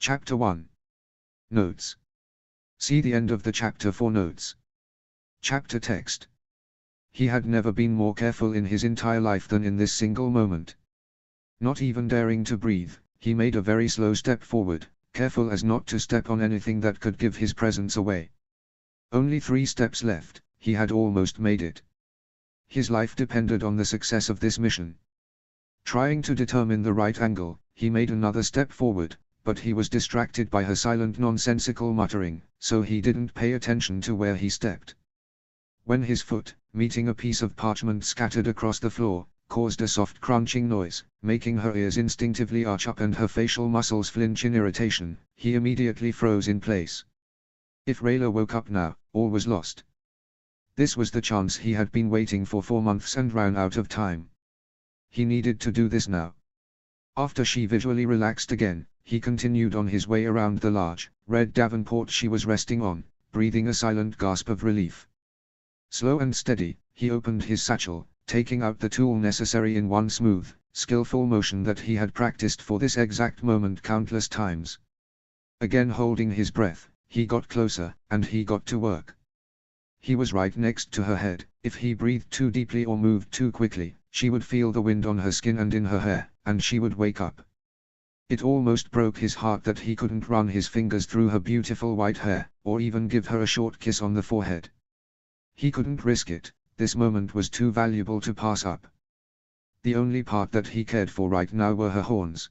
Chapter 1. Notes. See the end of the chapter for notes. Chapter text. He had never been more careful in his entire life than in this single moment. Not even daring to breathe, he made a very slow step forward, careful as not to step on anything that could give his presence away. Only 3 steps left, he had almost made it. His life depended on the success of this mission. Trying to determine the right angle, he made another step forward, but he was distracted by her silent nonsensical muttering, so he didn't pay attention to where he stepped. When his foot, meeting a piece of parchment scattered across the floor, caused a soft crunching noise, making her ears instinctively arch up and her facial muscles flinch in irritation, he immediately froze in place. If Rayllum woke up now, all was lost. This was the chance he had been waiting for 4 months and ran out of time. He needed to do this now. After she visually relaxed again, he continued on his way around the large, red davenport she was resting on, breathing a silent gasp of relief. Slow and steady, he opened his satchel, taking out the tool necessary in one smooth, skillful motion that he had practiced for this exact moment countless times. Again holding his breath, he got closer, and he got to work. He was right next to her head. If he breathed too deeply or moved too quickly, she would feel the wind on her skin and in her hair, and she would wake up. It almost broke his heart that he couldn't run his fingers through her beautiful white hair, or even give her a short kiss on the forehead. He couldn't risk it, this moment was too valuable to pass up. The only part that he cared for right now were her horns.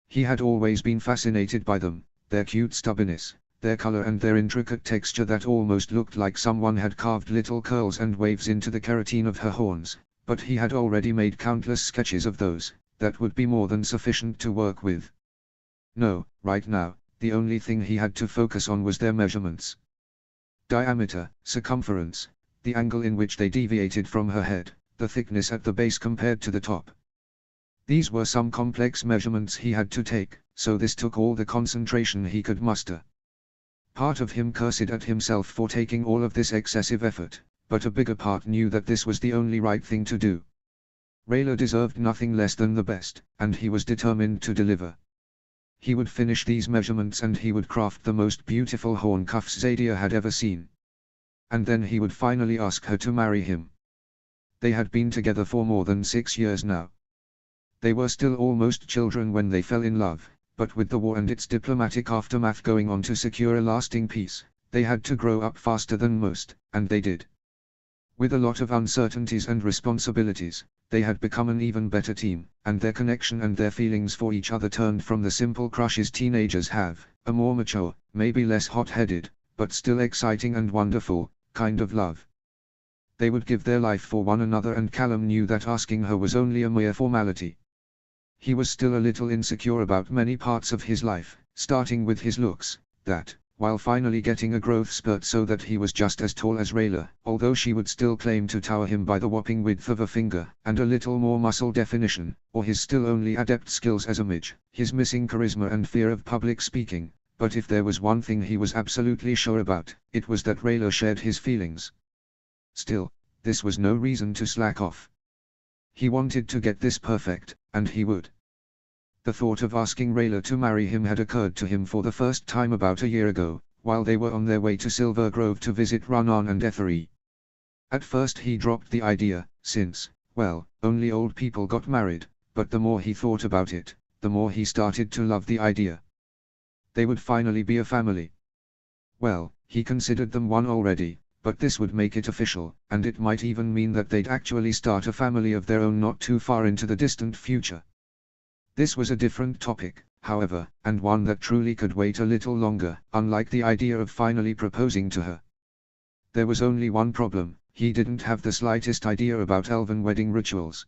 He had always been fascinated by them, their cute stubbiness, their color and their intricate texture that almost looked like someone had carved little curls and waves into the keratin of her horns, but he had already made countless sketches of those, that would be more than sufficient to work with. No, right now, the only thing he had to focus on was their measurements. Diameter, circumference, the angle in which they deviated from her head, the thickness at the base compared to the top. These were some complex measurements he had to take, so this took all the concentration he could muster. Part of him cursed at himself for taking all of this excessive effort, but a bigger part knew that this was the only right thing to do. Rayllum deserved nothing less than the best, and he was determined to deliver. He would finish these measurements and he would craft the most beautiful horn cuffs Xadia had ever seen. And then he would finally ask her to marry him. They had been together for more than 6 years now. They were still almost children when they fell in love, but with the war and its diplomatic aftermath going on to secure a lasting peace, they had to grow up faster than most, and they did. With a lot of uncertainties and responsibilities, they had become an even better team, and their connection and their feelings for each other turned from the simple crushes teenagers have, a more mature, maybe less hot-headed, but still exciting and wonderful, kind of love. They would give their life for one another, and Callum knew that asking her was only a mere formality. He was still a little insecure about many parts of his life, starting with his looks, that, while finally getting a growth spurt so that he was just as tall as Rayllum, although she would still claim to tower him by the whopping width of a finger, and a little more muscle definition, or his still only adept skills as a midge, his missing charisma and fear of public speaking. But if there was one thing he was absolutely sure about, it was that Rayllum shared his feelings. Still, this was no reason to slack off. He wanted to get this perfect, and he would. The thought of asking Rayllum to marry him had occurred to him for the first time about a year ago, while they were on their way to Silver Grove to visit Rayllum and Ethery. At first he dropped the idea, since, well, only old people got married, but the more he thought about it, the more he started to love the idea. They would finally be a family. Well, he considered them one already, but this would make it official, and it might even mean that they'd actually start a family of their own not too far into the distant future. This was a different topic, however, and one that truly could wait a little longer, unlike the idea of finally proposing to her. There was only one problem: he didn't have the slightest idea about elven wedding rituals.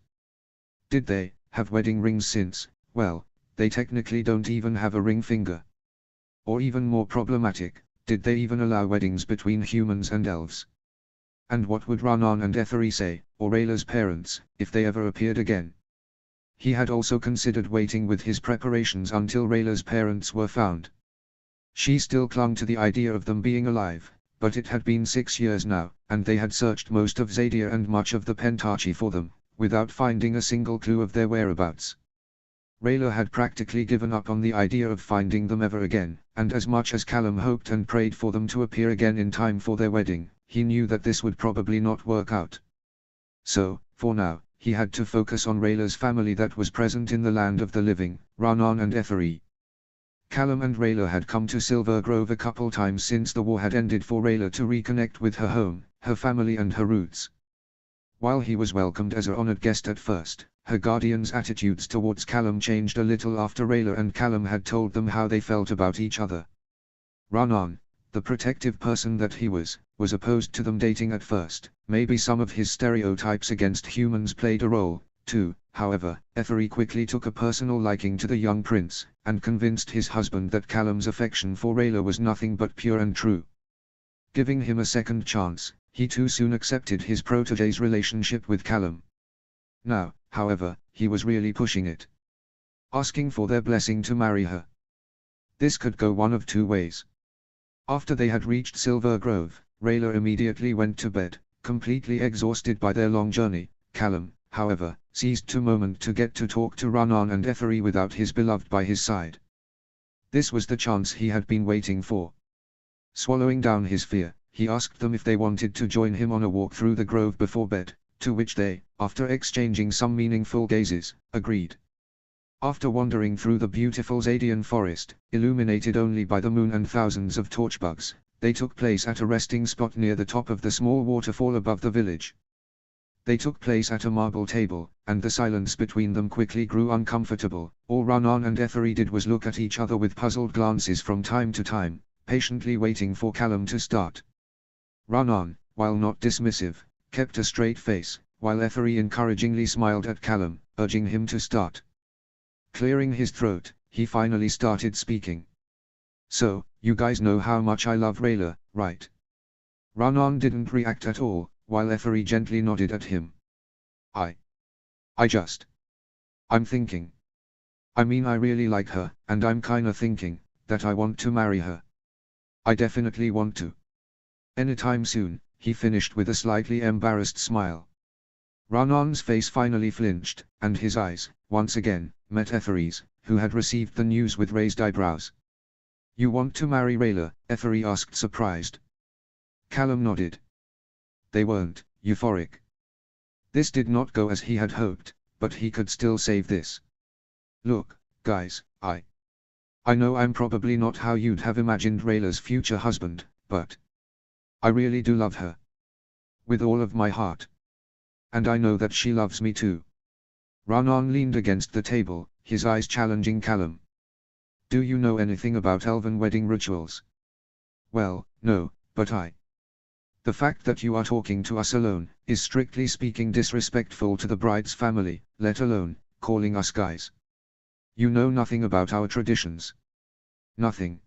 Did they have wedding rings since, well, they technically don't even have a ring finger? Or even more problematic, did they even allow weddings between humans and elves? And what would Rayllum and Ethery say, or Rayllum's parents, if they ever appeared again? He had also considered waiting with his preparations until Rayllum's parents were found. She still clung to the idea of them being alive, but it had been 6 years now, and they had searched most of Xadia and much of the Pentarchy for them, without finding a single clue of their whereabouts. Rayla had practically given up on the idea of finding them ever again, and as much as Callum hoped and prayed for them to appear again in time for their wedding, he knew that this would probably not work out. So, for now, he had to focus on Rayla's family that was present in the land of the living, Raanan and Ethery. Callum and Rayla had come to Silver Grove a couple times since the war had ended for Rayla to reconnect with her home, her family and her roots. While he was welcomed as an honored guest at first, her guardians' attitudes towards Callum changed a little after Rayla and Callum had told them how they felt about each other. Raanan, the protective person that he was opposed to them dating at first. Maybe some of his stereotypes against humans played a role, too. However, Ethery quickly took a personal liking to the young prince, and convinced his husband that Callum's affection for Rayla was nothing but pure and true. Giving him a second chance, he too soon accepted his protégé's relationship with Callum. Now, however, he was really pushing it. Asking for their blessing to marry her. This could go one of two ways. After they had reached Silver Grove, Rayla immediately went to bed, completely exhausted by their long journey. Callum, however, seized a moment to get to talk to Raanan and Ethery without his beloved by his side. This was the chance he had been waiting for. Swallowing down his fear, he asked them if they wanted to join him on a walk through the grove before bed, to which they, after exchanging some meaningful gazes, agreed. After wandering through the beautiful Zadian forest, illuminated only by the moon and thousands of torchbugs, they took place at a resting spot near the top of the small waterfall above the village. They took place at a marble table, and the silence between them quickly grew uncomfortable. All Raanan and Ethery did was look at each other with puzzled glances from time to time, patiently waiting for Callum to start. Raanan, while not dismissive, kept a straight face, while Ethery encouragingly smiled at Callum, urging him to start. Clearing his throat, he finally started speaking. "So, you guys know how much I love Rayla, right?" Raanan didn't react at all, while Ethery gently nodded at him. I'm thinking. I mean, I really like her, and I'm kinda thinking that I want to marry her. I definitely want to. Anytime soon," he finished with a slightly embarrassed smile. Raanan's face finally flinched, and his eyes, once again, met Ethery's, who had received the news with raised eyebrows. "You want to marry Rayla?" Ethery asked, surprised. Callum nodded. They weren't euphoric. This did not go as he had hoped, but he could still save this. "Look, guys, I know I'm probably not how you'd have imagined Rayla's future husband, but I really do love her. With all of my heart. And I know that she loves me too." Raanan leaned against the table, his eyes challenging Callum. "Do you know anything about elven wedding rituals?" "Well, no, but the fact that you are talking to us alone, is strictly speaking disrespectful to the bride's family, let alone calling us guys. You know nothing about our traditions. Nothing.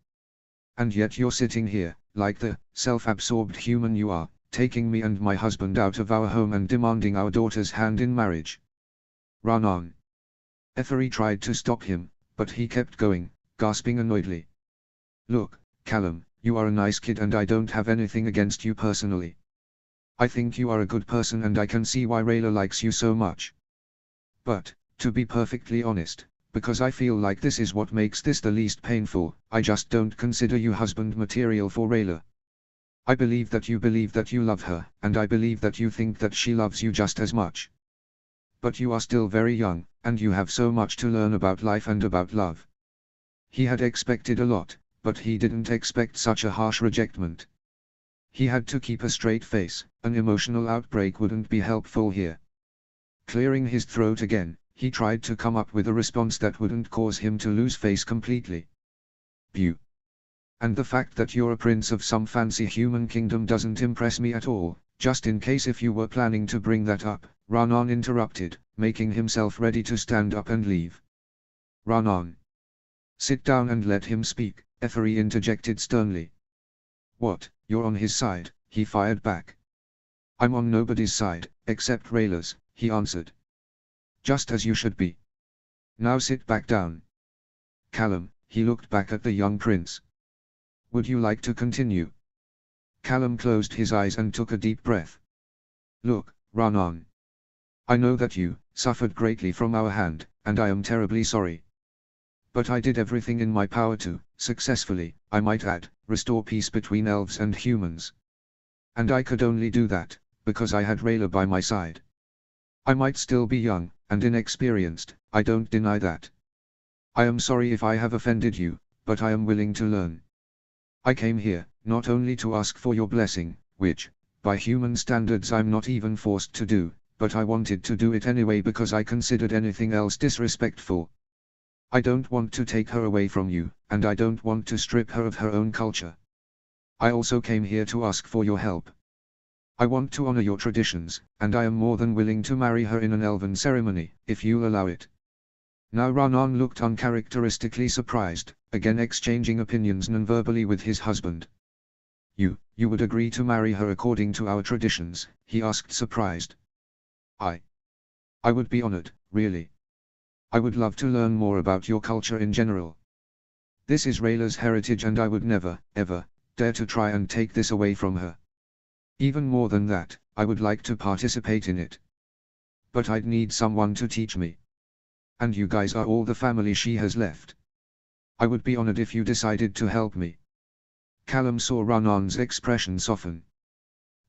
And yet you're sitting here, like the self-absorbed human you are, taking me and my husband out of our home and demanding our daughter's hand in marriage." Raanan. Ethery tried to stop him, but he kept going, gasping annoyedly. "Look, Callum, you are a nice kid and I don't have anything against you personally. I think you are a good person and I can see why Rayla likes you so much. But, to be perfectly honest, because I feel like this is what makes this the least painful, I just don't consider you husband material for Rayla. I believe that you love her, and I believe that you think that she loves you just as much. But you are still very young, and you have so much to learn about life and about love." He had expected a lot, but he didn't expect such a harsh rejection. He had to keep a straight face, an emotional outbreak wouldn't be helpful here. Clearing his throat again, he tried to come up with a response that wouldn't cause him to lose face completely. "Pew. And the fact that you're a prince of some fancy human kingdom doesn't impress me at all, just in case if you were planning to bring that up," Raanan interrupted, making himself ready to stand up and leave. "Raanan. Sit down and let him speak," Ethery interjected sternly. "What, you're on his side?" he fired back. "I'm on nobody's side, except Rayla's," he answered. "Just as you should be. Now sit back down. Callum," he looked back at the young prince. "Would you like to continue?" Callum closed his eyes and took a deep breath. "Look, Raanan. I know that you suffered greatly from our hand, and I am terribly sorry. But I did everything in my power to, successfully, I might add, restore peace between elves and humans. And I could only do that, because I had Rayllum by my side. I might still be young, and inexperienced, I don't deny that. I am sorry if I have offended you, but I am willing to learn. I came here, not only to ask for your blessing, which, by human standards I'm not even forced to do, but I wanted to do it anyway because I considered anything else disrespectful. I don't want to take her away from you, and I don't want to strip her of her own culture. I also came here to ask for your help. I want to honor your traditions, and I am more than willing to marry her in an elven ceremony, if you'll allow it. Now Rayllum looked uncharacteristically surprised, again exchanging opinions non-verbally with his husband. You would agree to marry her according to our traditions, he asked surprised. I would be honored, really. I would love to learn more about your culture in general. This is Rayllum's heritage and I would never, ever, dare to try and take this away from her. Even more than that, I would like to participate in it. But I'd need someone to teach me. And you guys are all the family she has left. I would be honored if you decided to help me. Callum saw Rayllum's expression soften.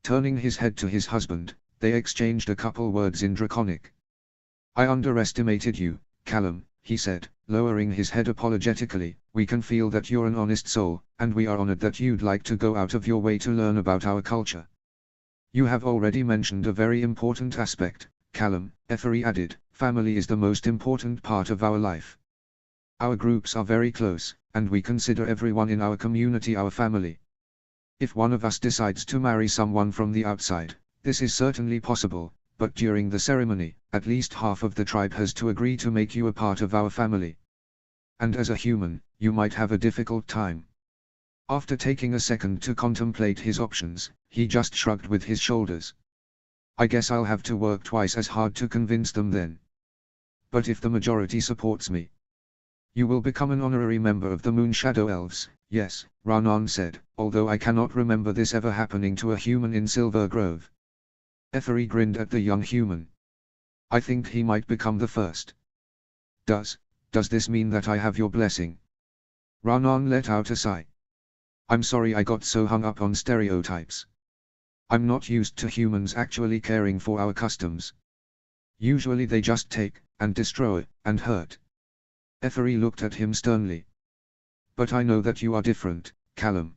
Turning his head to his husband, they exchanged a couple words in Draconic. I underestimated you, Callum, he said, lowering his head apologetically. We can feel that you're an honest soul, and we are honored that you'd like to go out of your way to learn about our culture. You have already mentioned a very important aspect, Callum, Ethery added. Family is the most important part of our life. Our groups are very close, and we consider everyone in our community our family. If one of us decides to marry someone from the outside, this is certainly possible, but during the ceremony, at least half of the tribe has to agree to make you a part of our family. And as a human, you might have a difficult time. After taking a second to contemplate his options, he just shrugged with his shoulders. I guess I'll have to work twice as hard to convince them then. But if the majority supports me, you will become an honorary member of the Moon Shadow Elves. Yes, Rayllum said, although I cannot remember this ever happening to a human in Silver Grove. Ethery grinned at the young human. I think he might become the first. Does this mean that I have your blessing? Rayllum let out a sigh. I'm sorry I got so hung up on stereotypes. I'm not used to humans actually caring for our customs. Usually they just take, and destroy, and hurt. Ethery looked at him sternly. But I know that you are different, Callum.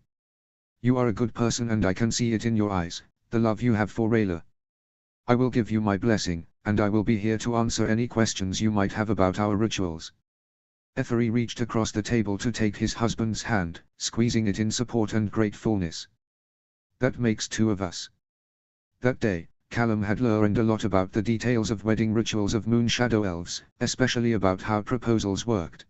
You are a good person and I can see it in your eyes, the love you have for Rayllum. I will give you my blessing, and I will be here to answer any questions you might have about our rituals. Ethery reached across the table to take his husband's hand, squeezing it in support and gratefulness. That makes two of us. That day, Callum had learned a lot about the details of wedding rituals of Moon Shadow Elves, especially about how proposals worked.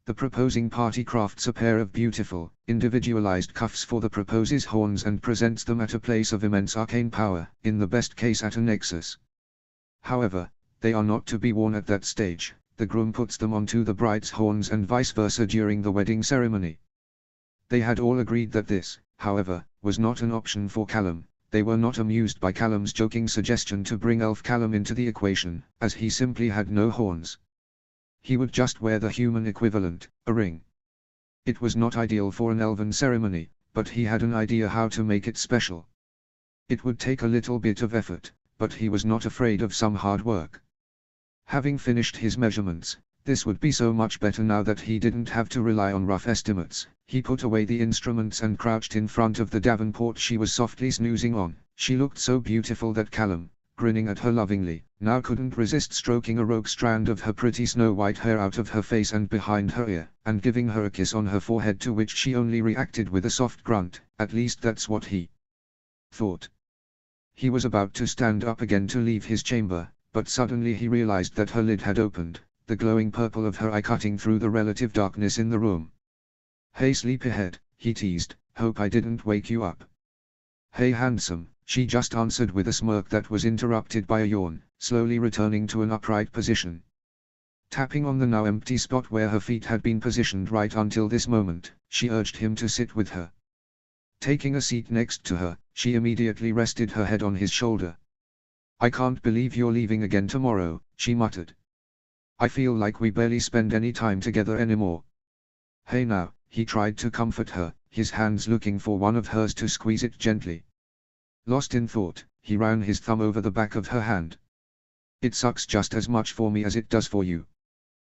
The proposing party crafts a pair of beautiful, individualized cuffs for the proposer's horns and presents them at a place of immense arcane power, in the best case at a nexus. However, they are not to be worn at that stage. The groom puts them onto the bride's horns and vice versa during the wedding ceremony. They had all agreed that this, however, was not an option for Callum. They were not amused by Callum's joking suggestion to bring Elf Callum into the equation, as he simply had no horns. He would just wear the human equivalent, a ring. It was not ideal for an elven ceremony, but he had an idea how to make it special. It would take a little bit of effort, but he was not afraid of some hard work. Having finished his measurements, this would be so much better now that he didn't have to rely on rough estimates. He put away the instruments and crouched in front of the davenport she was softly snoozing on. She looked so beautiful that Callum, grinning at her lovingly, now couldn't resist stroking a rogue strand of her pretty snow-white hair out of her face and behind her ear, and giving her a kiss on her forehead, to which she only reacted with a soft grunt. At least that's what he thought. He was about to stand up again to leave his chamber, but suddenly he realized that her lid had opened, the glowing purple of her eye cutting through the relative darkness in the room. "Hey sleepyhead," he teased, "hope I didn't wake you up." "Hey handsome," she just answered with a smirk that was interrupted by a yawn, slowly returning to an upright position. Tapping on the now empty spot where her feet had been positioned right until this moment, she urged him to sit with her. Taking a seat next to her, she immediately rested her head on his shoulder. "I can't believe you're leaving again tomorrow," she muttered. I feel like we barely spend any time together anymore. Hey now, he tried to comfort her, his hands looking for one of hers to squeeze it gently. Lost in thought, he ran his thumb over the back of her hand. It sucks just as much for me as it does for you.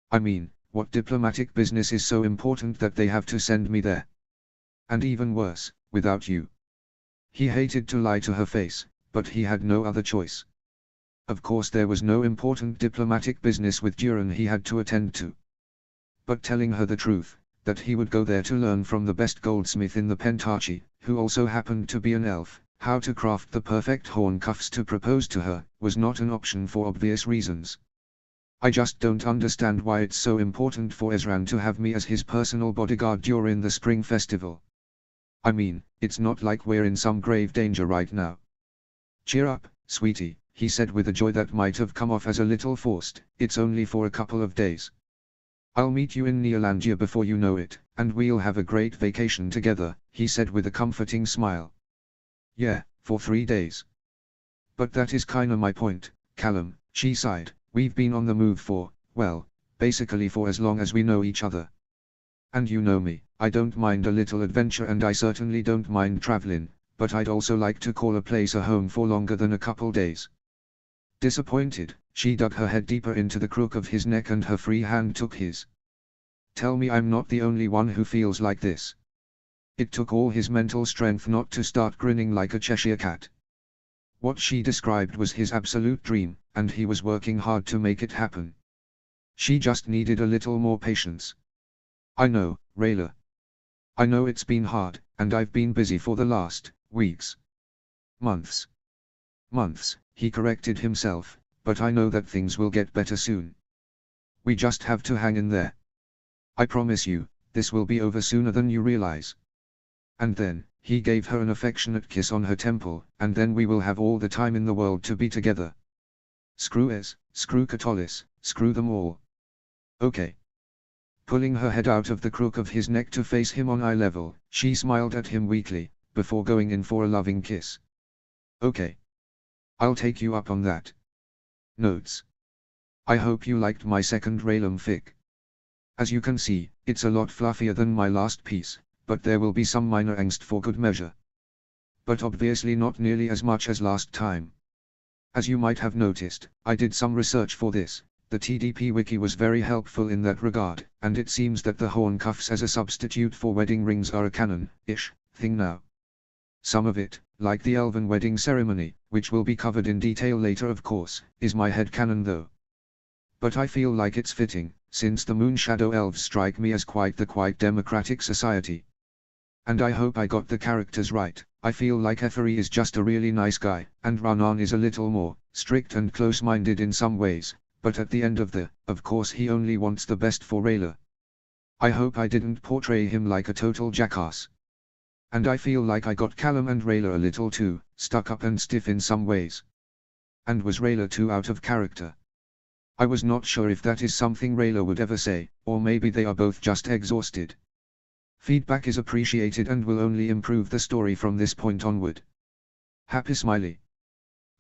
I mean, what diplomatic business is so important that they have to send me there? And even worse, without you. He hated to lie to her face, but he had no other choice. Of course there was no important diplomatic business with Duran he had to attend to. But telling her the truth, that he would go there to learn from the best goldsmith in the Pentarchy, who also happened to be an elf, how to craft the perfect horn cuffs to propose to her, was not an option for obvious reasons. I just don't understand why it's so important for Ezran to have me as his personal bodyguard during the spring festival. I mean, it's not like we're in some grave danger right now. Cheer up, sweetie, he said with a joy that might have come off as a little forced. It's only for a couple of days. I'll meet you in Neolandia before you know it, and we'll have a great vacation together, he said with a comforting smile. Yeah, for 3 days. But that is kinda my point, Callum, she sighed. We've been on the move for, well, basically for as long as we know each other. And you know me, I don't mind a little adventure and I certainly don't mind traveling, but I'd also like to call a place a home for longer than a couple days. Disappointed, she dug her head deeper into the crook of his neck and her free hand took his. Tell me I'm not the only one who feels like this. It took all his mental strength not to start grinning like a Cheshire cat. What she described was his absolute dream, and he was working hard to make it happen. She just needed a little more patience. I know, Rayllum. I know it's been hard, and I've been busy for the last weeks. Months, he corrected himself, but I know that things will get better soon. We just have to hang in there. I promise you, this will be over sooner than you realize. And then, he gave her an affectionate kiss on her temple, and then we will have all the time in the world to be together. Screw Es, screw Catullus, screw them all. Okay. Pulling her head out of the crook of his neck to face him on eye level, she smiled at him weakly, before going in for a loving kiss. Okay. I'll take you up on that. Notes. I hope you liked my second Rayllum fic. As you can see, it's a lot fluffier than my last piece, but there will be some minor angst for good measure. But obviously not nearly as much as last time. As you might have noticed, I did some research for this. The TDP wiki was very helpful in that regard, and it seems that the horn cuffs as a substitute for wedding rings are a canon-ish thing now. Some of it, like the elven wedding ceremony, which will be covered in detail later of course, is my headcanon though. But I feel like it's fitting, since the Moon Shadow Elves strike me as quite democratic society. And I hope I got the characters right. I feel like Ethery is just a really nice guy, and Ranan is a little more strict and close-minded in some ways, but at the end of course he only wants the best for Rayllum. I hope I didn't portray him like a total jackass. And I feel like I got Callum and Rayllum a little too stuck up and stiff in some ways. And was Rayllum too out of character? I was not sure if that is something Rayllum would ever say, or maybe they are both just exhausted. Feedback is appreciated and will only improve the story from this point onward. Happy Smiley.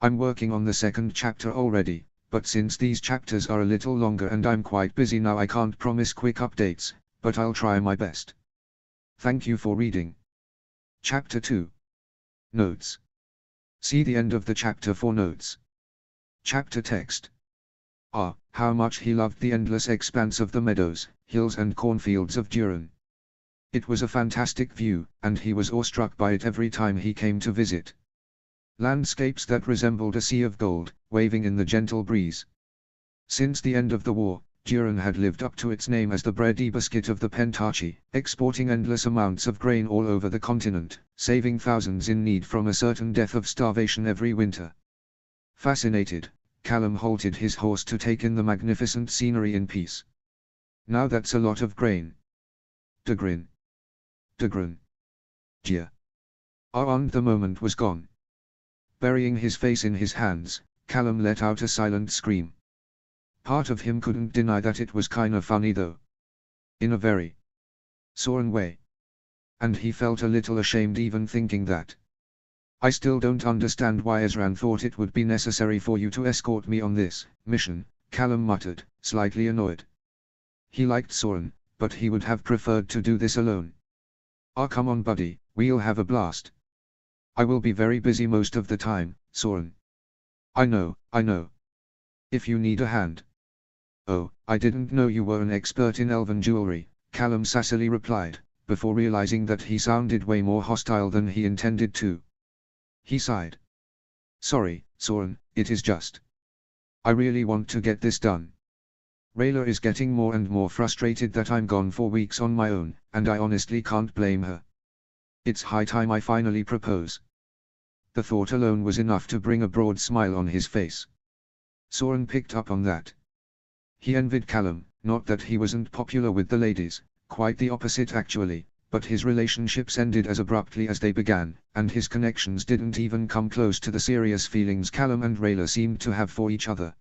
I'm working on the second chapter already, but since these chapters are a little longer and I'm quite busy now I can't promise quick updates, but I'll try my best. Thank you for reading. Chapter 2. Notes. See the end of the chapter for notes. Chapter text. How much he loved the endless expanse of the meadows, hills and cornfields of Duran. It was a fantastic view, and he was awestruck by it every time he came to visit. Landscapes that resembled a sea of gold, waving in the gentle breeze. Since the end of the war, Duran had lived up to its name as the breadbasket of the Pentarchy, exporting endless amounts of grain all over the continent, saving thousands in need from a certain death of starvation every winter. Fascinated, Callum halted his horse to take in the magnificent scenery in peace. Now that's a lot of grain. Degrin. Dear. And the moment was gone. Burying his face in his hands, Callum let out a silent scream. Part of him couldn't deny that it was kinda funny though. In a very soren way. And he felt a little ashamed even thinking that. I still don't understand why Ezran thought it would be necessary for you to escort me on this mission, Callum muttered, slightly annoyed. He liked Soren, but he would have preferred to do this alone. "Ah, come on buddy, we'll have a blast." "I will be very busy most of the time, Soren." I know. If you need a hand." "Oh, I didn't know you were an expert in elven jewelry," Callum sassily replied, before realizing that he sounded way more hostile than he intended to. He sighed. "Sorry, Soren, it is just. I really want to get this done. Rayla is getting more and more frustrated that I'm gone for weeks on my own, and I honestly can't blame her. It's high time I finally propose." The thought alone was enough to bring a broad smile on his face. Soren picked up on that. He envied Callum, not that he wasn't popular with the ladies, quite the opposite actually, but his relationships ended as abruptly as they began, and his connections didn't even come close to the serious feelings Callum and Rayla seemed to have for each other.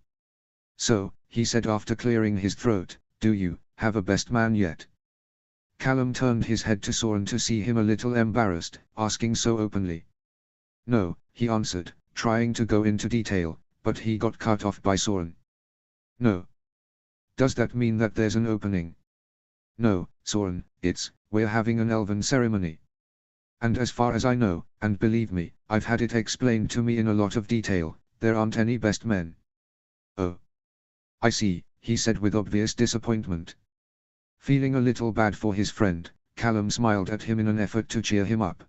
"So," he said after clearing his throat, "do you have a best man yet?" Callum turned his head to Soren to see him a little embarrassed, asking so openly. "No," he answered, trying to go into detail, but he got cut off by Soren. "No. Does that mean that there's an opening?" "No, Soren, we're having an elven ceremony. And as far as I know, and believe me, I've had it explained to me in a lot of detail, there aren't any best men." "Oh. I see," he said with obvious disappointment. Feeling a little bad for his friend, Callum smiled at him in an effort to cheer him up.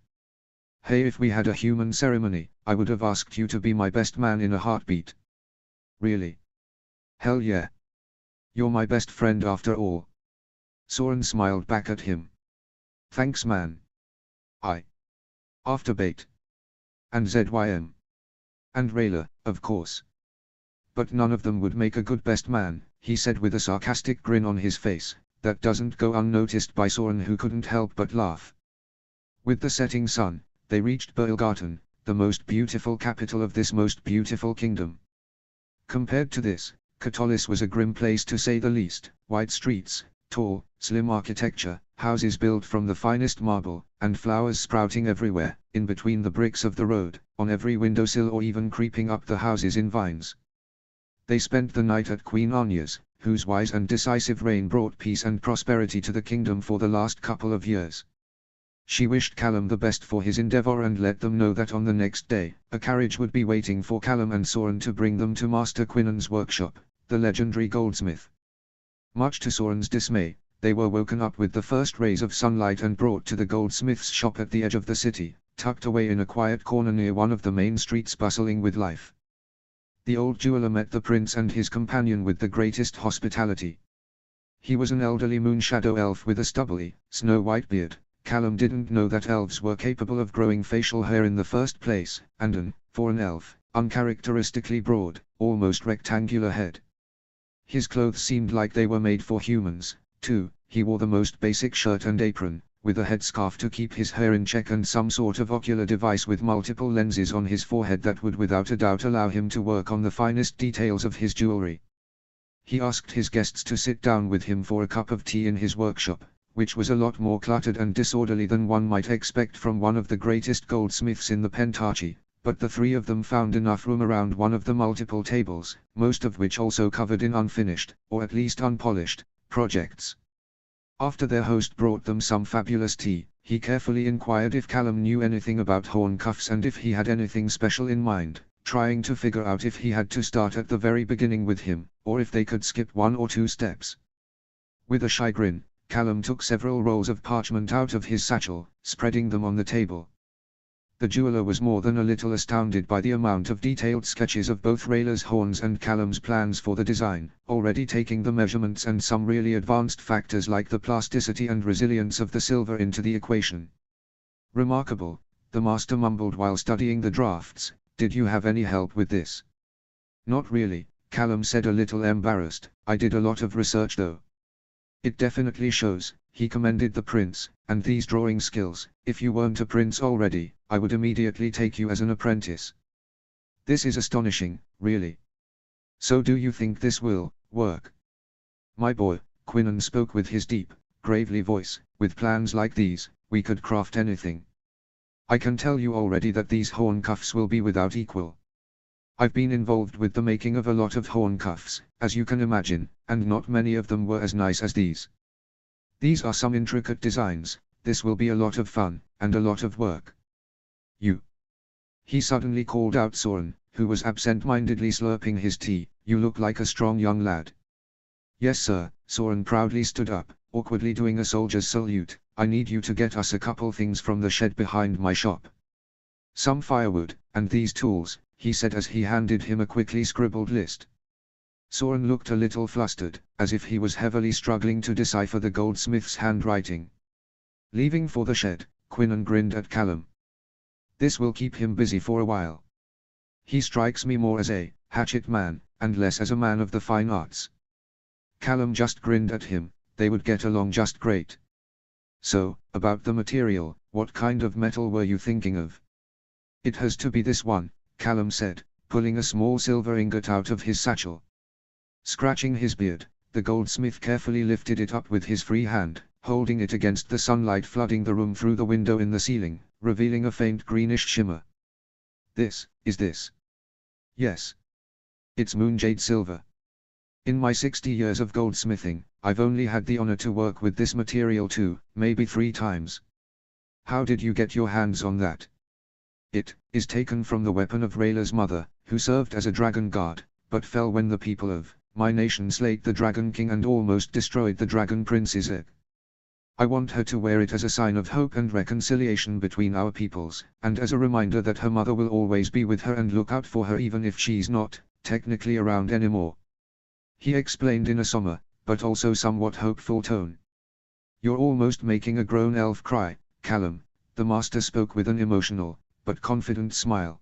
"Hey, if we had a human ceremony, I would have asked you to be my best man in a heartbeat." "Really?" "Hell yeah. You're my best friend after all." Soren smiled back at him. "Thanks man. Afterbait. And ZYM. And Rayla, of course. But none of them would make a good best man," he said with a sarcastic grin on his face, that doesn't go unnoticed by Soren, who couldn't help but laugh. With the setting sun, they reached Berlgarten, the most beautiful capital of this most beautiful kingdom. Compared to this, Catolis was a grim place to say the least. Wide streets, tall, slim architecture, houses built from the finest marble, and flowers sprouting everywhere, in between the bricks of the road, on every windowsill or even creeping up the houses in vines. They spent the night at Queen Anya's, whose wise and decisive reign brought peace and prosperity to the kingdom for the last couple of years. She wished Callum the best for his endeavor and let them know that on the next day, a carriage would be waiting for Callum and Soren to bring them to Master Quinnan's workshop, the legendary goldsmith. Much to Soren's dismay, they were woken up with the first rays of sunlight and brought to the goldsmith's shop at the edge of the city, tucked away in a quiet corner near one of the main streets bustling with life. The old jeweler met the prince and his companion with the greatest hospitality. He was an elderly moonshadow elf with a stubbly, snow-white beard. Callum didn't know that elves were capable of growing facial hair in the first place, and for an elf, uncharacteristically broad, almost rectangular head. His clothes seemed like they were made for humans, too. He wore the most basic shirt and apron, with a headscarf to keep his hair in check and some sort of ocular device with multiple lenses on his forehead that would without a doubt allow him to work on the finest details of his jewelry. He asked his guests to sit down with him for a cup of tea in his workshop, which was a lot more cluttered and disorderly than one might expect from one of the greatest goldsmiths in the Pentarchy, but the three of them found enough room around one of the multiple tables, most of which also covered in unfinished, or at least unpolished, projects. After their host brought them some fabulous tea, he carefully inquired if Callum knew anything about horn cuffs and if he had anything special in mind, trying to figure out if he had to start at the very beginning with him, or if they could skip one or two steps. With a shy grin, Callum took several rolls of parchment out of his satchel, spreading them on the table. The jeweler was more than a little astounded by the amount of detailed sketches of both Rayla's horns and Callum's plans for the design, already taking the measurements and some really advanced factors like the plasticity and resilience of the silver into the equation. "Remarkable," the master mumbled while studying the drafts. "Did you have any help with this?" "Not really," Callum said, a little embarrassed. "I did a lot of research though." "It definitely shows," he commended the prince, "and these drawing skills. If you weren't a prince already, I would immediately take you as an apprentice. This is astonishing, really. So do you think this will work?" "My boy," Quinnan spoke with his deep, gravely voice, "with plans like these, we could craft anything. I can tell you already that these horn cuffs will be without equal." I've been involved with the making of a lot of horn cuffs, as you can imagine, and not many of them were as nice as these. These are some intricate designs. This will be a lot of fun, and a lot of work. You. He suddenly called out Soren, who was absent-mindedly slurping his tea. You look like a strong young lad. Yes sir, Soren proudly stood up, awkwardly doing a soldier's salute. I need you to get us a couple things from the shed behind my shop. Some firewood, and these tools, he said as he handed him a quickly scribbled list. Soren looked a little flustered, as if he was heavily struggling to decipher the goldsmith's handwriting. Leaving for the shed, Quinnan grinned at Callum. This will keep him busy for a while. He strikes me more as a hatchet man, and less as a man of the fine arts. Callum just grinned at him. They would get along just great. So, about the material, what kind of metal were you thinking of? It has to be this one, Callum said, pulling a small silver ingot out of his satchel. Scratching his beard, the goldsmith carefully lifted it up with his free hand, holding it against the sunlight flooding the room through the window in the ceiling, revealing a faint greenish shimmer. This. Yes. It's moonjade silver. In my 60 years of goldsmithing, I've only had the honor to work with this material 2, maybe 3 times. How did you get your hands on that? It is taken from the weapon of Rayllum's mother, who served as a dragon guard, but fell when the people of my nation slayed the Dragon King and almost destroyed the Dragon Prince's egg. I want her to wear it as a sign of hope and reconciliation between our peoples, and as a reminder that her mother will always be with her and look out for her even if she's not technically around anymore. He explained in a somber, but also somewhat hopeful tone. You're almost making a grown elf cry, Callum, the master spoke with an emotional, but confident smile.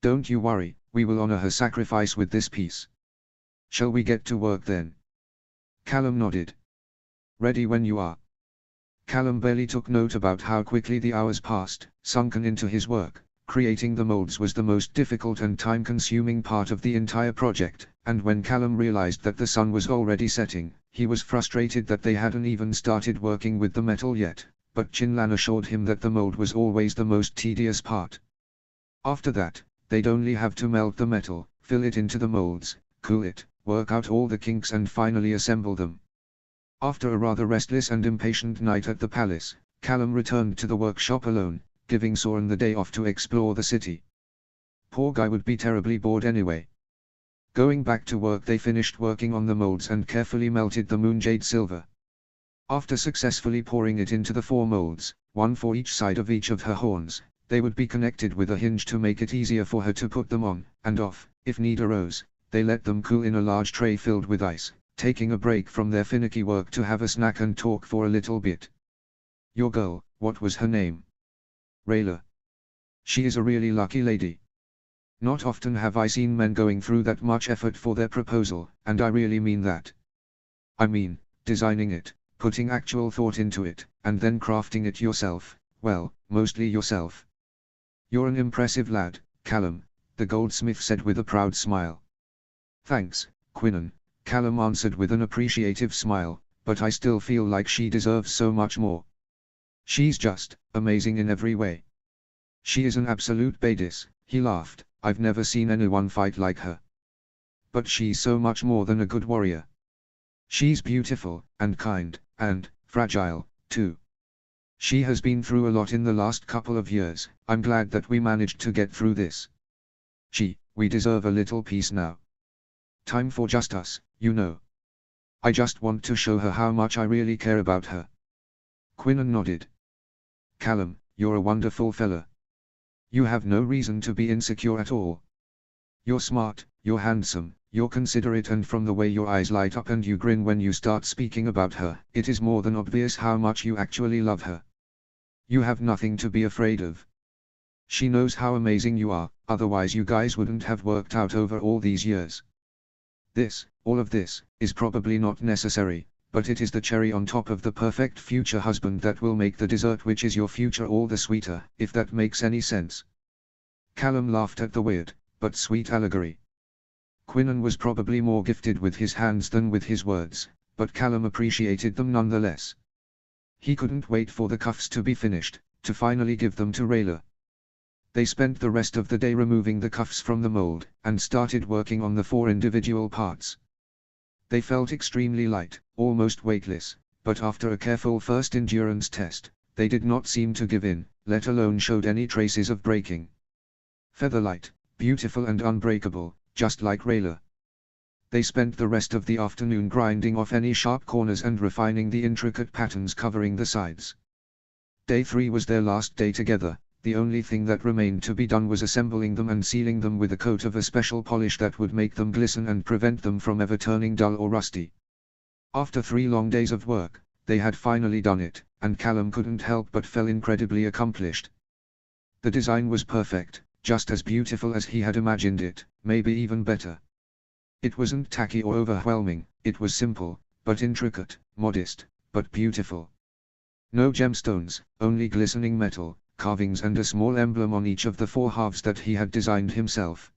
Don't you worry, we will honor her sacrifice with this piece. Shall we get to work then? Callum nodded. Ready when you are. Callum barely took note about how quickly the hours passed, sunken into his work. Creating the molds was the most difficult and time-consuming part of the entire project, and when Callum realized that the sun was already setting, he was frustrated that they hadn't even started working with the metal yet, but Chinlan assured him that the mold was always the most tedious part. After that, they'd only have to melt the metal, fill it into the molds, cool it, work out all the kinks and finally assemble them. After a rather restless and impatient night at the palace, Callum returned to the workshop alone, giving Soren the day off to explore the city. Poor guy would be terribly bored anyway. Going back to work, they finished working on the molds and carefully melted the moonjade silver. After successfully pouring it into the 4 molds, one for each side of each of her horns, they would be connected with a hinge to make it easier for her to put them on and off, if need arose. They let them cool in a large tray filled with ice, taking a break from their finicky work to have a snack and talk for a little bit. Your girl, what was her name? Rayllum. She is a really lucky lady. Not often have I seen men going through that much effort for their proposal, and I really mean that. I mean, designing it, putting actual thought into it, and then crafting it yourself, well, mostly yourself. You're an impressive lad, Callum, the goldsmith said with a proud smile. Thanks, Quinnan, Callum answered with an appreciative smile, but I still feel like she deserves so much more. She's just amazing in every way. She is an absolute badass, he laughed. I've never seen anyone fight like her. But she's so much more than a good warrior. She's beautiful, and kind, and fragile, too. She has been through a lot in the last couple of years. I'm glad that we managed to get through this. We deserve a little peace now. Time for just us, you know. I just want to show her how much I really care about her. Quinnan nodded. Callum, you're a wonderful fella. You have no reason to be insecure at all. You're smart, you're handsome, you're considerate, and from the way your eyes light up and you grin when you start speaking about her, it is more than obvious how much you actually love her. You have nothing to be afraid of. She knows how amazing you are, otherwise you guys wouldn't have worked out over all these years. All of this, is probably not necessary, but it is the cherry on top of the perfect future husband that will make the dessert which is your future all the sweeter, if that makes any sense. Callum laughed at the weird, but sweet allegory. Quinnan was probably more gifted with his hands than with his words, but Callum appreciated them nonetheless. He couldn't wait for the cuffs to be finished, to finally give them to Rayllum. They spent the rest of the day removing the cuffs from the mold, and started working on the 4 individual parts. They felt extremely light, almost weightless, but after a careful first endurance test, they did not seem to give in, let alone showed any traces of breaking. Featherlight, beautiful and unbreakable, just like Rayllum. They spent the rest of the afternoon grinding off any sharp corners and refining the intricate patterns covering the sides. Day 3 was their last day together. The only thing that remained to be done was assembling them and sealing them with a coat of a special polish that would make them glisten and prevent them from ever turning dull or rusty. After 3 long days of work, they had finally done it, and Callum couldn't help but feel incredibly accomplished. The design was perfect, just as beautiful as he had imagined it, maybe even better. It wasn't tacky or overwhelming, it was simple, but intricate, modest, but beautiful. No gemstones, only glistening metal, carvings and a small emblem on each of the 4 halves that he had designed himself.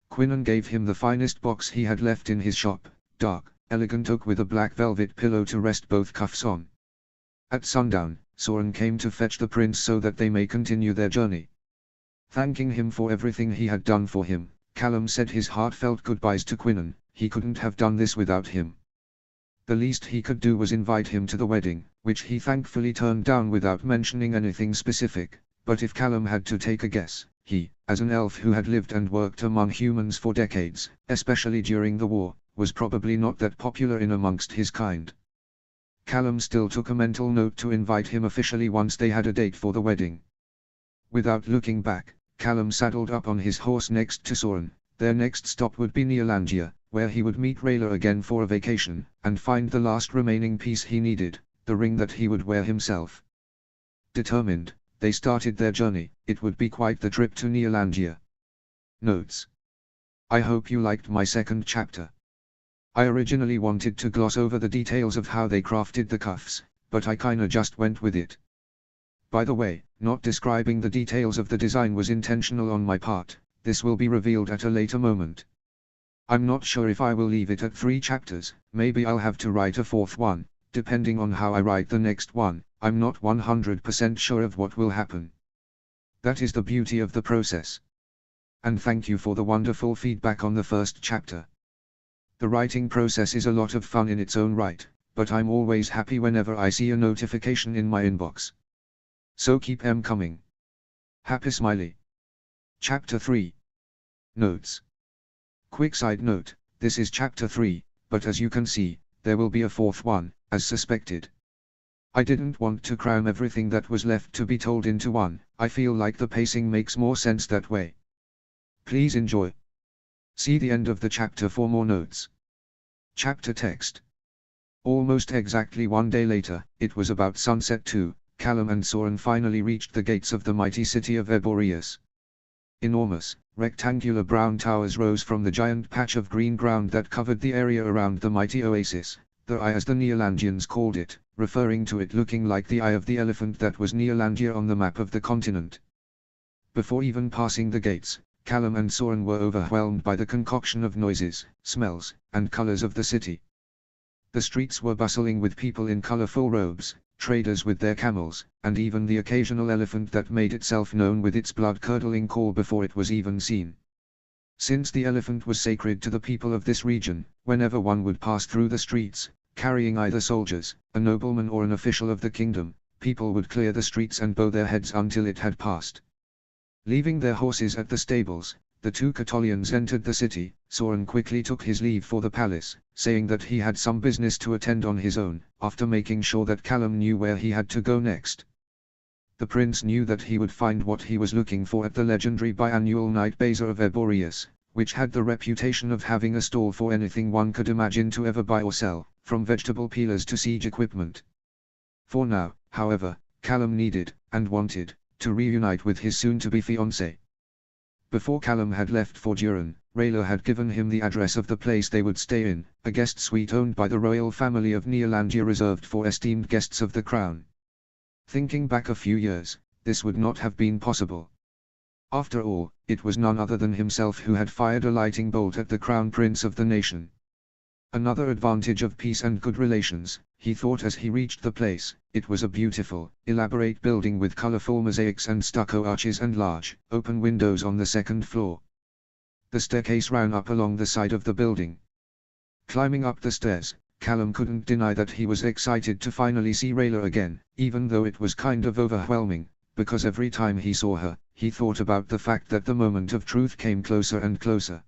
Quinnan gave him the finest box he had left in his shop, dark, elegant oak with a black velvet pillow to rest both cuffs on. At sundown, Soren came to fetch the prince so that they may continue their journey. Thanking him for everything he had done for him, Callum said his heartfelt goodbyes to Quinnan. He couldn't have done this without him. The least he could do was invite him to the wedding, which he thankfully turned down without mentioning anything specific, but if Callum had to take a guess, he, as an elf who had lived and worked among humans for decades, especially during the war, was probably not that popular in amongst his kind. Callum still took a mental note to invite him officially once they had a date for the wedding. Without looking back, Callum saddled up on his horse next to Soren. Their next stop would be Nearlandia, where he would meet Rayllum again for a vacation, and find the last remaining piece he needed, the ring that he would wear himself. Determined, they started their journey. It would be quite the trip to Nearlandia. Notes. I hope you liked my second chapter. I originally wanted to gloss over the details of how they crafted the cuffs, but I kinda just went with it. By the way, not describing the details of the design was intentional on my part. This will be revealed at a later moment. I'm not sure if I will leave it at 3 chapters, maybe I'll have to write a 4th one, depending on how I write the next one. I'm not 100% sure of what will happen. That is the beauty of the process. And thank you for the wonderful feedback on the first chapter. The writing process is a lot of fun in its own right, but I'm always happy whenever I see a notification in my inbox. So keep them coming. Happy Smiley. Chapter 3. Notes. Quick side note, this is chapter 3, but as you can see, there will be a 4th one, as suspected. I didn't want to cram everything that was left to be told into one. I feel like the pacing makes more sense that way. Please enjoy. See the end of the chapter for more notes. Chapter text. Almost exactly 1 day later, it was about sunset too, Callum and Soren finally reached the gates of the mighty city of Boreas. Enormous, rectangular brown towers rose from the giant patch of green ground that covered the area around the mighty oasis, the Eye as the Nearlandians called it, referring to it looking like the eye of the elephant that was Nearlandia on the map of the continent. Before even passing the gates, Callum and Soren were overwhelmed by the concoction of noises, smells, and colors of the city. The streets were bustling with people in colorful robes, traders with their camels, and even the occasional elephant that made itself known with its blood-curdling call before it was even seen. Since the elephant was sacred to the people of this region, whenever one would pass through the streets, carrying either soldiers, a nobleman or an official of the kingdom, people would clear the streets and bow their heads until it had passed. Leaving their horses at the stables, the 2 Catolians entered the city. Soren quickly took his leave for the palace, saying that he had some business to attend on his own, after making sure that Callum knew where he had to go next. The prince knew that he would find what he was looking for at the legendary biannual Night Bazaar of Boreas, which had the reputation of having a stall for anything one could imagine to ever buy or sell, from vegetable peelers to siege equipment. For now, however, Callum needed, and wanted, to reunite with his soon-to-be fiancée. Before Callum had left for Duran, Rayllum had given him the address of the place they would stay in, a guest suite owned by the royal family of Nearlandia reserved for esteemed guests of the crown. Thinking back a few years, this would not have been possible. After all, it was none other than himself who had fired a lightning bolt at the crown prince of the nation. Another advantage of peace and good relations, he thought as he reached the place. It was a beautiful, elaborate building with colorful mosaics and stucco arches and large, open windows on the second floor. The staircase ran up along the side of the building. Climbing up the stairs, Callum couldn't deny that he was excited to finally see Rayla again, even though it was kind of overwhelming, because every time he saw her, he thought about the fact that the moment of truth came closer and closer.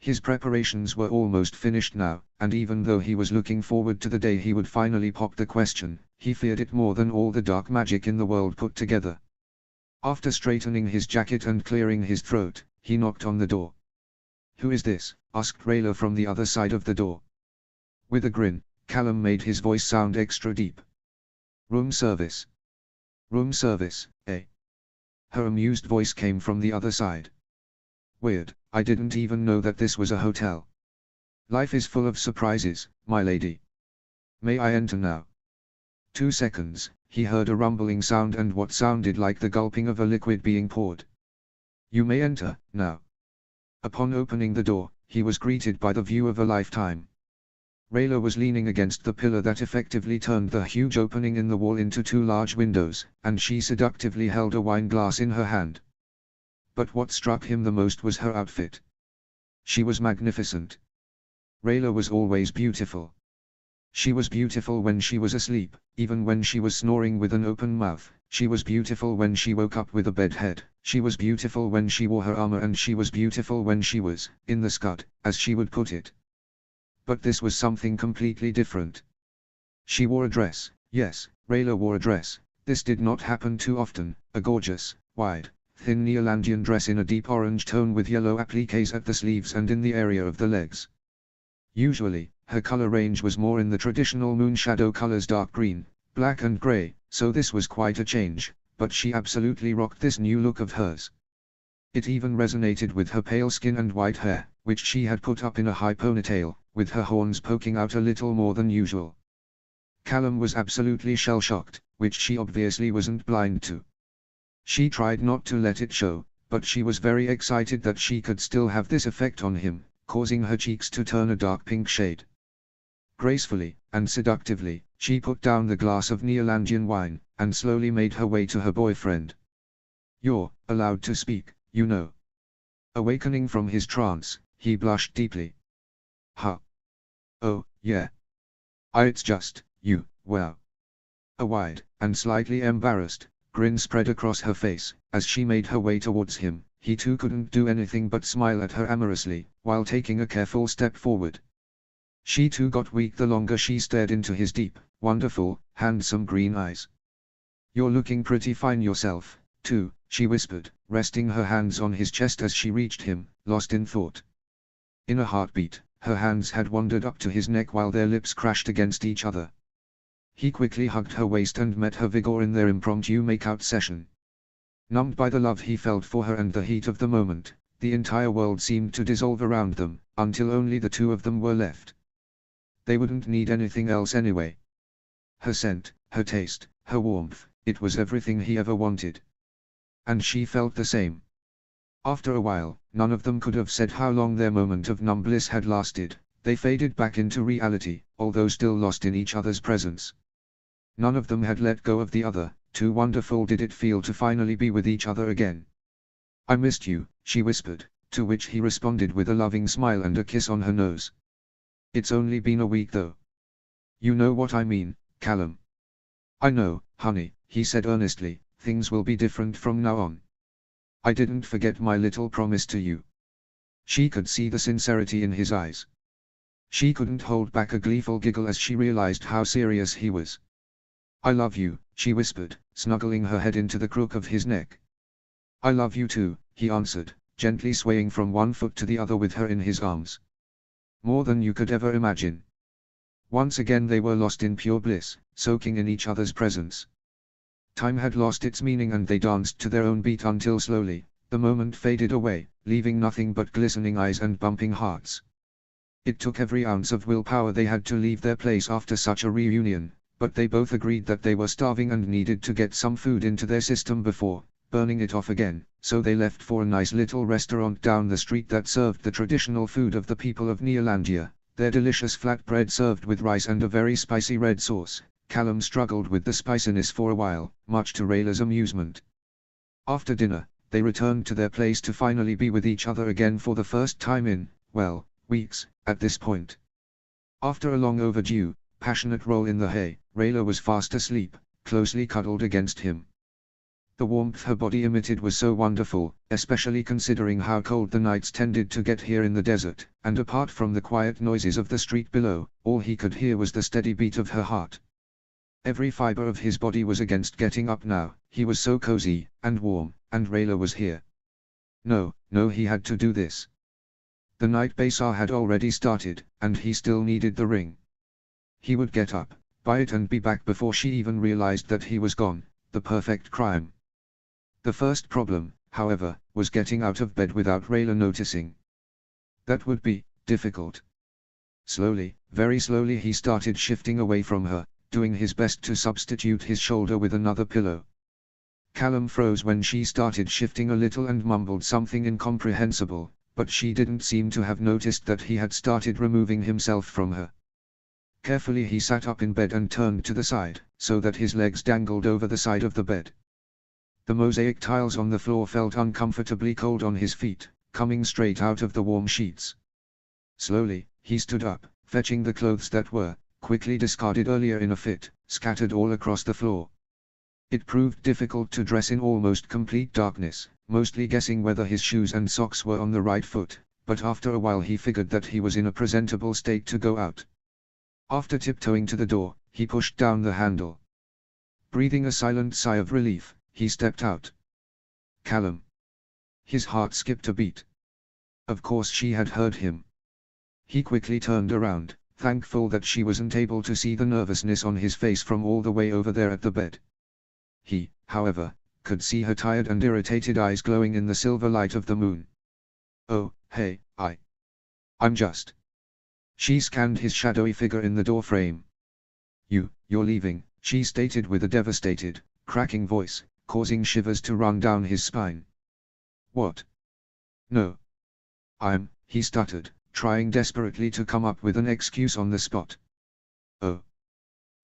His preparations were almost finished now, and even though he was looking forward to the day he would finally pop the question, he feared it more than all the dark magic in the world put together. After straightening his jacket and clearing his throat, he knocked on the door. "Who is this?" asked Rayla from the other side of the door. With a grin, Callum made his voice sound extra deep. "Room service." "Room service, eh?" Her amused voice came from the other side. "Weird, I didn't even know that this was a hotel. Life is full of surprises, my lady. May I enter now?" 2 seconds, he heard a rumbling sound and what sounded like the gulping of a liquid being poured. "You may enter, now." Upon opening the door, he was greeted by the view of a lifetime. Rayla was leaning against the pillar that effectively turned the huge opening in the wall into 2 large windows, and she seductively held a wine glass in her hand. But what struck him the most was her outfit. She was magnificent. Rayla was always beautiful. She was beautiful when she was asleep, even when she was snoring with an open mouth. She was beautiful when she woke up with a bed head. She was beautiful when she wore her armor, and she was beautiful when she was in the scud, as she would put it. But this was something completely different. She wore a dress. Yes, Rayla wore a dress. This did not happen too often. A gorgeous, wide, thin Neolandian dress in a deep orange tone with yellow appliques at the sleeves and in the area of the legs. Usually, her color range was more in the traditional moon shadow colors, dark green, black and gray, so this was quite a change, but she absolutely rocked this new look of hers. It even resonated with her pale skin and white hair, which she had put up in a high ponytail, with her horns poking out a little more than usual. Callum was absolutely shell-shocked, which she obviously wasn't blind to. She tried not to let it show, but she was very excited that she could still have this effect on him, causing her cheeks to turn a dark pink shade. Gracefully, and seductively, she put down the glass of Neolandian wine, and slowly made her way to her boyfriend. "You're allowed to speak, you know." Awakening from his trance, he blushed deeply. "Huh? Oh, yeah. It's just, you, wow." A wide, and slightly embarrassed, grin spread across her face, as she made her way towards him. He too couldn't do anything but smile at her amorously, while taking a careful step forward. She too got weak the longer she stared into his deep, wonderful, handsome green eyes. "You're looking pretty fine yourself, too," she whispered, resting her hands on his chest as she reached him, lost in thought. In a heartbeat, her hands had wandered up to his neck while their lips crashed against each other. He quickly hugged her waist and met her vigor in their impromptu make-out session. Numbed by the love he felt for her and the heat of the moment, the entire world seemed to dissolve around them, until only the two of them were left. They wouldn't need anything else anyway. Her scent, her taste, her warmth, it was everything he ever wanted. And she felt the same. After a while, none of them could have said how long their moment of numb bliss had lasted. They faded back into reality, although still lost in each other's presence. None of them had let go of the other. Too wonderful did it feel to finally be with each other again. "I missed you," she whispered, to which he responded with a loving smile and a kiss on her nose. "It's only been a week though." "You know what I mean, Callum." "I know, honey," he said earnestly, "things will be different from now on. I didn't forget my little promise to you." She could see the sincerity in his eyes. She couldn't hold back a gleeful giggle as she realized how serious he was. "I love you," she whispered, snuggling her head into the crook of his neck. "I love you too," he answered, gently swaying from one foot to the other with her in his arms. "More than you could ever imagine." Once again they were lost in pure bliss, soaking in each other's presence. Time had lost its meaning and they danced to their own beat until slowly, the moment faded away, leaving nothing but glistening eyes and bumping hearts. It took every ounce of willpower they had to leave their place after such a reunion, but they both agreed that they were starving and needed to get some food into their system before burning it off again, so they left for a nice little restaurant down the street that served the traditional food of the people of Neolandia. Their delicious flatbread served with rice and a very spicy red sauce. Callum struggled with the spiciness for a while, much to Rayla's amusement. After dinner, they returned to their place to finally be with each other again for the first time in, well, weeks, at this point. After a long overdue, passionate roll in the hay, Rayla was fast asleep, closely cuddled against him. The warmth her body emitted was so wonderful, especially considering how cold the nights tended to get here in the desert, and apart from the quiet noises of the street below, all he could hear was the steady beat of her heart. Every fiber of his body was against getting up now. He was so cozy, and warm, and Rayla was here. No, he had to do this. The night bazaar had already started, and he still needed the ring. He would get up, buy it and be back before she even realized that he was gone, the perfect crime. The first problem, however, was getting out of bed without Rayla noticing. That would be difficult. Slowly, very slowly he started shifting away from her, doing his best to substitute his shoulder with another pillow. Callum froze when she started shifting a little and mumbled something incomprehensible, but she didn't seem to have noticed that he had started removing himself from her. Carefully he sat up in bed and turned to the side, so that his legs dangled over the side of the bed. The mosaic tiles on the floor felt uncomfortably cold on his feet, coming straight out of the warm sheets. Slowly, he stood up, fetching the clothes that were, quickly discarded earlier in a fit, scattered all across the floor. It proved difficult to dress in almost complete darkness, mostly guessing whether his shoes and socks were on the right foot, but after a while he figured that he was in a presentable state to go out. After tiptoeing to the door, he pushed down the handle. Breathing a silent sigh of relief, he stepped out. Callum. His heart skipped a beat. Of course she had heard him. He quickly turned around, thankful that she wasn't able to see the nervousness on his face from all the way over there at the bed. He, however, could see her tired and irritated eyes glowing in the silver light of the moon. Oh, hey, I'm just. She scanned his shadowy figure in the doorframe. You're leaving, she stated with a devastated, cracking voice, causing shivers to run down his spine. What? No. He stuttered, trying desperately to come up with an excuse on the spot. Oh.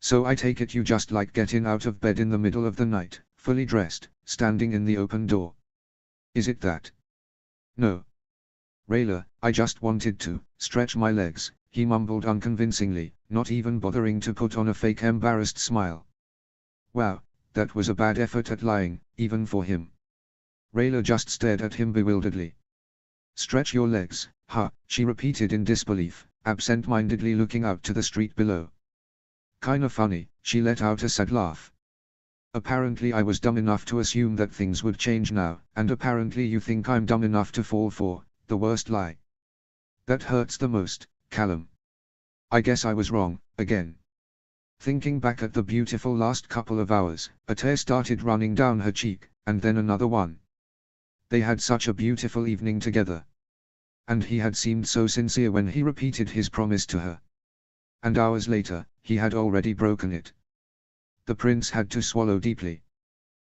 So I take it you just like getting out of bed in the middle of the night, fully dressed, standing in the open door. Is it that? No. Rayla, I just wanted to stretch my legs, he mumbled unconvincingly, not even bothering to put on a fake embarrassed smile. Wow, that was a bad effort at lying, even for him. Rayla just stared at him bewilderedly. Stretch your legs, huh, she repeated in disbelief, absent-mindedly looking out to the street below. Kinda funny, she let out a sad laugh. Apparently I was dumb enough to assume that things would change now, and apparently you think I'm dumb enough to fall for the worst lie. That hurts the most, Callum. I guess I was wrong, again. Thinking back at the beautiful last couple of hours, a tear started running down her cheek, and then another one. They had such a beautiful evening together. And he had seemed so sincere when he repeated his promise to her. And hours later, he had already broken it. The prince had to swallow deeply.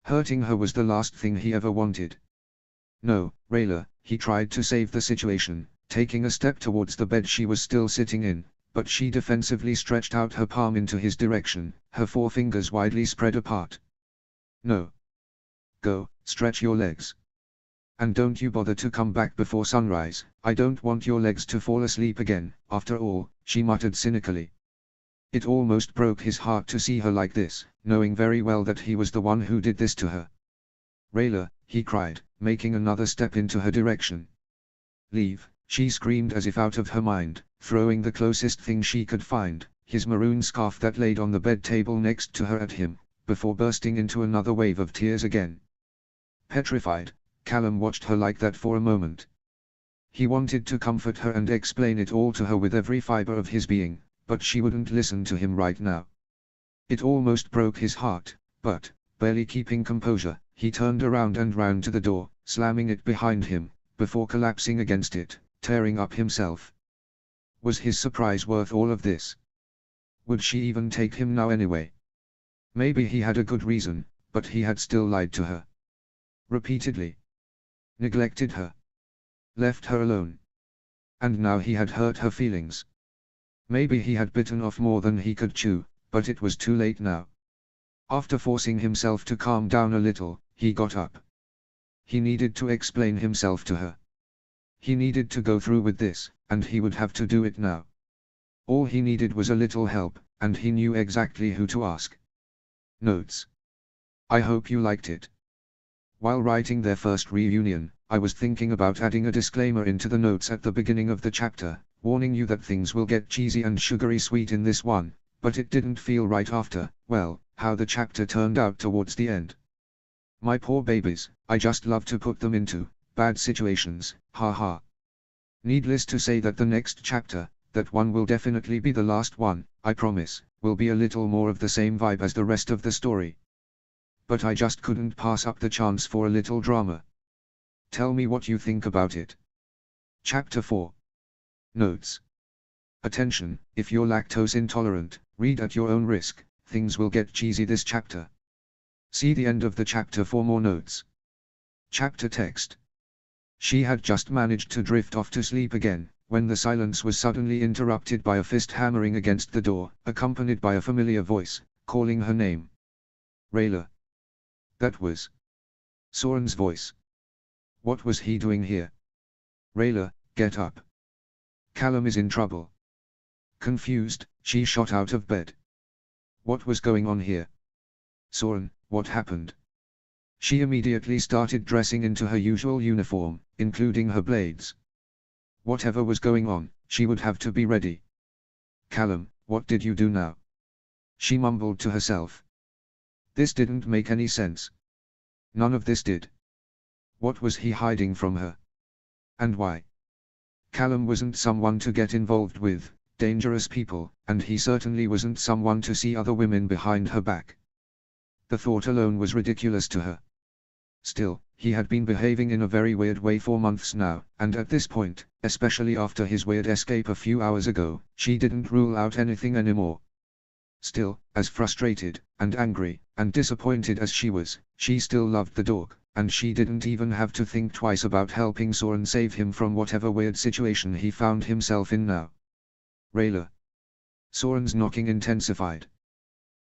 Hurting her was the last thing he ever wanted. No, Rayla, he tried to save the situation, taking a step towards the bed she was still sitting in, but she defensively stretched out her palm into his direction, her forefingers widely spread apart. No. Go, stretch your legs. And don't you bother to come back before sunrise, I don't want your legs to fall asleep again, after all, she muttered cynically. It almost broke his heart to see her like this, knowing very well that he was the one who did this to her. Rayla, he cried, making another step into her direction. Leave, she screamed as if out of her mind, throwing the closest thing she could find, his maroon scarf that laid on the bed table next to her at him, before bursting into another wave of tears again. Petrified, Callum watched her like that for a moment. He wanted to comfort her and explain it all to her with every fiber of his being, but she wouldn't listen to him right now. It almost broke his heart, but, barely keeping composure, he turned around and ran to the door, slamming it behind him, before collapsing against it, tearing up himself. Was his surprise worth all of this? Would she even take him now anyway? Maybe he had a good reason, but he had still lied to her. Repeatedly. Neglected her. Left her alone. And now he had hurt her feelings. Maybe he had bitten off more than he could chew, but it was too late now. After forcing himself to calm down a little, he got up. He needed to explain himself to her. He needed to go through with this, and he would have to do it now. All he needed was a little help, and he knew exactly who to ask. Notes. I hope you liked it. While writing their first reunion, I was thinking about adding a disclaimer into the notes at the beginning of the chapter, warning you that things will get cheesy and sugary sweet in this one, but it didn't feel right after, well, how the chapter turned out towards the end. My poor babies, I just love to put them into bad situations, haha. Needless to say that the next chapter, that one will definitely be the last one, I promise, will be a little more of the same vibe as the rest of the story. But I just couldn't pass up the chance for a little drama. Tell me what you think about it. Chapter 4. Notes. Attention, if you're lactose intolerant, read at your own risk, things will get cheesy this chapter. See the end of the chapter for more notes. Chapter text. She had just managed to drift off to sleep again, when the silence was suddenly interrupted by a fist hammering against the door, accompanied by a familiar voice, calling her name. Rayllum. That was Soren's voice. What was he doing here? Rayllum, get up. Callum is in trouble. Confused, she shot out of bed. What was going on here? Soren, what happened? She immediately started dressing into her usual uniform, including her blades. Whatever was going on, she would have to be ready. Callum, what did you do now? She mumbled to herself. This didn't make any sense. None of this did. What was he hiding from her? And why? Callum wasn't someone to get involved with dangerous people, and he certainly wasn't someone to see other women behind her back. The thought alone was ridiculous to her. Still, he had been behaving in a very weird way for months now, and at this point, especially after his weird escape a few hours ago, she didn't rule out anything anymore. Still, as frustrated, and angry, and disappointed as she was, she still loved the dog, and she didn't even have to think twice about helping Soren save him from whatever weird situation he found himself in now. Rayllum. Soren's knocking intensified.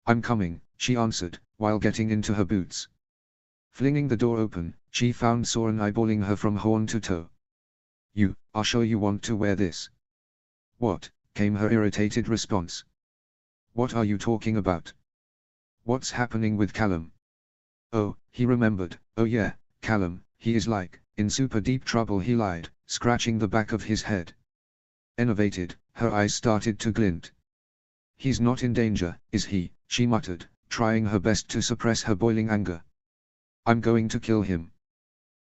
I'm coming, she answered, while getting into her boots. Flinging the door open, she found Soren eyeballing her from horn to toe. You are sure you want to wear this? What? Came her irritated response. What are you talking about? What's happening with Callum? Oh, he remembered. Oh yeah, Callum, he is like, in super deep trouble, he lied, scratching the back of his head. Enervated, her eyes started to glint. He's not in danger, is he? She muttered, trying her best to suppress her boiling anger. I'm going to kill him.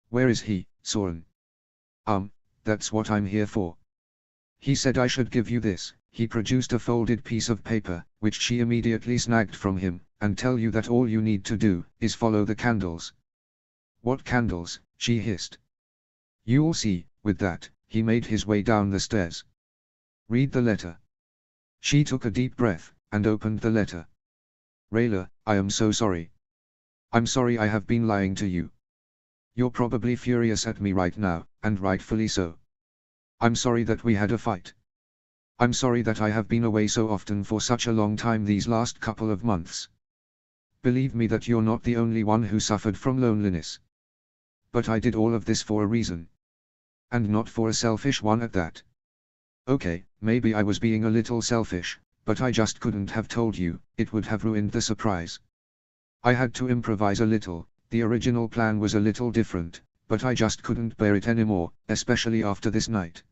Where is he, Soren? That's what I'm here for. He said I should give you this. He produced a folded piece of paper, which she immediately snagged from him, and tell you that all you need to do is follow the candles. What candles? She hissed. You'll see. With that, he made his way down the stairs. Read the letter. She took a deep breath, and opened the letter. Rayllum, I am so sorry. I'm sorry I have been lying to you. You're probably furious at me right now, and rightfully so. I'm sorry that we had a fight. I'm sorry that I have been away so often for such a long time these last couple of months. Believe me that you're not the only one who suffered from loneliness. But I did all of this for a reason. And not for a selfish one at that. Okay, maybe I was being a little selfish, but I just couldn't have told you, it would have ruined the surprise. I had to improvise a little. The original plan was a little different, but I just couldn't bear it anymore, especially after this night.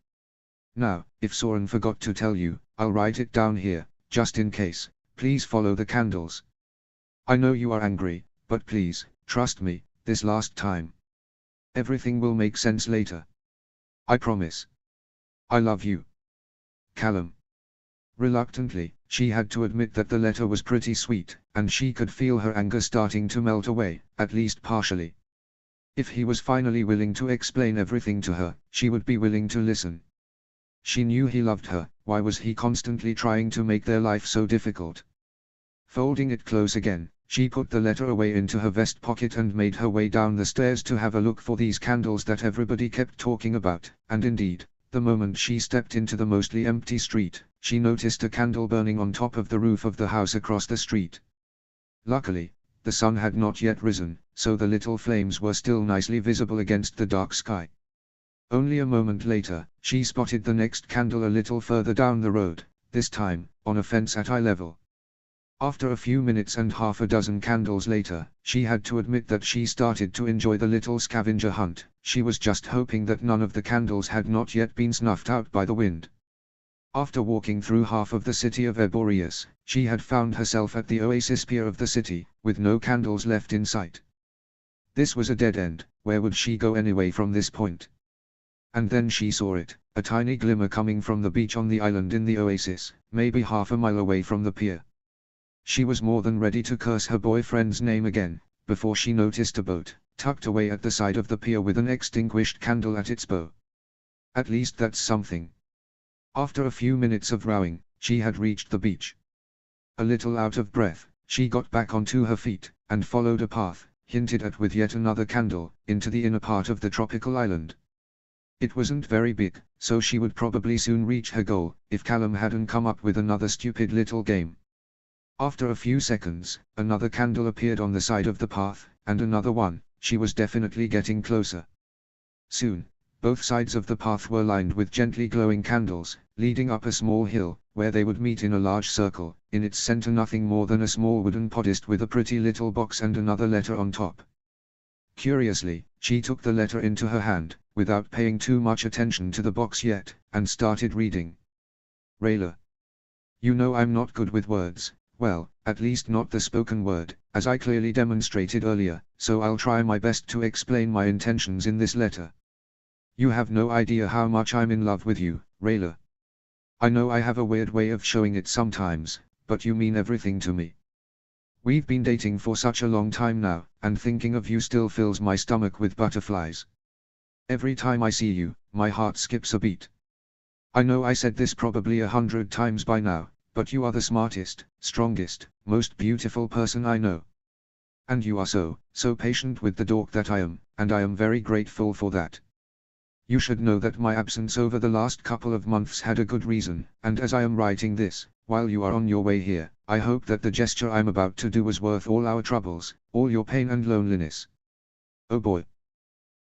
Now, if Soren forgot to tell you, I'll write it down here, just in case. Please follow the candles. I know you are angry, but please, trust me, this last time. Everything will make sense later. I promise. I love you. Callum. Reluctantly, she had to admit that the letter was pretty sweet, and she could feel her anger starting to melt away, at least partially. If he was finally willing to explain everything to her, she would be willing to listen. She knew he loved her, why was he constantly trying to make their life so difficult? Folding it close again, she put the letter away into her vest pocket and made her way down the stairs to have a look for these candles that everybody kept talking about, and indeed, the moment she stepped into the mostly empty street, she noticed a candle burning on top of the roof of the house across the street. Luckily, the sun had not yet risen, so the little flames were still nicely visible against the dark sky. Only a moment later, she spotted the next candle a little further down the road, this time, on a fence at eye level. After a few minutes and half a dozen candles later, she had to admit that she started to enjoy the little scavenger hunt. She was just hoping that none of the candles had not yet been snuffed out by the wind. After walking through half of the city of Boreas, she had found herself at the oasis pier of the city, with no candles left in sight. This was a dead end. Where would she go anyway from this point? And then she saw it, a tiny glimmer coming from the beach on the island in the oasis, maybe half a mile away from the pier. She was more than ready to curse her boyfriend's name again, before she noticed a boat, tucked away at the side of the pier with an extinguished candle at its bow. At least that's something. After a few minutes of rowing, she had reached the beach. A little out of breath, she got back onto her feet, and followed a path, hinted at with yet another candle, into the inner part of the tropical island. It wasn't very big, so she would probably soon reach her goal, if Callum hadn't come up with another stupid little game. After a few seconds, another candle appeared on the side of the path, and another one. She was definitely getting closer. Soon, both sides of the path were lined with gently glowing candles, leading up a small hill, where they would meet in a large circle, in its center nothing more than a small wooden podest with a pretty little box and another letter on top. Curiously, she took the letter into her hand, without paying too much attention to the box yet, and started reading. Rayllum. You know I'm not good with words, well, at least not the spoken word, as I clearly demonstrated earlier, so I'll try my best to explain my intentions in this letter. You have no idea how much I'm in love with you, Rayllum. I know I have a weird way of showing it sometimes, but you mean everything to me. We've been dating for such a long time now, and thinking of you still fills my stomach with butterflies. Every time I see you, my heart skips a beat. I know I said this probably 100 times by now, but you are the smartest, strongest, most beautiful person I know. And you are so patient with the dork that I am, and I am very grateful for that. You should know that my absence over the last couple of months had a good reason, and as I am writing this, while you are on your way here, I hope that the gesture I'm about to do was worth all our troubles, all your pain and loneliness. Oh boy.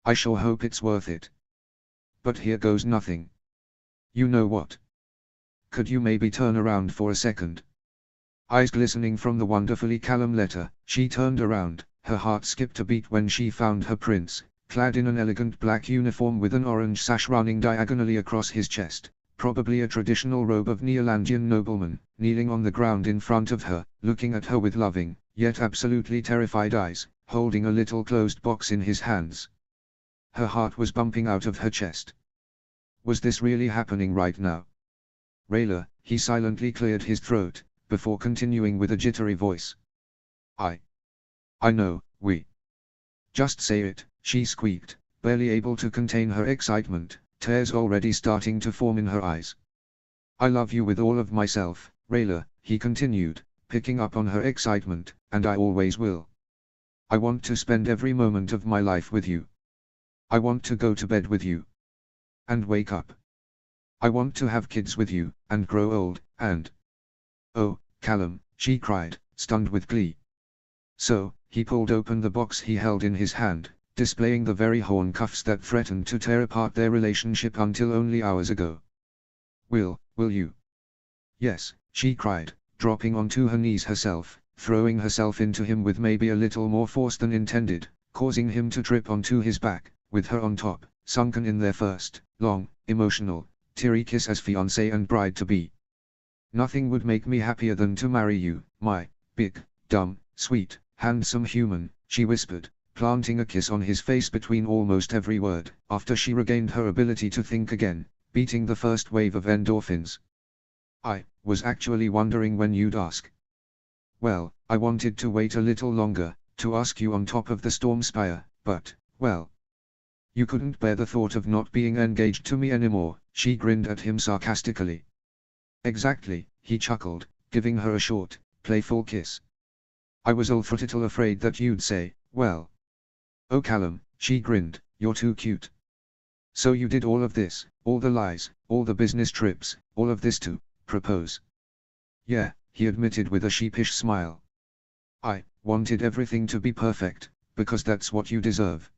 I sure hope it's worth it. But here goes nothing. You know what? Could you maybe turn around for a second? Eyes glistening from the wonderfully Callum letter, she turned around. Her heart skipped a beat when she found her prince, clad in an elegant black uniform with an orange sash running diagonally across his chest, probably a traditional robe of Neolandian nobleman, kneeling on the ground in front of her, looking at her with loving, yet absolutely terrified eyes, holding a little closed box in his hands. Her heart was bumping out of her chest. Was this really happening right now? Rayllum, he silently cleared his throat, before continuing with a jittery voice. I know, we. Just say it, she squeaked, barely able to contain her excitement, tears already starting to form in her eyes. I love you with all of myself, Rayllum, he continued, picking up on her excitement, and I always will. I want to spend every moment of my life with you. I want to go to bed with you. And wake up. I want to have kids with you, and grow old, and... Oh, Callum, she cried, stunned with glee. So, he pulled open the box he held in his hand, displaying the very handcuffs that threatened to tear apart their relationship until only hours ago. Will you? Yes, she cried, dropping onto her knees herself, throwing herself into him with maybe a little more force than intended, causing him to trip onto his back, with her on top, sunken in their first, long, emotional, teary kiss as fiancé and bride-to-be. Nothing would make me happier than to marry you, my big, dumb, sweet, handsome human, she whispered, planting a kiss on his face between almost every word, after she regained her ability to think again, beating the first wave of endorphins. I was actually wondering when you'd ask. Well, I wanted to wait a little longer, to ask you on top of the storm spire, but, well. You couldn't bear the thought of not being engaged to me anymore, she grinned at him sarcastically. Exactly, he chuckled, giving her a short, playful kiss. I was a little afraid that you'd say, well. Oh Callum, she grinned, you're too cute. So you did all of this, all the lies, all the business trips, all of this to propose. Yeah, he admitted with a sheepish smile. I wanted everything to be perfect, because that's what you deserve.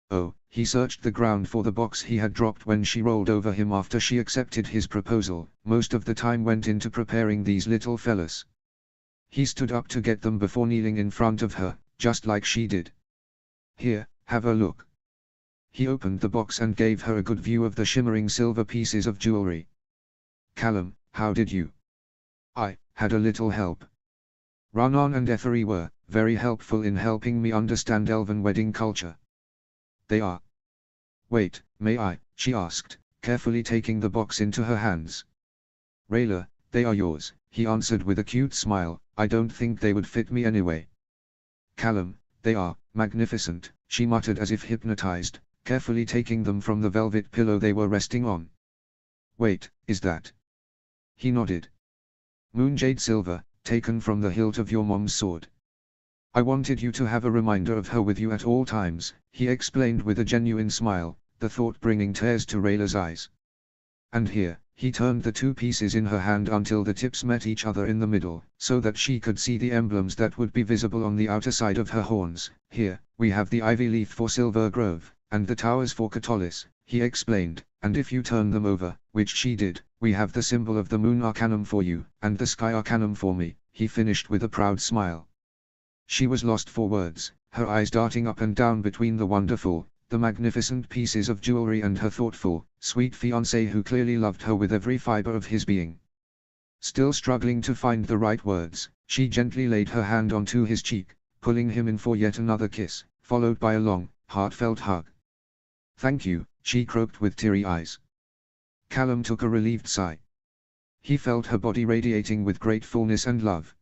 Oh, he searched the ground for the box he had dropped when she rolled over him after she accepted his proposal. Most of the time went into preparing these little fellas. He stood up to get them before kneeling in front of her, just like she did. Here, have a look. He opened the box and gave her a good view of the shimmering silver pieces of jewelry. Callum, how did you? I had a little help. Rayllum and Ethery were very helpful in helping me understand elven wedding culture. They are. Wait, may I? She asked, carefully taking the box into her hands. Rayllum, they are yours, he answered with a cute smile. I don't think they would fit me anyway. Callum, they are magnificent, she muttered as if hypnotized, carefully taking them from the velvet pillow they were resting on. Wait, is that? He nodded. Moonjade silver, taken from the hilt of your mom's sword. I wanted you to have a reminder of her with you at all times, he explained with a genuine smile, the thought bringing tears to Rayla's eyes. And here, he turned the two pieces in her hand until the tips met each other in the middle, so that she could see the emblems that would be visible on the outer side of her horns. Here, we have the ivy leaf for Silver Grove, and the towers for Catolis, he explained, and if you turn them over, which she did, we have the symbol of the Moon Arcanum for you, and the Sky Arcanum for me, he finished with a proud smile. She was lost for words, her eyes darting up and down between the wonderful, the magnificent pieces of jewelry and her thoughtful, sweet fiancé who clearly loved her with every fiber of his being. Still struggling to find the right words, she gently laid her hand onto his cheek, pulling him in for yet another kiss, followed by a long, heartfelt hug. Thank you, she croaked with teary eyes. Callum took a relieved sigh. He felt her body radiating with gratefulness and love.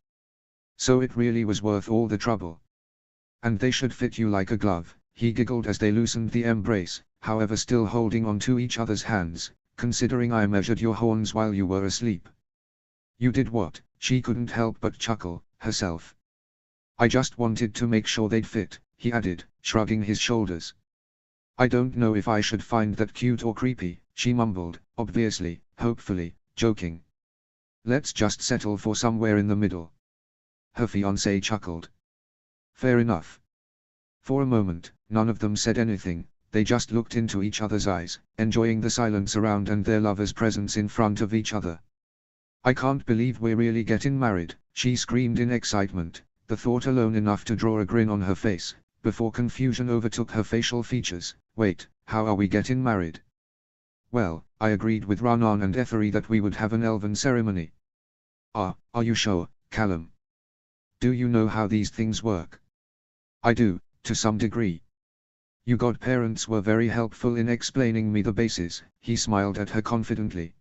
So it really was worth all the trouble. And they should fit you like a glove, he giggled as they loosened the embrace, however still holding on to each other's hands, considering I measured your horns while you were asleep. You did what? She couldn't help but chuckle, herself. I just wanted to make sure they'd fit, he added, shrugging his shoulders. I don't know if I should find that cute or creepy, she mumbled, obviously, hopefully, joking. Let's just settle for somewhere in the middle. Her fiancé chuckled. Fair enough. For a moment, none of them said anything, they just looked into each other's eyes, enjoying the silence around and their lovers' presence in front of each other. I can't believe we're really getting married, she screamed in excitement, the thought alone enough to draw a grin on her face, before confusion overtook her facial features. Wait, how are we getting married? Well, I agreed with Rayllum and Ethery that we would have an elven ceremony. Are you sure, Callum? Do you know how these things work? I do, to some degree. You godparents were very helpful in explaining me the bases, he smiled at her confidently.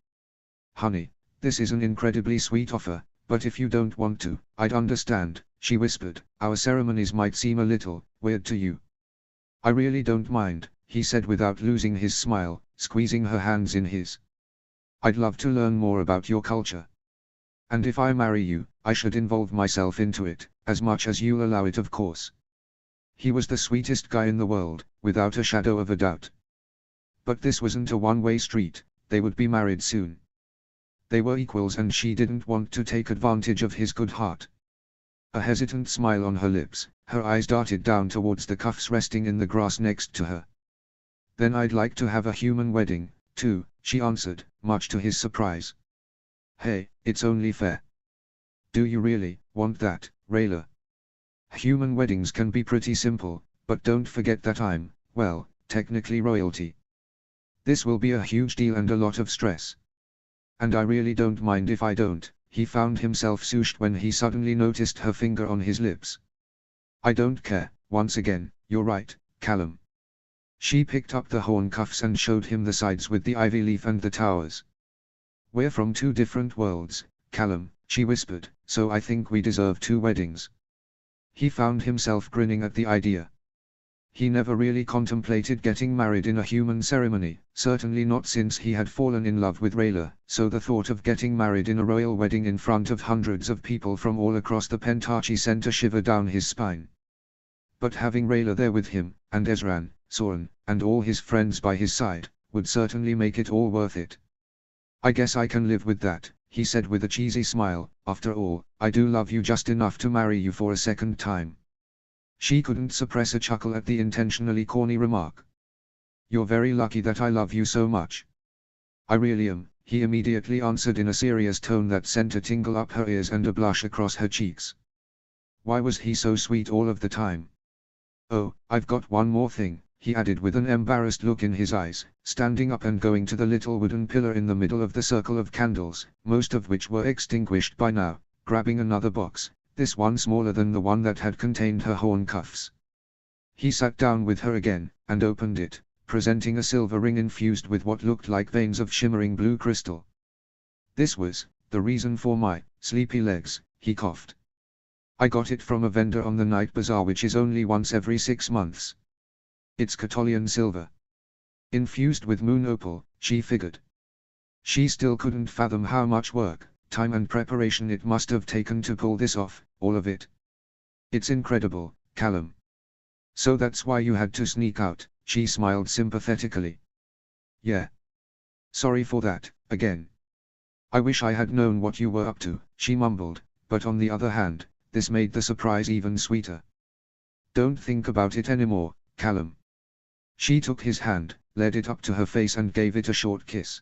Honey, this is an incredibly sweet offer, but if you don't want to, I'd understand, she whispered. Our ceremonies might seem a little weird to you. I really don't mind, he said without losing his smile, squeezing her hands in his. I'd love to learn more about your culture. And if I marry you, I should involve myself into it, as much as you'll allow it, of course. He was the sweetest guy in the world, without a shadow of a doubt. But this wasn't a one-way street, they would be married soon. They were equals and she didn't want to take advantage of his good heart. A hesitant smile on her lips, her eyes darted down towards the cuffs resting in the grass next to her. Then I'd like to have a human wedding, too, she answered, much to his surprise. Hey, it's only fair. Do you really want that, Rayllum? Human weddings can be pretty simple, but don't forget that I'm, well, technically royalty. This will be a huge deal and a lot of stress. And I really don't mind if I don't, he found himself soused when he suddenly noticed her finger on his lips. I don't care, once again, you're right, Callum. She picked up the horn cuffs and showed him the sides with the ivy leaf and the towers. We're from two different worlds, Callum, she whispered, so I think we deserve two weddings. He found himself grinning at the idea. He never really contemplated getting married in a human ceremony, certainly not since he had fallen in love with Rayllum, so the thought of getting married in a royal wedding in front of hundreds of people from all across the Pentachi sent a shiver down his spine. But having Rayllum there with him, and Ezran, Soren, and all his friends by his side, would certainly make it all worth it. I guess I can live with that, he said with a cheesy smile, after all, I do love you just enough to marry you for a second time. She couldn't suppress a chuckle at the intentionally corny remark. You're very lucky that I love you so much. I really am, he immediately answered in a serious tone that sent a tingle up her ears and a blush across her cheeks. Why was he so sweet all of the time? Oh, I've got one more thing, he added with an embarrassed look in his eyes, standing up and going to the little wooden pillar in the middle of the circle of candles, most of which were extinguished by now, grabbing another box, this one smaller than the one that had contained her horn cuffs. He sat down with her again, and opened it, presenting a silver ring infused with what looked like veins of shimmering blue crystal. This was the reason for my sleepy legs, he coughed. I got it from a vendor on the night bazaar, which is only once every 6 months. It's Catolian silver. Infused with moon opal, she figured. She still couldn't fathom how much work, time and preparation it must have taken to pull this off, all of it. It's incredible, Callum. So that's why you had to sneak out, she smiled sympathetically. Yeah. Sorry for that, again. I wish I had known what you were up to, she mumbled, but on the other hand, this made the surprise even sweeter. Don't think about it anymore, Callum. She took his hand, led it up to her face and gave it a short kiss.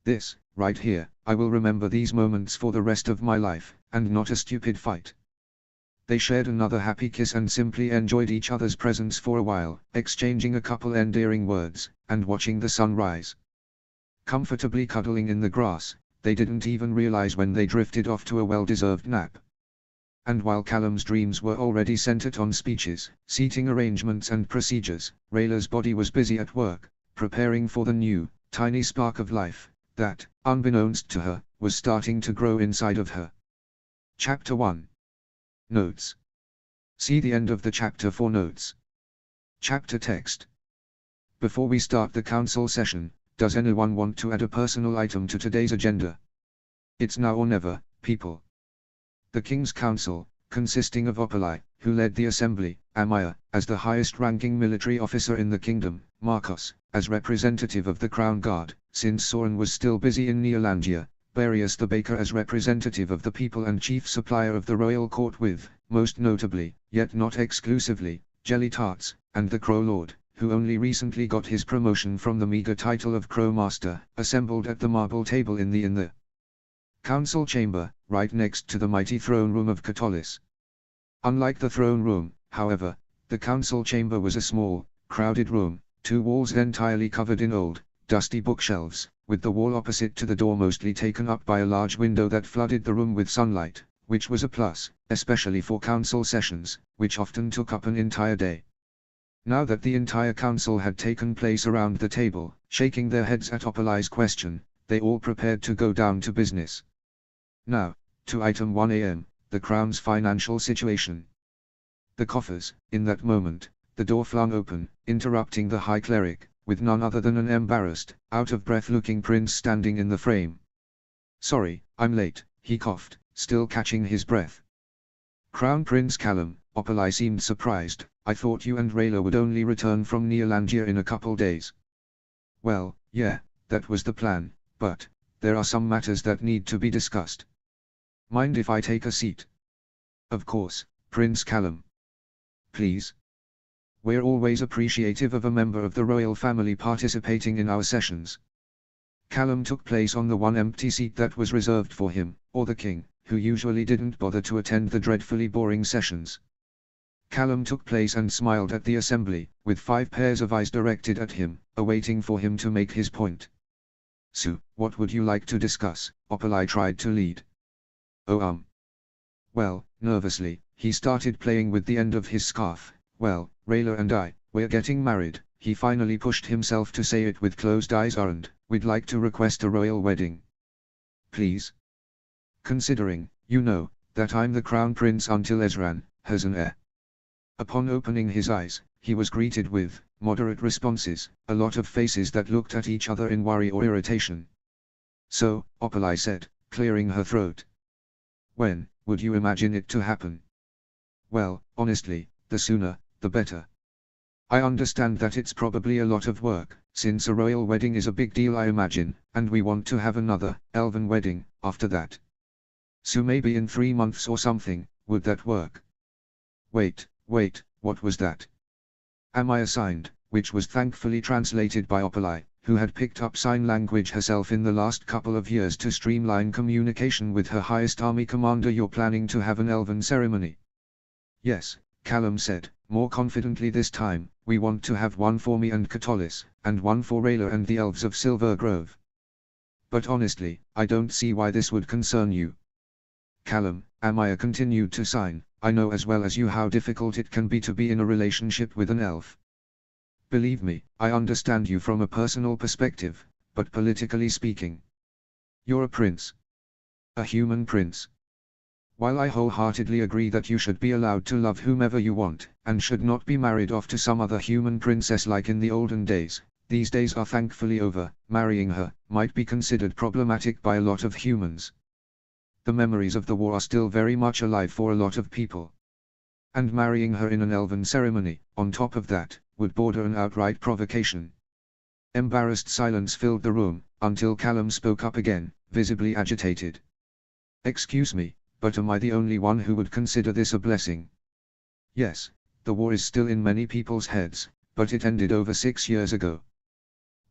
This, right here, I will remember these moments for the rest of my life, and not a stupid fight. They shared another happy kiss and simply enjoyed each other's presence for a while, exchanging a couple endearing words, and watching the sun rise. Comfortably cuddling in the grass, they didn't even realize when they drifted off to a well-deserved nap. And while Callum's dreams were already centered on speeches, seating arrangements and procedures, Rayla's body was busy at work, preparing for the new, tiny spark of life, that, unbeknownst to her, was starting to grow inside of her. Chapter 1. Notes. See the end of the chapter for notes. Chapter text. Before we start the council session, does anyone want to add a personal item to today's agenda? It's now or never, people. The King's Council, consisting of Opali, who led the assembly, Amaya, as the highest-ranking military officer in the kingdom, Marcos, as representative of the Crown Guard, since Soren was still busy in Neolandia, Barius the baker as representative of the people and chief supplier of the royal court with, most notably, yet not exclusively, jelly tarts, and the Crow Lord, who only recently got his promotion from the meager title of Crow Master, assembled at the marble table in the council chamber, right next to the mighty throne room of Catullus. Unlike the throne room, however, the council chamber was a small, crowded room, 2 walls entirely covered in old, dusty bookshelves, with the wall opposite to the door mostly taken up by a large window that flooded the room with sunlight, which was a plus, especially for council sessions, which often took up an entire day. Now that the entire council had taken place around the table, shaking their heads at Opali's question, they all prepared to go down to business. Now, to item 1 am, the Crown's financial situation. The coffers, in that moment, the door flung open, interrupting the High Cleric, with none other than an embarrassed, out-of-breath-looking prince standing in the frame. Sorry, I'm late, he coughed, still catching his breath. Crown Prince Callum, Opali seemed surprised, I thought you and Rayla would only return from Neolandia in a couple days. Well, yeah, that was the plan, but there are some matters that need to be discussed. Mind if I take a seat? Of course, Prince Callum. Please. We're always appreciative of a member of the royal family participating in our sessions. Callum took place on the one empty seat that was reserved for him, or the king, who usually didn't bother to attend the dreadfully boring sessions. Callum took place and smiled at the assembly, with 5 pairs of eyes directed at him, awaiting for him to make his point. So, what would you like to discuss? Opali tried to lead. Oh Well, nervously, he started playing with the end of his scarf. Well, Rayla and we're getting married, he finally pushed himself to say it with closed eyes, and we'd like to request a royal wedding. Please? Considering, you know, that I'm the crown prince until Ezran has an heir. Upon opening his eyes, he was greeted with moderate responses, a lot of faces that looked at each other in worry or irritation. So, Opali said, clearing her throat. When would you imagine it to happen? Well, honestly, the sooner, the better. I understand that it's probably a lot of work, since a royal wedding is a big deal I imagine, and we want to have another elven wedding, after that. So maybe in 3 months or something, would that work? Wait, what was that? Am I assigned, which was thankfully translated by Opalai, who had picked up sign language herself in the last couple of years to streamline communication with her highest army commander. You're planning to have an elven ceremony? Yes, Callum said, more confidently this time. We want to have one for me and Catolis, and one for Rayllum and the elves of Silver Grove. But honestly, I don't see why this would concern you. Callum, Amaya continued to sign, I know as well as you how difficult it can be to be in a relationship with an elf. Believe me, I understand you from a personal perspective, but politically speaking, you're a prince. A human prince. While I wholeheartedly agree that you should be allowed to love whomever you want, and should not be married off to some other human princess like in the olden days, these days are thankfully over. Marrying her might be considered problematic by a lot of humans. The memories of the war are still very much alive for a lot of people. And marrying her in an elven ceremony, on top of that, would border an outright provocation. Embarrassed silence filled the room, until Callum spoke up again, visibly agitated. Excuse me, but am I the only one who would consider this a blessing? Yes, the war is still in many people's heads, but it ended over 6 years ago.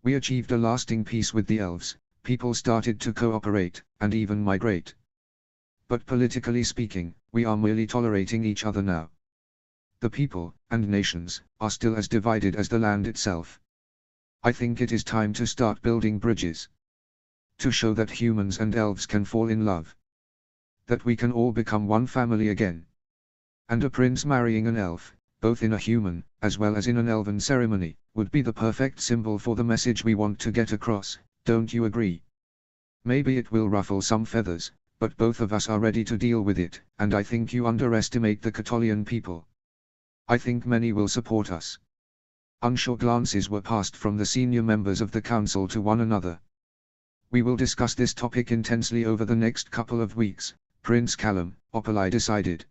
We achieved a lasting peace with the elves, people started to cooperate, and even migrate. But politically speaking, we are merely tolerating each other now. The people, and nations, are still as divided as the land itself. I think it is time to start building bridges. To show that humans and elves can fall in love. That we can all become one family again. And a prince marrying an elf, both in a human, as well as in an elven ceremony, would be the perfect symbol for the message we want to get across, don't you agree? Maybe it will ruffle some feathers, but both of us are ready to deal with it, and I think you underestimate the Catolian people. I think many will support us. Unsure glances were passed from the senior members of the council to one another. We will discuss this topic intensely over the next couple of weeks, Prince Callum, Opalai decided.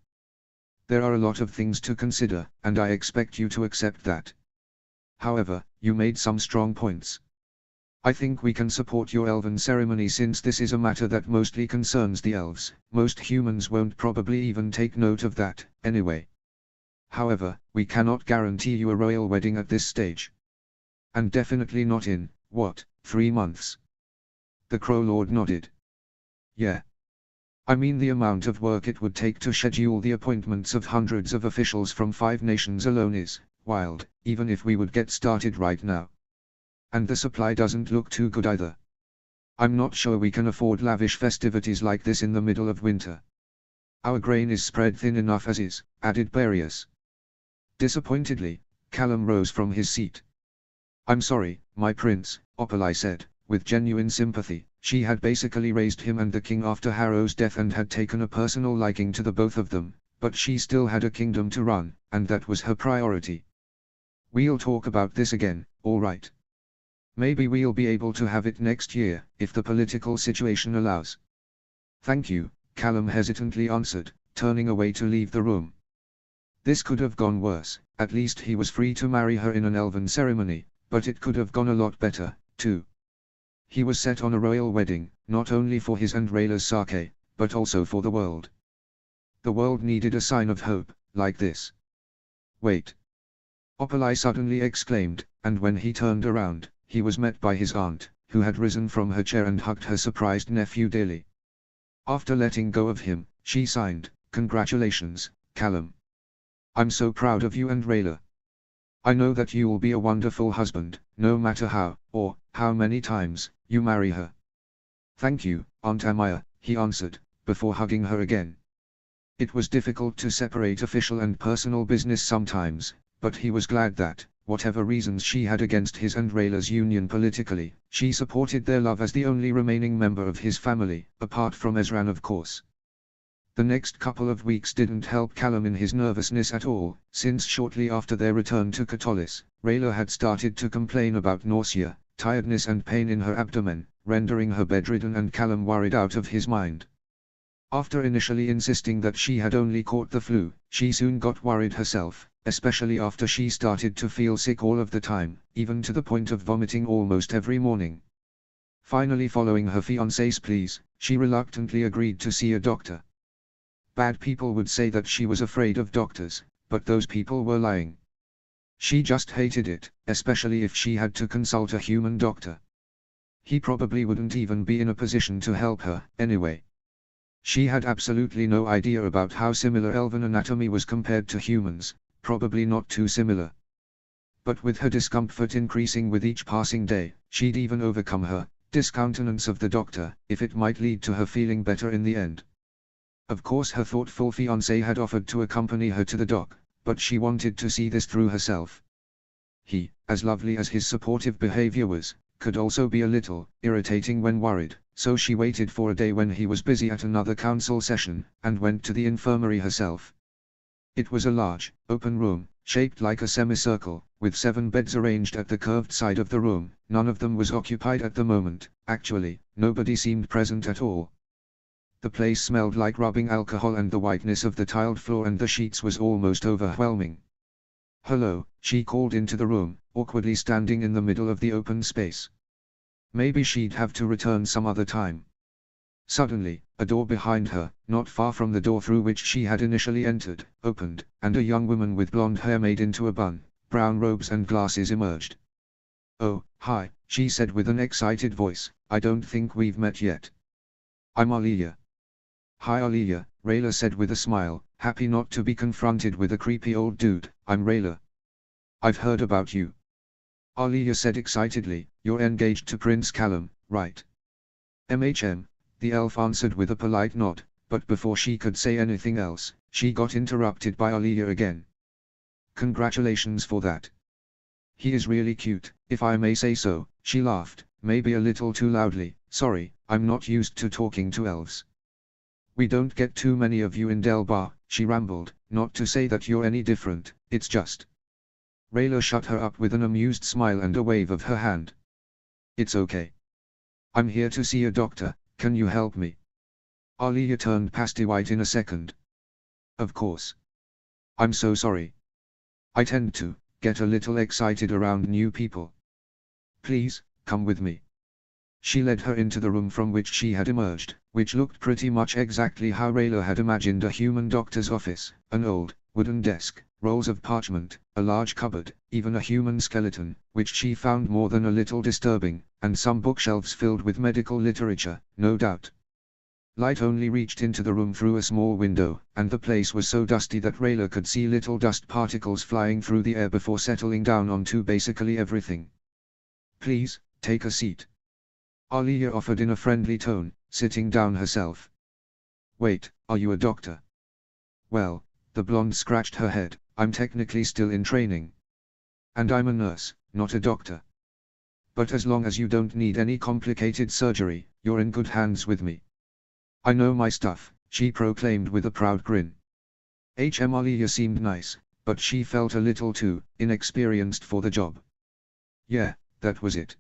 There are a lot of things to consider, and I expect you to accept that. However, you made some strong points. I think we can support your elven ceremony since this is a matter that mostly concerns the elves. Most humans won't probably even take note of that, anyway. However, we cannot guarantee you a royal wedding at this stage. And definitely not in, 3 months? The Crow Lord nodded. Yeah. I mean the amount of work it would take to schedule the appointments of hundreds of officials from 5 nations alone is wild, even if we would get started right now. And the supply doesn't look too good either. I'm not sure we can afford lavish festivities like this in the middle of winter. Our grain is spread thin enough as is, added Barius. Disappointedly, Callum rose from his seat. I'm sorry, my prince, Opalai said, with genuine sympathy. She had basically raised him and the king after Harrow's death and had taken a personal liking to the both of them, but she still had a kingdom to run, and that was her priority. We'll talk about this again, all right? Maybe we'll be able to have it next year, if the political situation allows. Thank you, Callum hesitantly answered, turning away to leave the room. This could have gone worse. At least he was free to marry her in an elven ceremony, but it could have gone a lot better, too. He was set on a royal wedding, not only for his and Rayla's sake, but also for the world. The world needed a sign of hope, like this. Wait! Opalai suddenly exclaimed, and when he turned around, he was met by his aunt, who had risen from her chair and hugged her surprised nephew dearly. After letting go of him, she signed, "Congratulations, Callum. I'm so proud of you and Rayla. I know that you will be a wonderful husband, no matter how, or how many times, you marry her." "Thank you, Aunt Amaya," he answered, before hugging her again. It was difficult to separate official and personal business sometimes, but he was glad that, whatever reasons she had against his and Rayla's union politically, she supported their love as the only remaining member of his family, apart from Ezran of course. The next couple of weeks didn't help Callum in his nervousness at all, since shortly after their return to Catolis, Rayla had started to complain about nausea, tiredness and pain in her abdomen, rendering her bedridden and Callum worried out of his mind. After initially insisting that she had only caught the flu, she soon got worried herself, especially after she started to feel sick all of the time, even to the point of vomiting almost every morning. Finally, following her fiancé's pleas, she reluctantly agreed to see a doctor. Bad people would say that she was afraid of doctors, but those people were lying. She just hated it, especially if she had to consult a human doctor. He probably wouldn't even be in a position to help her, anyway. She had absolutely no idea about how similar elven anatomy was compared to humans, probably not too similar. But with her discomfort increasing with each passing day, she'd even overcome her discountenance of the doctor, if it might lead to her feeling better in the end. Of course her thoughtful fiancé had offered to accompany her to the dock, but she wanted to see this through herself. He, as lovely as his supportive behavior was, could also be a little irritating when worried, so she waited for a day when he was busy at another council session, and went to the infirmary herself. It was a large, open room, shaped like a semicircle, with 7 beds arranged at the curved side of the room. None of them was occupied at the moment. Actually, nobody seemed present at all. The place smelled like rubbing alcohol, and the whiteness of the tiled floor and the sheets was almost overwhelming. "Hello," she called into the room, awkwardly standing in the middle of the open space. Maybe she'd have to return some other time. Suddenly, a door behind her, not far from the door through which she had initially entered, opened, and a young woman with blonde hair made into a bun, brown robes and glasses emerged. "Oh, hi," she said with an excited voice, "I don't think we've met yet. I'm Alia." "Hi Alia," Rayla said with a smile, happy not to be confronted with a creepy old dude. "I'm Rayla. I've heard about you." Alia said excitedly, "You're engaged to Prince Callum, right?" The elf answered with a polite nod, but before she could say anything else, she got interrupted by Alia again. "Congratulations for that. He is really cute, if I may say so," she laughed, maybe a little too loudly. "Sorry, I'm not used to talking to elves." "We don't get too many of you in Delbar," she rambled, "not to say that you're any different, it's just." Rayla shut her up with an amused smile and a wave of her hand. "It's okay. I'm here to see a doctor, can you help me?" Alia turned pasty white in a second. "Of course. I'm so sorry. I tend to get a little excited around new people. Please, come with me." She led her into the room from which she had emerged, which looked pretty much exactly how Rayla had imagined a human doctor's office: an old, wooden desk, rolls of parchment, a large cupboard, even a human skeleton, which she found more than a little disturbing, and some bookshelves filled with medical literature, no doubt. Light only reached into the room through a small window, and the place was so dusty that Rayla could see little dust particles flying through the air before settling down onto basically everything. "Please, take a seat," Alia offered in a friendly tone, sitting down herself. "Wait, are you a doctor?" "Well," the blonde scratched her head, "I'm technically still in training. And I'm a nurse, not a doctor. But as long as you don't need any complicated surgery, you're in good hands with me. I know my stuff," she proclaimed with a proud grin. Alia seemed nice, but she felt a little too inexperienced for the job. Yeah, that was it.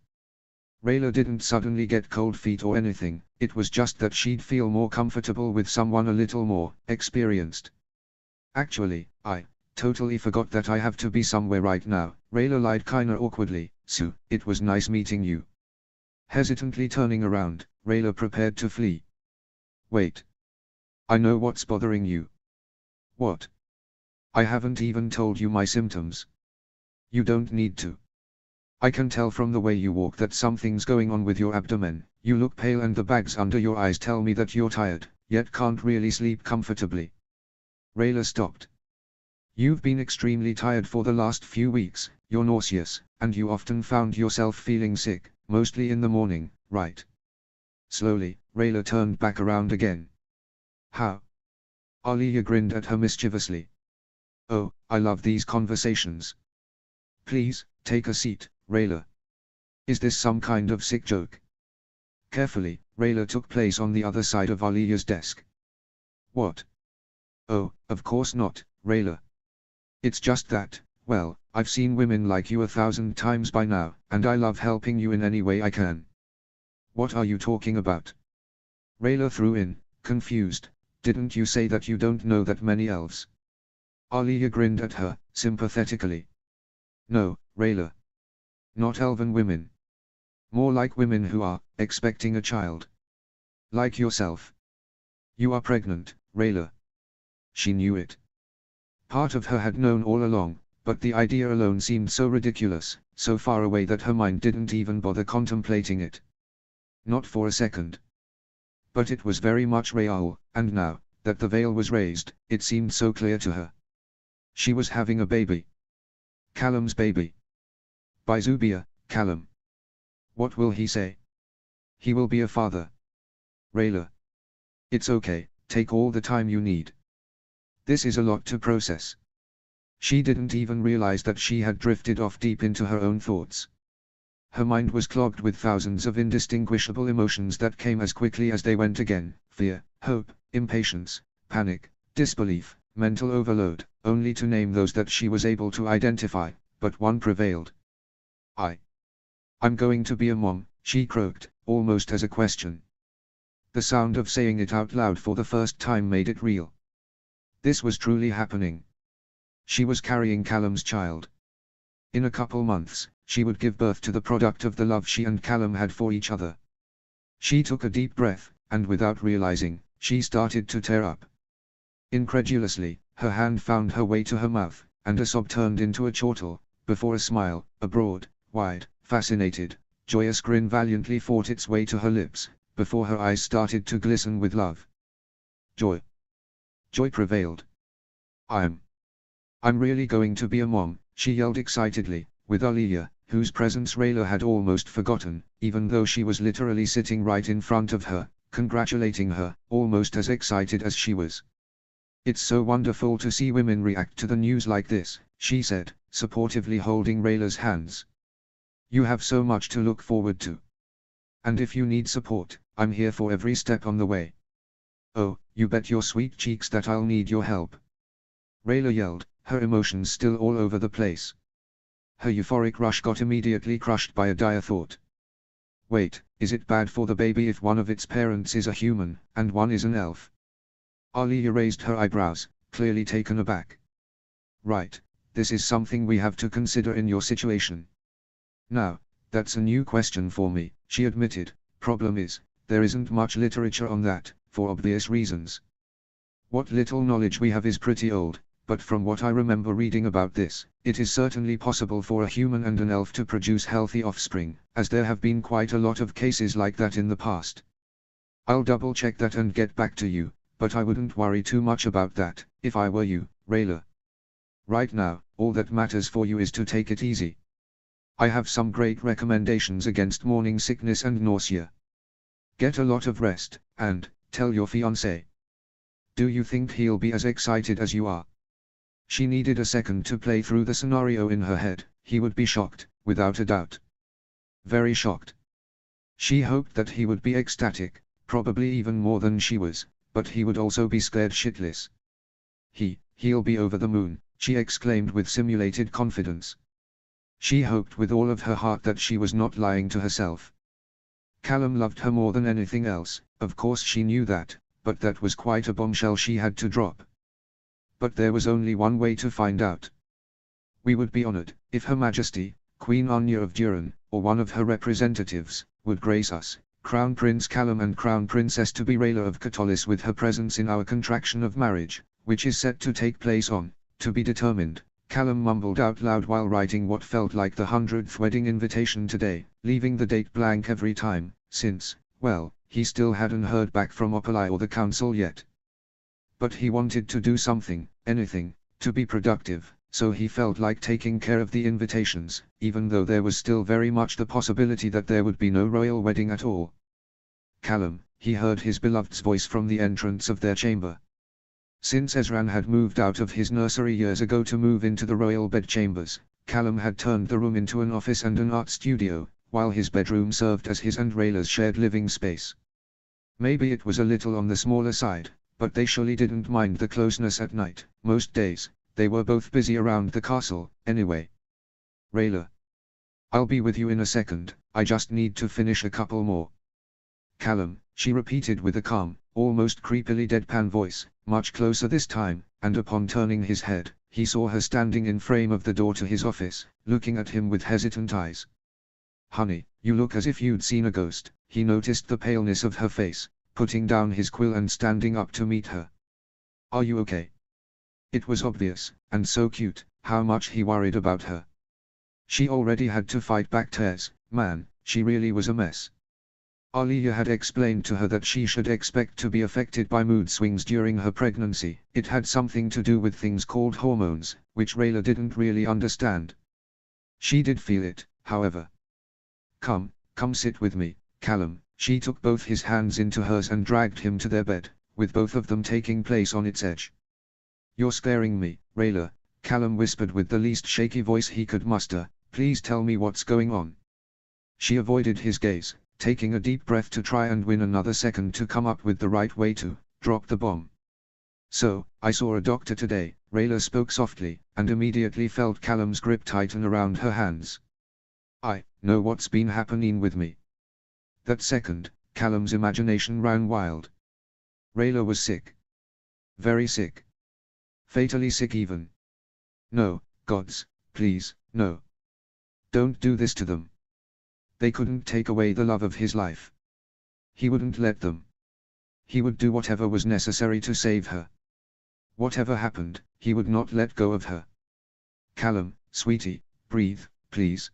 Rayla didn't suddenly get cold feet or anything, it was just that she'd feel more comfortable with someone a little more experienced. "Actually, I totally forgot that I have to be somewhere right now," Rayla lied kinda awkwardly. "So, it was nice meeting you." Hesitantly turning around, Rayla prepared to flee. "Wait. I know what's bothering you." "What?" "I haven't even told you my symptoms." "You don't need to. I can tell from the way you walk that something's going on with your abdomen. You look pale and the bags under your eyes tell me that you're tired, yet can't really sleep comfortably." Rayla stopped. "You've been extremely tired for the last few weeks, you're nauseous, and you often found yourself feeling sick, mostly in the morning, right?" Slowly, Rayla turned back around again. "How?" Alia grinned at her mischievously. "Oh, I love these conversations. Please, take a seat, Rayla. Is this some kind of sick joke?" Carefully, Rayla took place on the other side of Alia's desk. "What?" "Oh, of course not, Rayla. It's just that, well, I've seen women like you 1,000 times by now, and I love helping you in any way I can." "What are you talking about?" Rayla threw in, confused. "Didn't you say that you don't know that many elves?" Alia grinned at her, sympathetically. "No, Rayla. Not elven women. More like women who are expecting a child." Like yourself. You are pregnant, Rayla. She knew it. Part of her had known all along, but the idea alone seemed so ridiculous, so far away that her mind didn't even bother contemplating it. Not for a second. But it was very much real, and now that the veil was raised, it seemed so clear to her. She was having a baby. Callum's baby. By Zubia, Callum. What will he say? He will be a father. Rayla. It's okay, take all the time you need. This is a lot to process. She didn't even realize that she had drifted off deep into her own thoughts. Her mind was clogged with thousands of indistinguishable emotions that came as quickly as they went again: fear, hope, impatience, panic, disbelief, mental overload, only to name those that she was able to identify, but one prevailed. I'm going to be a mom, she croaked, almost as a question. The sound of saying it out loud for the first time made it real. This was truly happening. She was carrying Callum's child. In a couple months, she would give birth to the product of the love she and Callum had for each other. She took a deep breath, and without realizing, she started to tear up. Incredulously, her hand found her way to her mouth, and a sob turned into a chortle, before a smile, a broad, wide, fascinated, joyous grin valiantly fought its way to her lips, before her eyes started to glisten with love. Joy. Joy prevailed. I'm really going to be a mom, she yelled excitedly, with Aliyah, whose presence Rayla had almost forgotten, even though she was literally sitting right in front of her, congratulating her, almost as excited as she was. It's so wonderful to see women react to the news like this, she said, supportively holding Rayla's hands. You have so much to look forward to. And if you need support, I'm here for every step on the way. Oh, you bet your sweet cheeks that I'll need your help. Rayla yelled, her emotions still all over the place. Her euphoric rush got immediately crushed by a dire thought. Wait, is it bad for the baby if one of its parents is a human, and one is an elf? Aliyah raised her eyebrows, clearly taken aback. Right, this is something we have to consider in your situation. Now, that's a new question for me, she admitted. Problem is, there isn't much literature on that, for obvious reasons. What little knowledge we have is pretty old, but from what I remember reading about this, it is certainly possible for a human and an elf to produce healthy offspring, as there have been quite a lot of cases like that in the past. I'll double check that and get back to you, but I wouldn't worry too much about that, if I were you, Rayla. Right now, all that matters for you is to take it easy. I have some great recommendations against morning sickness and nausea. Get a lot of rest, and tell your fiancé. Do you think he'll be as excited as you are? She needed a second to play through the scenario in her head. He would be shocked, without a doubt. Very shocked. She hoped that he would be ecstatic, probably even more than she was, but he would also be scared shitless. He'll be over the moon, she exclaimed with simulated confidence. She hoped with all of her heart that she was not lying to herself. Callum loved her more than anything else, of course she knew that, but that was quite a bombshell she had to drop. But there was only one way to find out. We would be honored, if Her Majesty, Queen Anya of Duran, or one of her representatives, would grace us, Crown Prince Callum and Crown Princess to be Rayla of Catolis with her presence in our contraction of marriage, which is set to take place on, to be determined. Callum mumbled out loud while writing what felt like the 100th wedding invitation today, leaving the date blank every time, since, well, he still hadn't heard back from Opalai or the council yet. But he wanted to do something, anything, to be productive, so he felt like taking care of the invitations, even though there was still very much the possibility that there would be no royal wedding at all. Callum, he heard his beloved's voice from the entrance of their chamber. Since Ezran had moved out of his nursery years ago to move into the royal bedchambers, Callum had turned the room into an office and an art studio, while his bedroom served as his and Rayla's shared living space. Maybe it was a little on the smaller side, but they surely didn't mind the closeness at night. Most days, they were both busy around the castle, anyway. Rayla. I'll be with you in a second, I just need to finish a couple more. Callum, she repeated with a calm, almost creepily deadpan voice, much closer this time, and upon turning his head, he saw her standing in frame of the door to his office, looking at him with hesitant eyes. Honey, you look as if you'd seen a ghost. He noticed the paleness of her face, putting down his quill and standing up to meet her. "Are you okay?" It was obvious, and so cute, how much he worried about her. She already had to fight back tears. Man, she really was a mess. Alia had explained to her that she should expect to be affected by mood swings during her pregnancy. It had something to do with things called hormones, which Rayla didn't really understand. She did feel it, however. Come sit with me, Callum." She took both his hands into hers and dragged him to their bed, with both of them taking place on its edge. "You're scaring me, Rayla," Callum whispered with the least shaky voice he could muster. "Please tell me what's going on." She avoided his gaze, taking a deep breath to try and win another second to come up with the right way to drop the bomb. "So, I saw a doctor today," Rayla spoke softly, and immediately felt Callum's grip tighten around her hands. "I know what's been happening with me." That second, Callum's imagination ran wild. Rayla was sick. Very sick. Fatally sick even. No, gods, please, no. Don't do this to them. They couldn't take away the love of his life. He wouldn't let them. He would do whatever was necessary to save her. Whatever happened, he would not let go of her. "Callum, sweetie, breathe, please."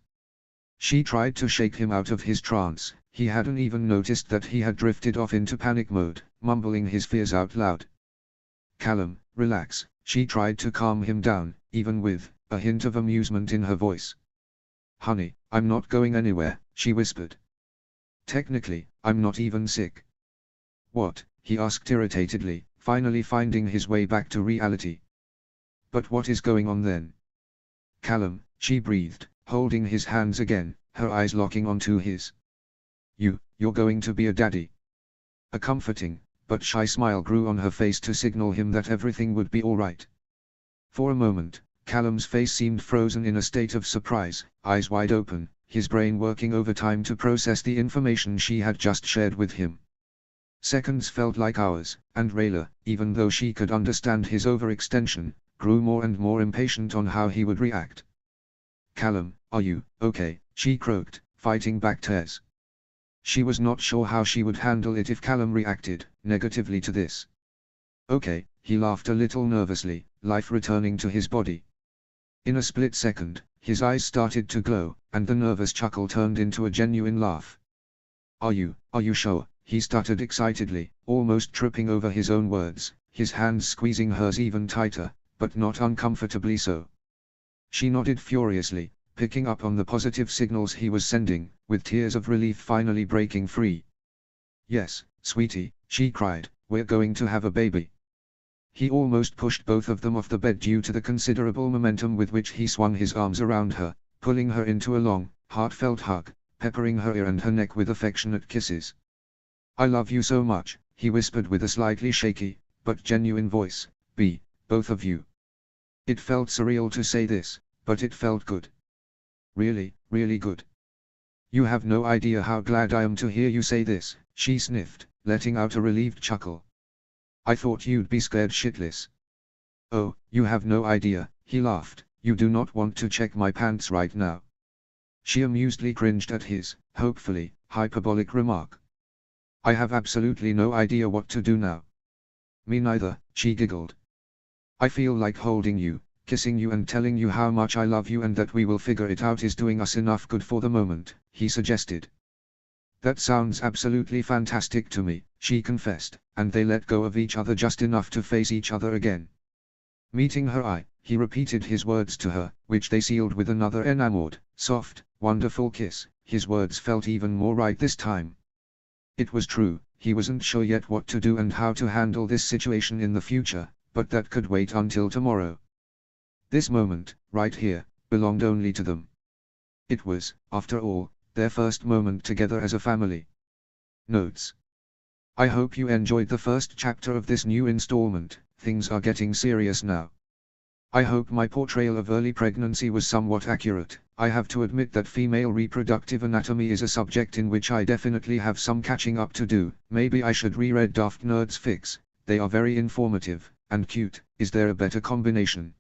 She tried to shake him out of his trance. He hadn't even noticed that he had drifted off into panic mode, mumbling his fears out loud. "Callum, relax." She tried to calm him down, even with a hint of amusement in her voice. "Honey, I'm not going anywhere," she whispered. "Technically, I'm not even sick." "What?" he asked irritatedly, finally finding his way back to reality. "But what is going on then?" "Callum," she breathed, holding his hands again, her eyes locking onto his. You're going to be a daddy." A comforting, but shy smile grew on her face to signal him that everything would be alright. For a moment, Callum's face seemed frozen in a state of surprise, eyes wide open, his brain working overtime to process the information she had just shared with him. Seconds felt like hours, and Rayla, even though she could understand his overextension, grew more and more impatient on how he would react. "Callum, are you okay?" she croaked, fighting back tears. She was not sure how she would handle it if Callum reacted negatively to this. "Okay," he laughed a little nervously, life returning to his body. In a split second, his eyes started to glow, and the nervous chuckle turned into a genuine laugh. Are you sure?" he stuttered excitedly, almost tripping over his own words, his hands squeezing hers even tighter, but not uncomfortably so. She nodded furiously, picking up on the positive signals he was sending, with tears of relief finally breaking free. "Yes, sweetie," she cried, "we're going to have a baby." He almost pushed both of them off the bed due to the considerable momentum with which he swung his arms around her, pulling her into a long, heartfelt hug, peppering her ear and her neck with affectionate kisses. "I love you so much," he whispered with a slightly shaky, but genuine voice, both of you." It felt surreal to say this, but it felt good. Really, really good. "You have no idea how glad I am to hear you say this," she sniffed, letting out a relieved chuckle. "I thought you'd be scared shitless." "Oh, you have no idea," he laughed. "You do not want to check my pants right now." She amusedly cringed at his, hopefully, hyperbolic remark. "I have absolutely no idea what to do now." "Me neither," she giggled. "I feel like holding you, kissing you and telling you how much I love you and that we will figure it out is doing us enough good for the moment," he suggested. "That sounds absolutely fantastic to me," she confessed, and they let go of each other just enough to face each other again. Meeting her eye, he repeated his words to her, which they sealed with another enamored, soft, wonderful kiss. His words felt even more right this time. It was true, he wasn't sure yet what to do and how to handle this situation in the future, but that could wait until tomorrow. This moment, right here, belonged only to them. It was, after all, their first moment together as a family. Notes. I hope you enjoyed the first chapter of this new installment. Things are getting serious now. I hope my portrayal of early pregnancy was somewhat accurate. I have to admit that female reproductive anatomy is a subject in which I definitely have some catching up to do. Maybe I should reread Daft Nerd's fics. They are very informative, and cute. Is there a better combination?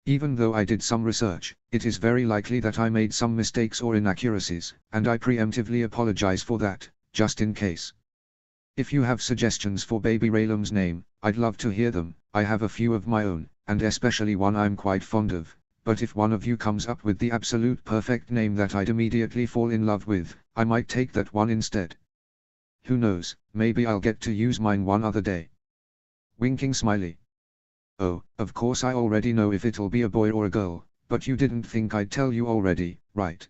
Even though I did some research, it is very likely that I made some mistakes or inaccuracies, and I preemptively apologize for that, just in case. If you have suggestions for baby Rayllum's name, I'd love to hear them. I have a few of my own, and especially one I'm quite fond of, but if one of you comes up with the absolute perfect name that I'd immediately fall in love with, I might take that one instead. Who knows, maybe I'll get to use mine one other day. Winking smiley. Oh, of course I already know if it'll be a boy or a girl, but you didn't think I'd tell you already, right?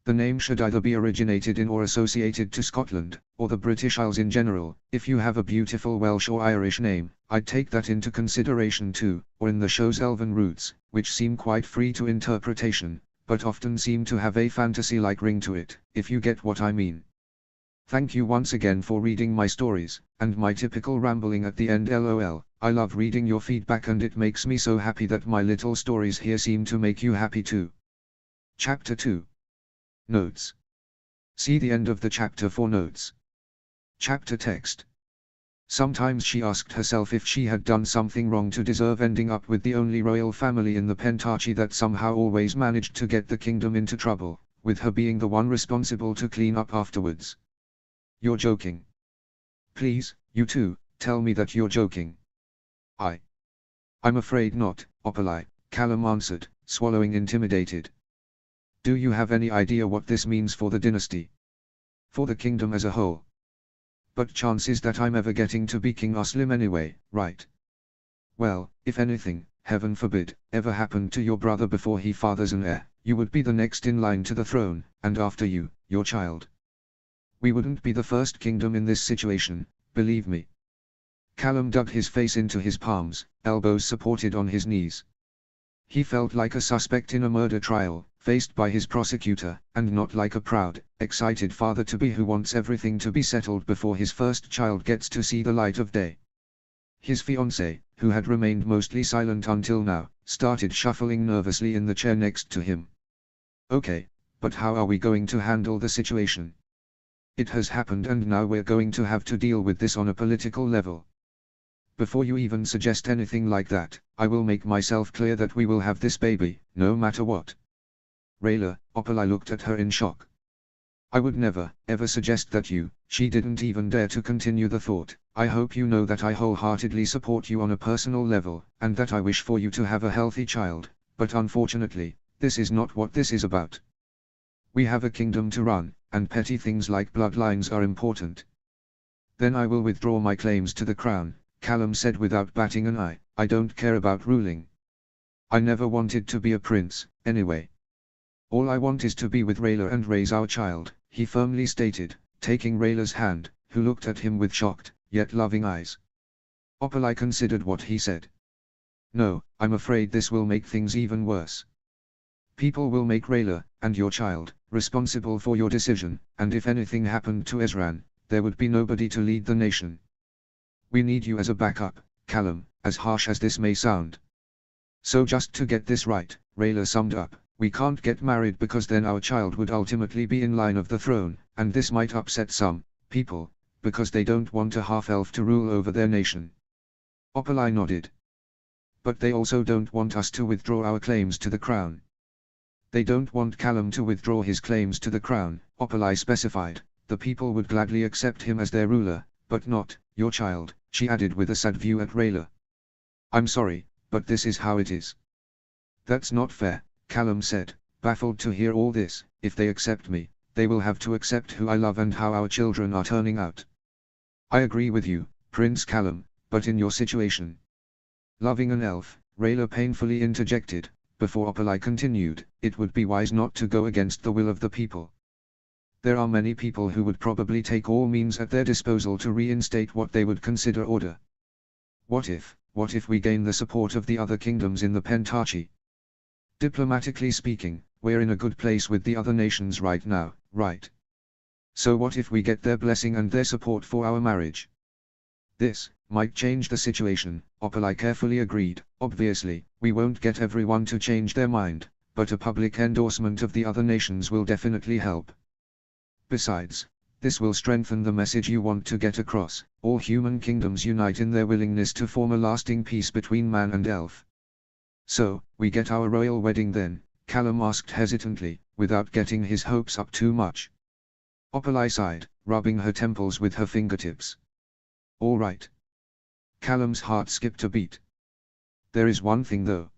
The name should either be originated in or associated to Scotland, or the British Isles in general. If you have a beautiful Welsh or Irish name, I'd take that into consideration too, or in the show's elven roots, which seem quite free to interpretation, but often seem to have a fantasy-like ring to it, if you get what I mean. Thank you once again for reading my stories, and my typical rambling at the end lol. I love reading your feedback and it makes me so happy that my little stories here seem to make you happy too. Chapter 2. Notes. See the end of the chapter for notes. Chapter text. Sometimes she asked herself if she had done something wrong to deserve ending up with the only royal family in the Pentarchy that somehow always managed to get the kingdom into trouble, with her being the one responsible to clean up afterwards. You're joking. Please, you two, tell me that you're joking. I'm afraid not, Opalai, Callum answered, swallowing intimidated. Do you have any idea what this means for the dynasty? For the kingdom as a whole? But chances that I'm ever getting to be King Uslim anyway, right? Well, if anything, heaven forbid, ever happened to your brother before he fathers an heir, you would be the next in line to the throne, and after you, your child. We wouldn't be the first kingdom in this situation, believe me. Callum dug his face into his palms, elbows supported on his knees. He felt like a suspect in a murder trial, faced by his prosecutor, and not like a proud, excited father-to-be who wants everything to be settled before his first child gets to see the light of day. His fiancée, who had remained mostly silent until now, started shuffling nervously in the chair next to him. Okay, but how are we going to handle the situation? It has happened and now we're going to have to deal with this on a political level. Before you even suggest anything like that, I will make myself clear that we will have this baby, no matter what. Rayla, Opalai looked at her in shock. I would never, ever suggest that you. She didn't even dare to continue the thought. I hope you know that I wholeheartedly support you on a personal level, and that I wish for you to have a healthy child, but unfortunately, this is not what this is about. We have a kingdom to run, and petty things like bloodlines are important. Then I will withdraw my claims to the crown, Callum said without batting an eye. I don't care about ruling. I never wanted to be a prince, anyway. All I want is to be with Rayla and raise our child, he firmly stated, taking Rayla's hand, who looked at him with shocked, yet loving eyes. Opalai considered what he said. No, I'm afraid this will make things even worse. People will make Rayla, and your child, responsible for your decision, and if anything happened to Ezran, there would be nobody to lead the nation. We need you as a backup, Callum, as harsh as this may sound. So just to get this right, Rayla summed up, we can't get married because then our child would ultimately be in line of the throne, and this might upset some people, because they don't want a half-elf to rule over their nation. Opalai nodded. But they also don't want us to withdraw our claims to the crown. They don't want Callum to withdraw his claims to the crown, Opalai specified. The people would gladly accept him as their ruler, but not your child, she added with a sad view at Rayla. I'm sorry, but this is how it is. That's not fair, Callum said, baffled to hear all this. If they accept me, they will have to accept who I love and how our children are turning out. I agree with you, Prince Callum, but in your situation. Loving an elf, Rayla painfully interjected, before Opalai continued, it would be wise not to go against the will of the people. There are many people who would probably take all means at their disposal to reinstate what they would consider order. What if we gain the support of the other kingdoms in the Pentarchy? Diplomatically speaking, we're in a good place with the other nations right now, right? So what if we get their blessing and their support for our marriage? This might change the situation, Opalai carefully agreed. Obviously, we won't get everyone to change their mind, but a public endorsement of the other nations will definitely help. Besides, this will strengthen the message you want to get across. All human kingdoms unite in their willingness to form a lasting peace between man and elf. So, we get our royal wedding then? Callum asked hesitantly, without getting his hopes up too much. Opalai sighed, rubbing her temples with her fingertips. All right. Callum's heart skipped a beat. There is one thing though.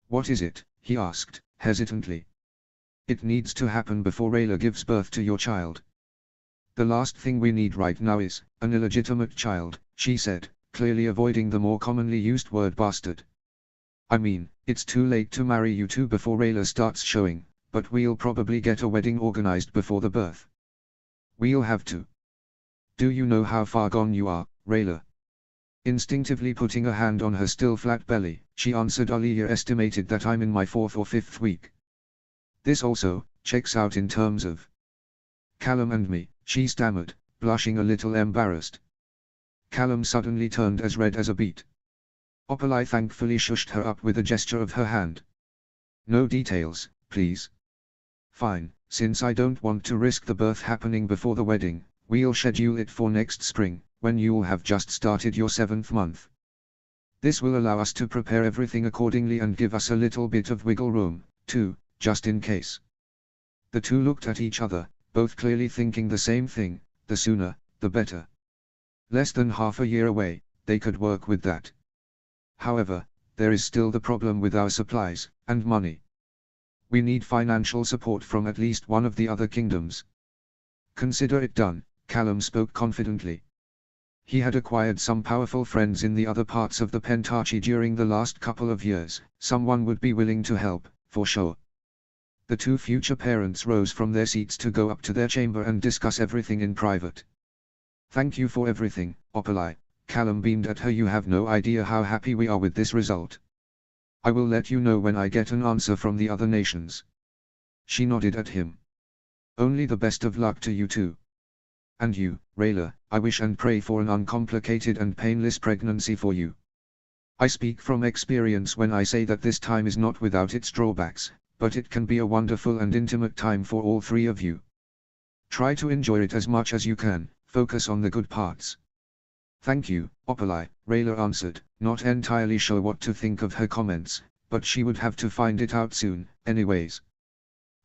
What is it? He asked, hesitantly. It needs to happen before Rayla gives birth to your child. The last thing we need right now is an illegitimate child, she said, clearly avoiding the more commonly used word bastard. I mean, it's too late to marry you two before Rayla starts showing, but we'll probably get a wedding organized before the birth. We'll have to. Do you know how far gone you are, Rayla? Instinctively putting a hand on her still flat belly, she answered, Aaliyah estimated that I'm in my 4th or 5th week. This also checks out in terms of Callum and me, she stammered, blushing a little embarrassed. Callum suddenly turned as red as a beet. Opalai thankfully shushed her up with a gesture of her hand. No details, please. Fine, since I don't want to risk the birth happening before the wedding, we'll schedule it for next spring, when you'll have just started your 7th month. This will allow us to prepare everything accordingly and give us a little bit of wiggle room, too, just in case. The two looked at each other, both clearly thinking the same thing, the sooner, the better. Less than half a year away, they could work with that. However, there is still the problem with our supplies, and money. We need financial support from at least one of the other kingdoms. Consider it done, Callum spoke confidently. He had acquired some powerful friends in the other parts of the Pentarchy during the last couple of years. Someone would be willing to help, for sure. The two future parents rose from their seats to go up to their chamber and discuss everything in private. Thank you for everything, Opalai, Callum beamed at her. You have no idea how happy we are with this result. I will let you know when I get an answer from the other nations. She nodded at him. Only the best of luck to you too. And you, Rayla, I wish and pray for an uncomplicated and painless pregnancy for you. I speak from experience when I say that this time is not without its drawbacks, but it can be a wonderful and intimate time for all three of you. Try to enjoy it as much as you can, focus on the good parts. Thank you, Opalai, Rayla answered, not entirely sure what to think of her comments, but she would have to find it out soon, anyways.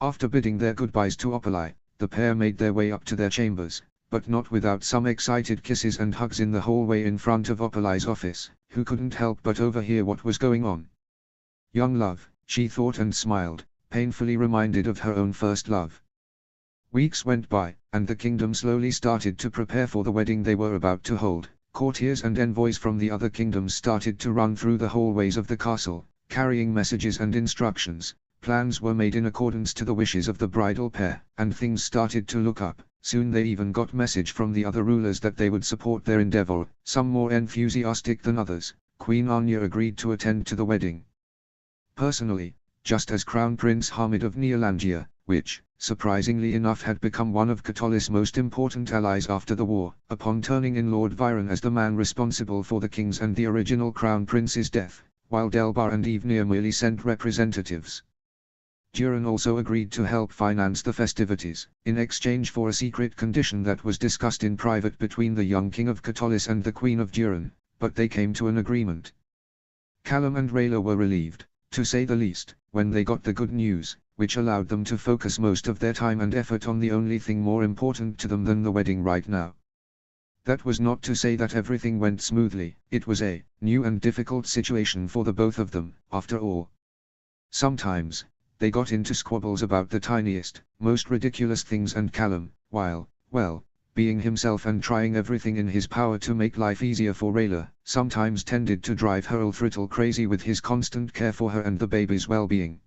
After bidding their goodbyes to Opalai, the pair made their way up to their chambers, but not without some excited kisses and hugs in the hallway in front of Opalai's office, who couldn't help but overhear what was going on. Young love, she thought and smiled, painfully reminded of her own first love. Weeks went by, and the kingdom slowly started to prepare for the wedding they were about to hold. Courtiers and envoys from the other kingdoms started to run through the hallways of the castle, carrying messages and instructions. Plans were made in accordance to the wishes of the bridal pair, and things started to look up. Soon they even got message from the other rulers that they would support their endeavor, some more enthusiastic than others. Queen Anya agreed to attend to the wedding personally, just as Crown Prince Hamid of Neolandia, which, surprisingly enough, had become one of Catullus' most important allies after the war, upon turning in Lord Viron as the man responsible for the king's and the original Crown Prince's death, while Delbar and Evnir merely sent representatives. Duran also agreed to help finance the festivities, in exchange for a secret condition that was discussed in private between the young king of Catullus and the Queen of Duran, but they came to an agreement. Callum and Rayla were relieved, to say the least, when they got the good news, which allowed them to focus most of their time and effort on the only thing more important to them than the wedding right now. That was not to say that everything went smoothly. It was a new and difficult situation for the both of them, after all. Sometimes, they got into squabbles about the tiniest, most ridiculous things, and Callum, while, well, being himself and trying everything in his power to make life easier for Rayla, sometimes tended to drive her a little crazy with his constant care for her and the baby's well-being.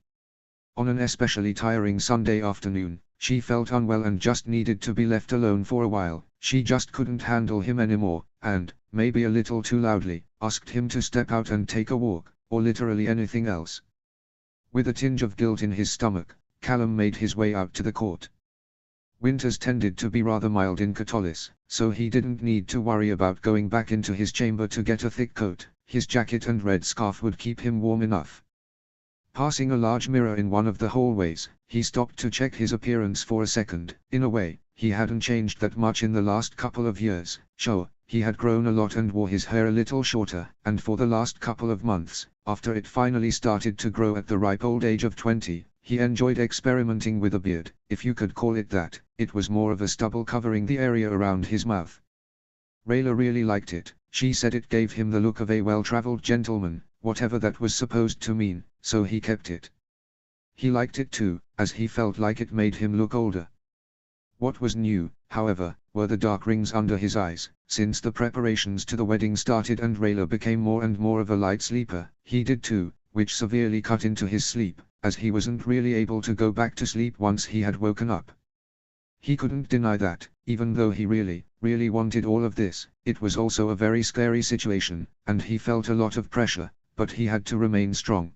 On an especially tiring Sunday afternoon, she felt unwell and just needed to be left alone for a while. She just couldn't handle him anymore, and, maybe a little too loudly, asked him to step out and take a walk, or literally anything else. With a tinge of guilt in his stomach, Callum made his way out to the court. Winters tended to be rather mild in Catullus, so he didn't need to worry about going back into his chamber to get a thick coat. His jacket and red scarf would keep him warm enough. Passing a large mirror in one of the hallways, he stopped to check his appearance for a second. In a way, he hadn't changed that much in the last couple of years. Sure, he had grown a lot and wore his hair a little shorter, and for the last couple of months, after it finally started to grow at the ripe old age of 20, he enjoyed experimenting with a beard, if you could call it that. it was more of a stubble covering the area around his mouth. Rayla really liked it. She said it gave him the look of a well-traveled gentleman, whatever that was supposed to mean, so he kept it. He liked it too, as he felt like it made him look older. What was new, however, were the dark rings under his eyes. Since the preparations to the wedding started and Rayla became more and more of a light sleeper, he did too, which severely cut into his sleep, as he wasn't really able to go back to sleep once he had woken up. He couldn't deny that, even though he really wanted all of this, it was also a very scary situation, and he felt a lot of pressure, but he had to remain strong.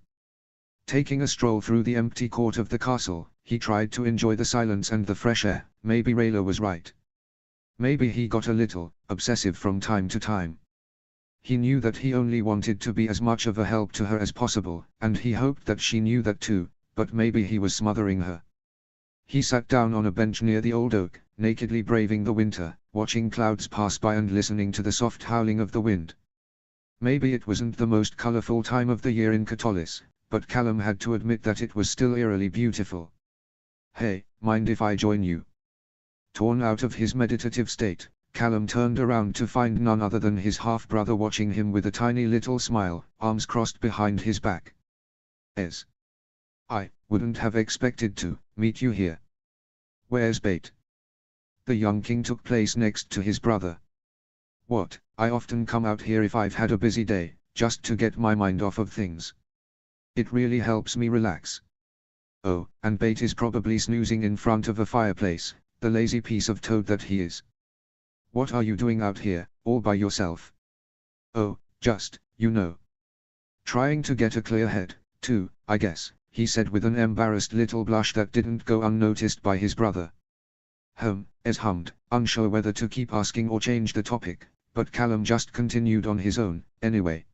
Taking a stroll through the empty court of the castle, he tried to enjoy the silence and the fresh air. Maybe Rayla was right. Maybe he got a little obsessive from time to time. He knew that he only wanted to be as much of a help to her as possible, and he hoped that she knew that too, but maybe he was smothering her. He sat down on a bench near the old oak, nakedly braving the winter, watching clouds pass by and listening to the soft howling of the wind. Maybe it wasn't the most colorful time of the year in Chronicles, but Callum had to admit that it was still eerily beautiful. "Hey, mind if I join you?" Torn out of his meditative state, Callum turned around to find none other than his half-brother watching him with a tiny little smile, arms crossed behind his back. "I wouldn't have expected to meet you here. Where's Bait?" The young king took place next to his brother. "What, I often come out here if I've had a busy day, just to get my mind off of things. It really helps me relax." "Oh, and Bait is probably snoozing in front of a fireplace, the lazy piece of toad that he is. What are you doing out here, all by yourself?" "Oh, just, trying to get a clear head, too, I guess," he said with an embarrassed little blush that didn't go unnoticed by his brother. Es hummed, unsure whether to keep asking or change the topic, but Callum just continued on his own, anyway.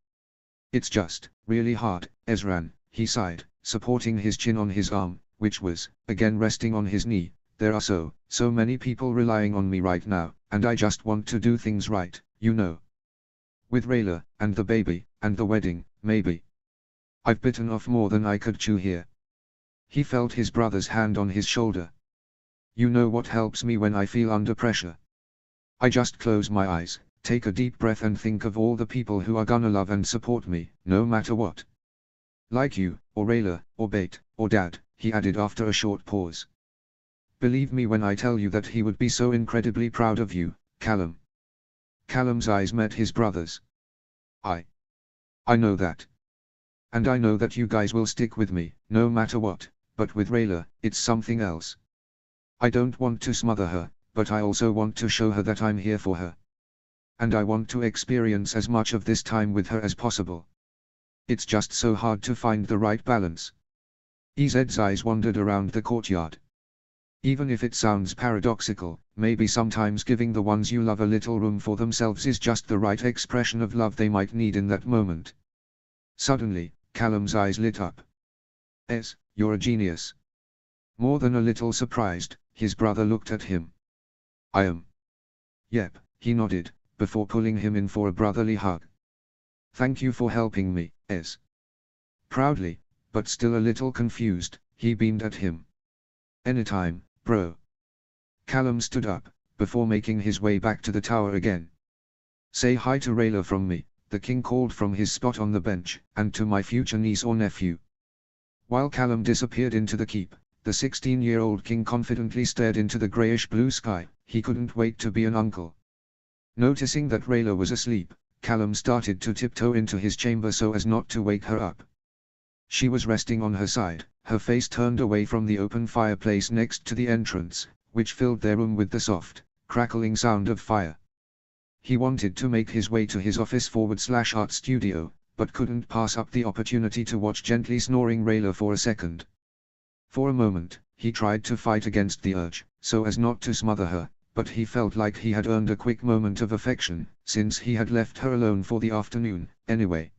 "It's just really hard, Ezran," he sighed, supporting his chin on his arm, which was, again resting on his knee. "There are so many people relying on me right now, and I just want to do things right, With Rayla, and the baby, and the wedding, maybe. I've bitten off more than I could chew here." He felt his brother's hand on his shoulder. "You know what helps me when I feel under pressure? I just close my eyes, take a deep breath and think of all the people who are gonna love and support me, no matter what. Like you, or Rayla, or Bait, or Dad," he added after a short pause. "Believe me when I tell you that he would be so incredibly proud of you, Callum." Callum's eyes met his brother's. I know that. And I know that you guys will stick with me, no matter what, but with Rayla, it's something else. I don't want to smother her, but I also want to show her that I'm here for her. And I want to experience as much of this time with her as possible. It's just so hard to find the right balance." EZ's eyes wandered around the courtyard. Even if it sounds paradoxical, maybe sometimes giving the ones you love a little room for themselves is just the right expression of love they might need in that moment. Suddenly, Callum's eyes lit up. You're a genius." More than a little surprised, his brother looked at him. "I am." "Yep," he nodded, before pulling him in for a brotherly hug. "Thank you for helping me, Es." Proudly, but still a little confused, he beamed at him. "Anytime, bro." Callum stood up, before making his way back to the tower again. "Say hi to Rayla from me," the king called from his spot on the bench, "and to my future niece or nephew." While Callum disappeared into the keep, the 16-year-old king confidently stared into the grayish-blue sky. He couldn't wait to be an uncle. Noticing that Rayla was asleep, Callum started to tiptoe into his chamber so as not to wake her up. She was resting on her side, her face turned away from the open fireplace next to the entrance, which filled their room with the soft, crackling sound of fire. He wanted to make his way to his office/art studio, but couldn't pass up the opportunity to watch gently snoring Rayla for a second. For a moment, he tried to fight against the urge, so as not to smother her, but he felt like he had earned a quick moment of affection, since he had left her alone for the afternoon, anyway.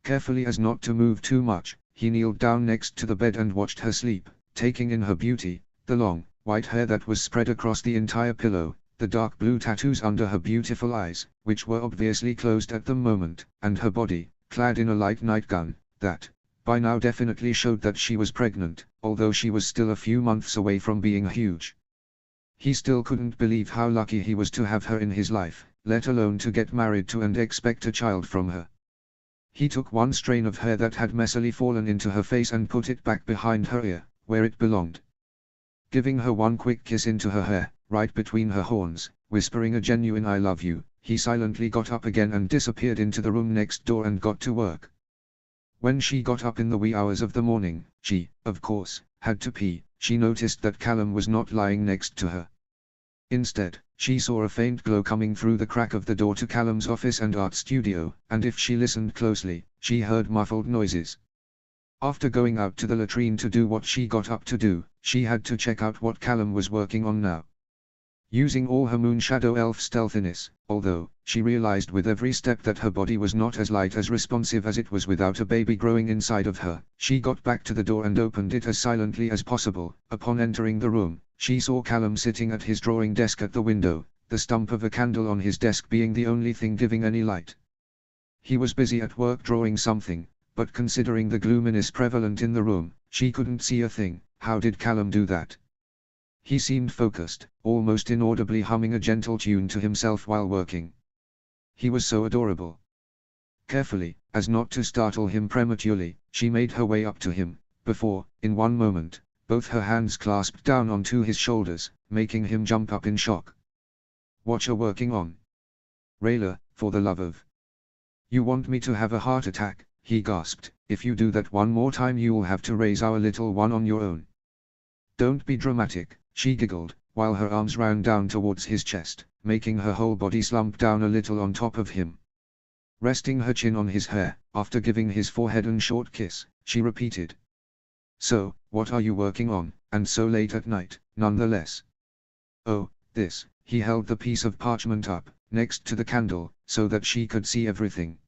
Carefully as not to move too much, he kneeled down next to the bed and watched her sleep, taking in her beauty, the long, white hair that was spread across the entire pillow, the dark blue tattoos under her beautiful eyes, which were obviously closed at the moment, and her body, clad in a light nightgown, that, by now definitely showed that she was pregnant, although she was still a few months away from being huge. He still couldn't believe how lucky he was to have her in his life, let alone to get married to and expect a child from her. He took one strain of hair that had messily fallen into her face and put it back behind her ear, where it belonged. Giving her one quick kiss into her hair, right between her horns, whispering a genuine "I love you," he silently got up again and disappeared into the room next door and got to work. When she got up in the wee hours of the morning, she, of course, had to pee. She noticed that Callum was not lying next to her. Instead, she saw a faint glow coming through the crack of the door to Callum's office and art studio, and if she listened closely, she heard muffled noises. After going out to the latrine to do what she got up to do, she had to check out what Callum was working on now. Using all her Moonshadow elf stealthiness, although, she realized with every step that her body was not as light as responsive as it was without a baby growing inside of her, she got back to the door and opened it as silently as possible. Upon entering the room, she saw Callum sitting at his drawing desk at the window, the stump of a candle on his desk being the only thing giving any light. He was busy at work drawing something, but considering the gloominess prevalent in the room, she couldn't see a thing. How did Callum do that? He seemed focused, almost inaudibly humming a gentle tune to himself while working. He was so adorable. Carefully, as not to startle him prematurely, she made her way up to him, before, in one moment, both her hands clasped down onto his shoulders, making him jump up in shock. "What you're working on? Rayla, for the love of... You want me to have a heart attack?" he gasped. "If you do that one more time you'll have to raise our little one on your own." "Don't be dramatic," she giggled, while her arms ran down towards his chest, making her whole body slump down a little on top of him. Resting her chin on his hair, after giving his forehead a short kiss, she repeated. "So, what are you working on, and so late at night, nonetheless?" "Oh, this." He held the piece of parchment up, next to the candle, so that she could see everything.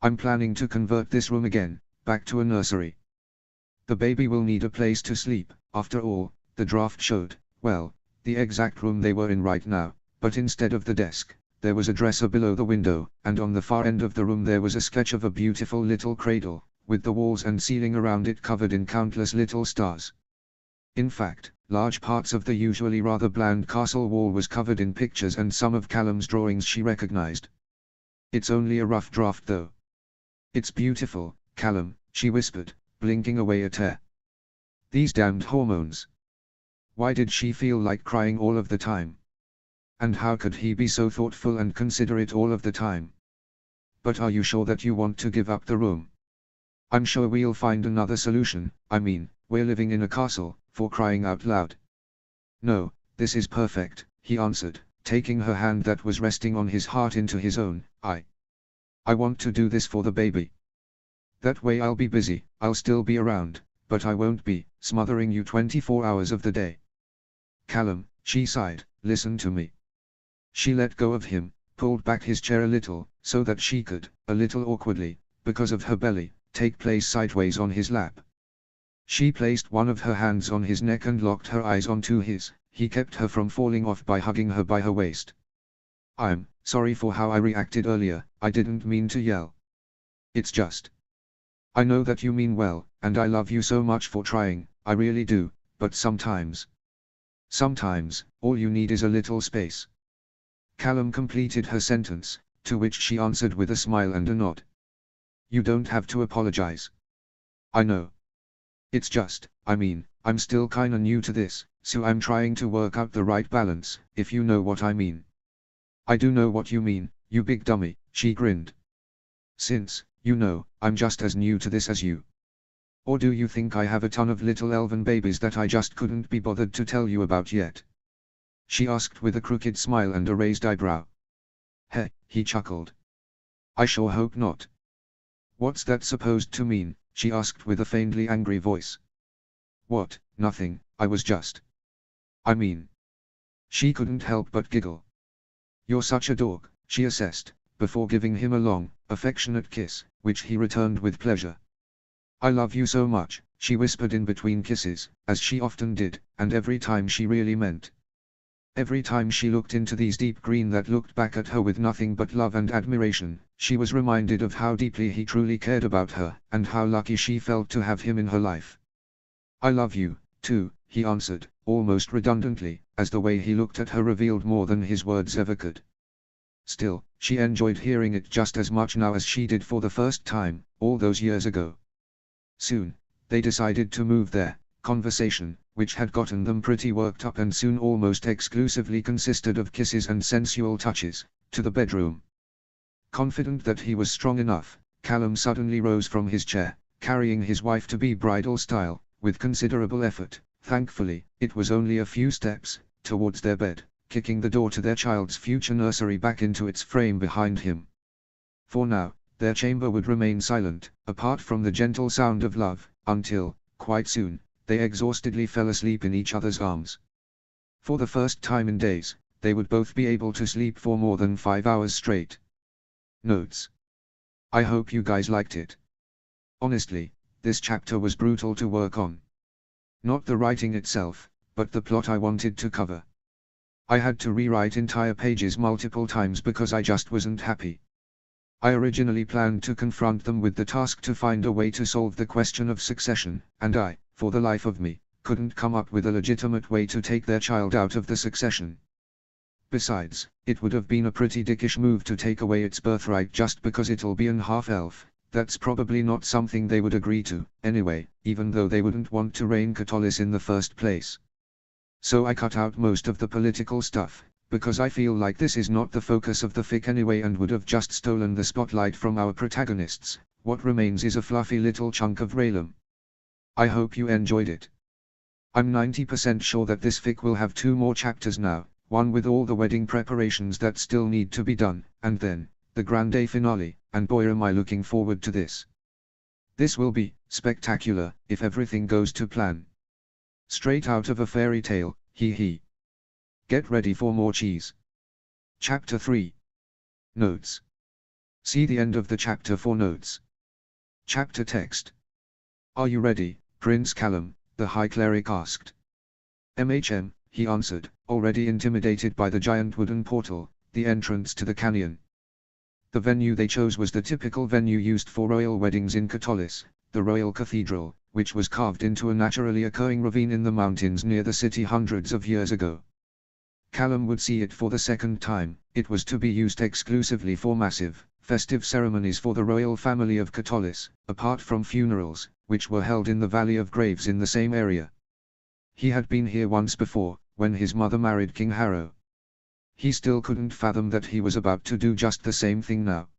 "I'm planning to convert this room again, back to a nursery. The baby will need a place to sleep." After all, the draft showed, well, the exact room they were in right now, but instead of the desk, there was a dresser below the window, and on the far end of the room there was a sketch of a beautiful little cradle, with the walls and ceiling around it covered in countless little stars. In fact, large parts of the usually rather bland castle wall was covered in pictures and some of Callum's drawings she recognized. "It's only a rough draft though." "It's beautiful, Callum," she whispered, blinking away a tear. These damned hormones. Why did she feel like crying all of the time? And how could he be so thoughtful and considerate all of the time? "But are you sure that you want to give up the room? I'm sure we'll find another solution. I mean, we're living in a castle, for crying out loud." "No, this is perfect," he answered, taking her hand that was resting on his heart into his own. I want to do this for the baby. That way I'll be busy, I'll still be around, but I won't be smothering you 24 hours of the day." "Callum," she sighed, "listen to me." She let go of him, pulled back his chair a little, so that she could, a little awkwardly, because of her belly, take place sideways on his lap. She placed one of her hands on his neck and locked her eyes onto his. He kept her from falling off by hugging her by her waist. "I'm sorry for how I reacted earlier, I didn't mean to yell. It's just... I know that you mean well, and I love you so much for trying, I really do, but sometimes, all you need is a little space." Callum completed her sentence, to which she answered with a smile and a nod. "You don't have to apologize. I know. It's just, I mean, I'm still kinda new to this, so I'm trying to work out the right balance, if you know what I mean." "I do know what you mean, you big dummy," she grinned. "Since, you know, I'm just as new to this as you. Or do you think I have a ton of little elven babies that I just couldn't be bothered to tell you about yet?" she asked with a crooked smile and a raised eyebrow. "Heh," he chuckled. "I sure hope not." "What's that supposed to mean?" she asked with a faintly angry voice. "What, nothing, I was just... I mean..." She couldn't help but giggle. "You're such a dork," she assessed, before giving him a long, affectionate kiss, which he returned with pleasure. "I love you so much," she whispered in between kisses, as she often did, and every time she really meant. Every time she looked into these deep green that looked back at her with nothing but love and admiration, she was reminded of how deeply he truly cared about her, and how lucky she felt to have him in her life. "I love you, too," he answered, almost redundantly, as the way he looked at her revealed more than his words ever could. Still, she enjoyed hearing it just as much now as she did for the first time, all those years ago. Soon, they decided to move their conversation, which had gotten them pretty worked up and soon almost exclusively consisted of kisses and sensual touches, to the bedroom. Confident that he was strong enough, Callum suddenly rose from his chair, carrying his wife-to-be bridal style, with considerable effort. Thankfully, it was only a few steps, towards their bed, kicking the door to their child's future nursery back into its frame behind him. For now, their chamber would remain silent, apart from the gentle sound of love, until, quite soon, they exhaustedly fell asleep in each other's arms. For the first time in days, they would both be able to sleep for more than 5 hours straight. Notes. I hope you guys liked it. Honestly, this chapter was brutal to work on. Not the writing itself, but the plot I wanted to cover. I had to rewrite entire pages multiple times because I just wasn't happy. I originally planned to confront them with the task to find a way to solve the question of succession, and I, for the life of me, couldn't come up with a legitimate way to take their child out of the succession. Besides, it would have been a pretty dickish move to take away its birthright just because it'll be an half-elf. That's probably not something they would agree to, anyway, even though they wouldn't want to reign Catullus in the first place. So I cut out most of the political stuff, because I feel like this is not the focus of the fic anyway and would have just stolen the spotlight from our protagonists. What remains is a fluffy little chunk of Rayllum. I hope you enjoyed it. I'm 90% sure that this fic will have 2 more chapters now, one with all the wedding preparations that still need to be done, and then, the grande finale, and boy am I looking forward to this. This will be spectacular, if everything goes to plan. Straight out of a fairy tale, hee hee. Get ready for more cheese. Chapter 3. Notes. See the end of the chapter for notes. Chapter text. Are you ready, Prince Callum? The High Cleric asked. MHM, he answered, already intimidated by the giant wooden portal, the entrance to the canyon. The venue they chose was the typical venue used for royal weddings in Catullus, the royal cathedral, which was carved into a naturally occurring ravine in the mountains near the city hundreds of years ago. Callum would see it for the second time. It was to be used exclusively for massive, festive ceremonies for the royal family of Catullus, apart from funerals, which were held in the Valley of Graves in the same area. He had been here once before, when his mother married King Harrow. He still couldn't fathom that he was about to do just the same thing now.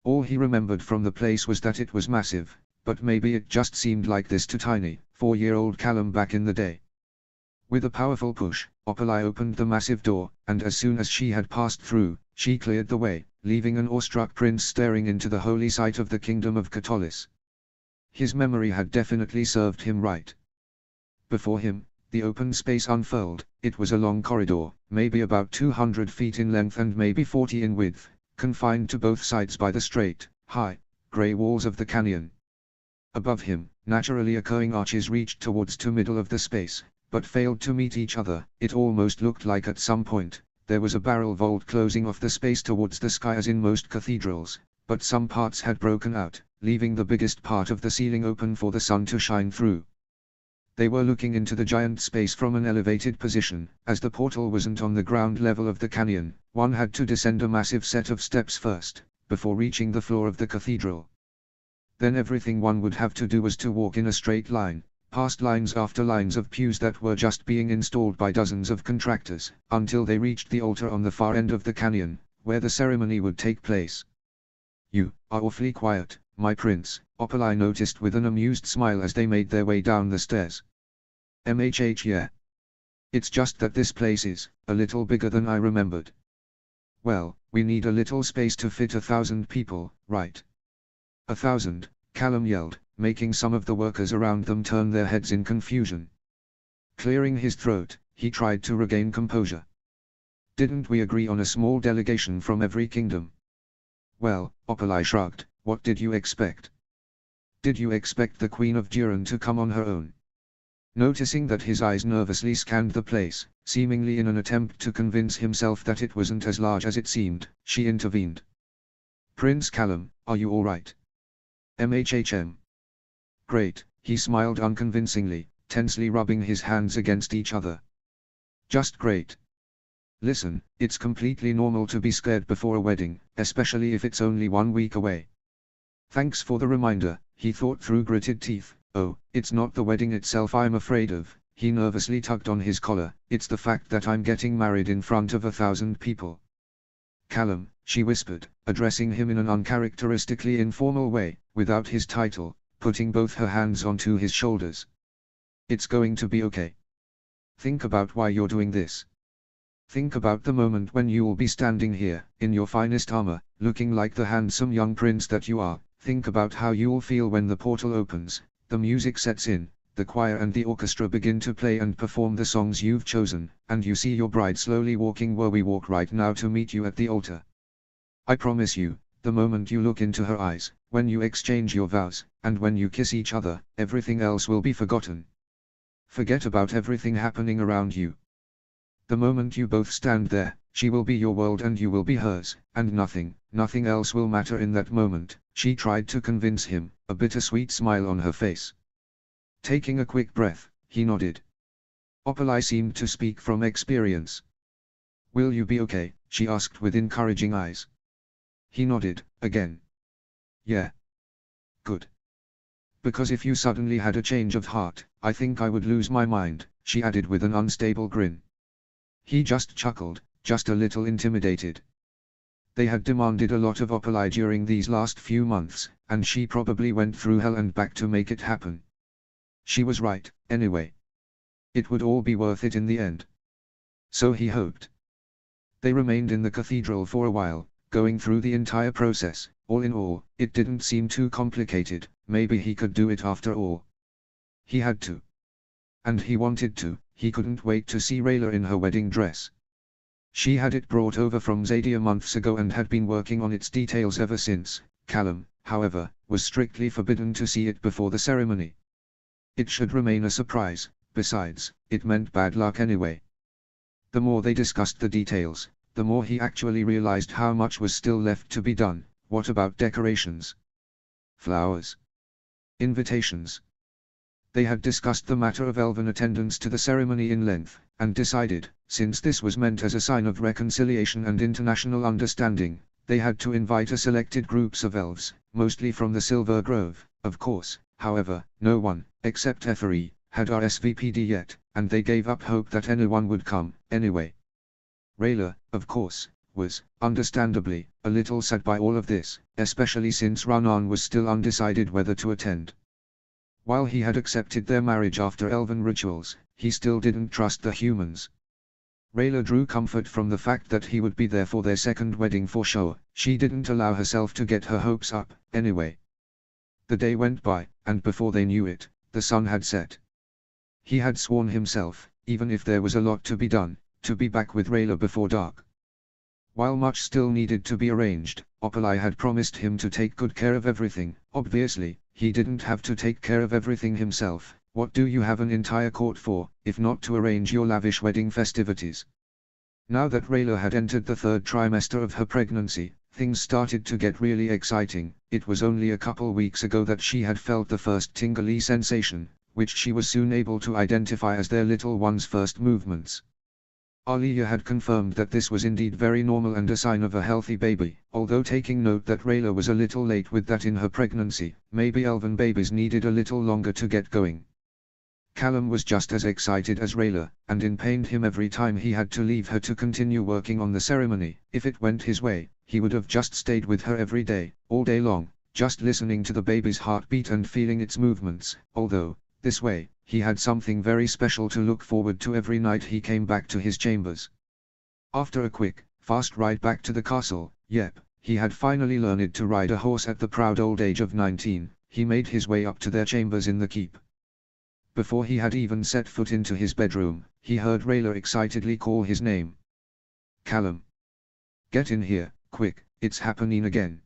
All he remembered from the place was that it was massive, but maybe it just seemed like this to tiny, 4-year-old Callum back in the day. With a powerful push, Opalai opened the massive door, and as soon as she had passed through, she cleared the way, leaving an awestruck prince staring into the holy site of the kingdom of Catullus. His memory had definitely served him right. Before him, the open space unfurled. It was a long corridor, maybe about 200 feet in length and maybe 40 in width, confined to both sides by the straight, high, grey walls of the canyon. Above him, naturally occurring arches reached towards the middle of the space, but failed to meet each other. It almost looked like at some point, there was a barrel vault closing off the space towards the sky as in most cathedrals, but some parts had broken out, leaving the biggest part of the ceiling open for the sun to shine through. They were looking into the giant space from an elevated position. As the portal wasn't on the ground level of the canyon, one had to descend a massive set of steps first, before reaching the floor of the cathedral. Then everything one would have to do was to walk in a straight line, past lines after lines of pews that were just being installed by dozens of contractors, until they reached the altar on the far end of the canyon, where the ceremony would take place. "You are awfully quiet, my prince," Opalai noticed with an amused smile as they made their way down the stairs. Yeah. It's just that this place is a little bigger than I remembered. Well, we need a little space to fit 1,000 people, right? 1,000, Callum yelled, making some of the workers around them turn their heads in confusion. Clearing his throat, he tried to regain composure. Didn't we agree on a small delegation from every kingdom? Well, Opalai shrugged, what did you expect? Did you expect the Queen of Duran to come on her own? Noticing that his eyes nervously scanned the place, seemingly in an attempt to convince himself that it wasn't as large as it seemed, she intervened. Prince Callum, are you alright? MHM. Great, he smiled unconvincingly, tensely rubbing his hands against each other. Just great. Listen, it's completely normal to be scared before a wedding, especially if it's only 1 week away. Thanks for the reminder, he thought through gritted teeth. Oh, it's not the wedding itself I'm afraid of, he nervously tugged on his collar, it's the fact that I'm getting married in front of 1,000 people. Callum, she whispered, addressing him in an uncharacteristically informal way, without his title, putting both her hands onto his shoulders. It's going to be okay. Think about why you're doing this. Think about the moment when you'll be standing here, in your finest armor, looking like the handsome young prince that you are. Think about how you'll feel when the portal opens, the music sets in, the choir and the orchestra begin to play and perform the songs you've chosen, and you see your bride slowly walking where we walk right now to meet you at the altar. I promise you, the moment you look into her eyes, when you exchange your vows, and when you kiss each other, everything else will be forgotten. Forget about everything happening around you. The moment you both stand there, she will be your world and you will be hers, and nothing else will matter in that moment, she tried to convince him, a bittersweet smile on her face. Taking a quick breath, he nodded. Opalai seemed to speak from experience. Will you be okay? She asked with encouraging eyes. He nodded, again. Yeah. Good. Because if you suddenly had a change of heart, I think I would lose my mind, she added with an unstable grin. He just chuckled, just a little intimidated. They had demanded a lot of Opalai during these last few months, and she probably went through hell and back to make it happen. She was right, anyway. It would all be worth it in the end. So he hoped. They remained in the cathedral for a while, going through the entire process. All in all, it didn't seem too complicated, maybe he could do it after all. He had to. And he wanted to, he couldn't wait to see Rayla in her wedding dress. She had it brought over from Zadia months ago and had been working on its details ever since. Callum, however, was strictly forbidden to see it before the ceremony. It should remain a surprise, besides, it meant bad luck anyway. The more they discussed the details, the more he actually realized how much was still left to be done. What about decorations? Flowers? Invitations? They had discussed the matter of elven attendance to the ceremony in length, and decided, since this was meant as a sign of reconciliation and international understanding, they had to invite a selected groups of elves, mostly from the Silver Grove. Of course, however, no one, except Ethery, had RSVP'd yet, and they gave up hope that anyone would come, anyway. Rayla, of course, was, understandably, a little sad by all of this, especially since Ranan was still undecided whether to attend. While he had accepted their marriage after elven rituals, he still didn't trust the humans. Rayla drew comfort from the fact that he would be there for their second wedding for sure. She didn't allow herself to get her hopes up, anyway. The day went by, and before they knew it, the sun had set. He had sworn himself, even if there was a lot to be done, to be back with Rayla before dark. While much still needed to be arranged, Opalai had promised him to take good care of everything. Obviously, he didn't have to take care of everything himself. What do you have an entire court for, if not to arrange your lavish wedding festivities? Now that Rayla had entered the third trimester of her pregnancy, things started to get really exciting. It was only a couple weeks ago that she had felt the first tingly sensation, which she was soon able to identify as their little one's first movements. Alia had confirmed that this was indeed very normal and a sign of a healthy baby, although taking note that Rayla was a little late with that in her pregnancy. Maybe elven babies needed a little longer to get going. Callum was just as excited as Rayla, and it pained him every time he had to leave her to continue working on the ceremony. If it went his way, he would have just stayed with her every day, all day long, just listening to the baby's heartbeat and feeling its movements, although, this way, he had something very special to look forward to every night he came back to his chambers. After a quick, fast ride back to the castle, he had finally learned to ride a horse at the proud old age of 19, he made his way up to their chambers in the keep. Before he had even set foot into his bedroom, he heard Rayla excitedly call his name. Callum. Get in here, quick, it's happening again.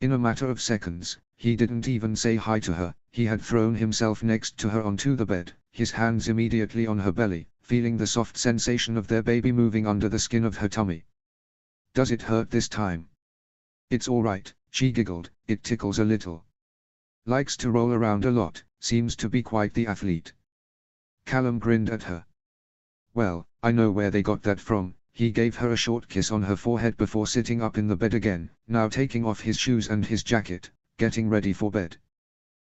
In a matter of seconds, he didn't even say hi to her, he had thrown himself next to her onto the bed, his hands immediately on her belly, feeling the soft sensation of their baby moving under the skin of her tummy. Does it hurt this time? It's alright, she giggled, it tickles a little. Likes to roll around a lot, seems to be quite the athlete. Callum grinned at her. Well, I know where they got that from. He gave her a short kiss on her forehead before sitting up in the bed again, now taking off his shoes and his jacket, getting ready for bed.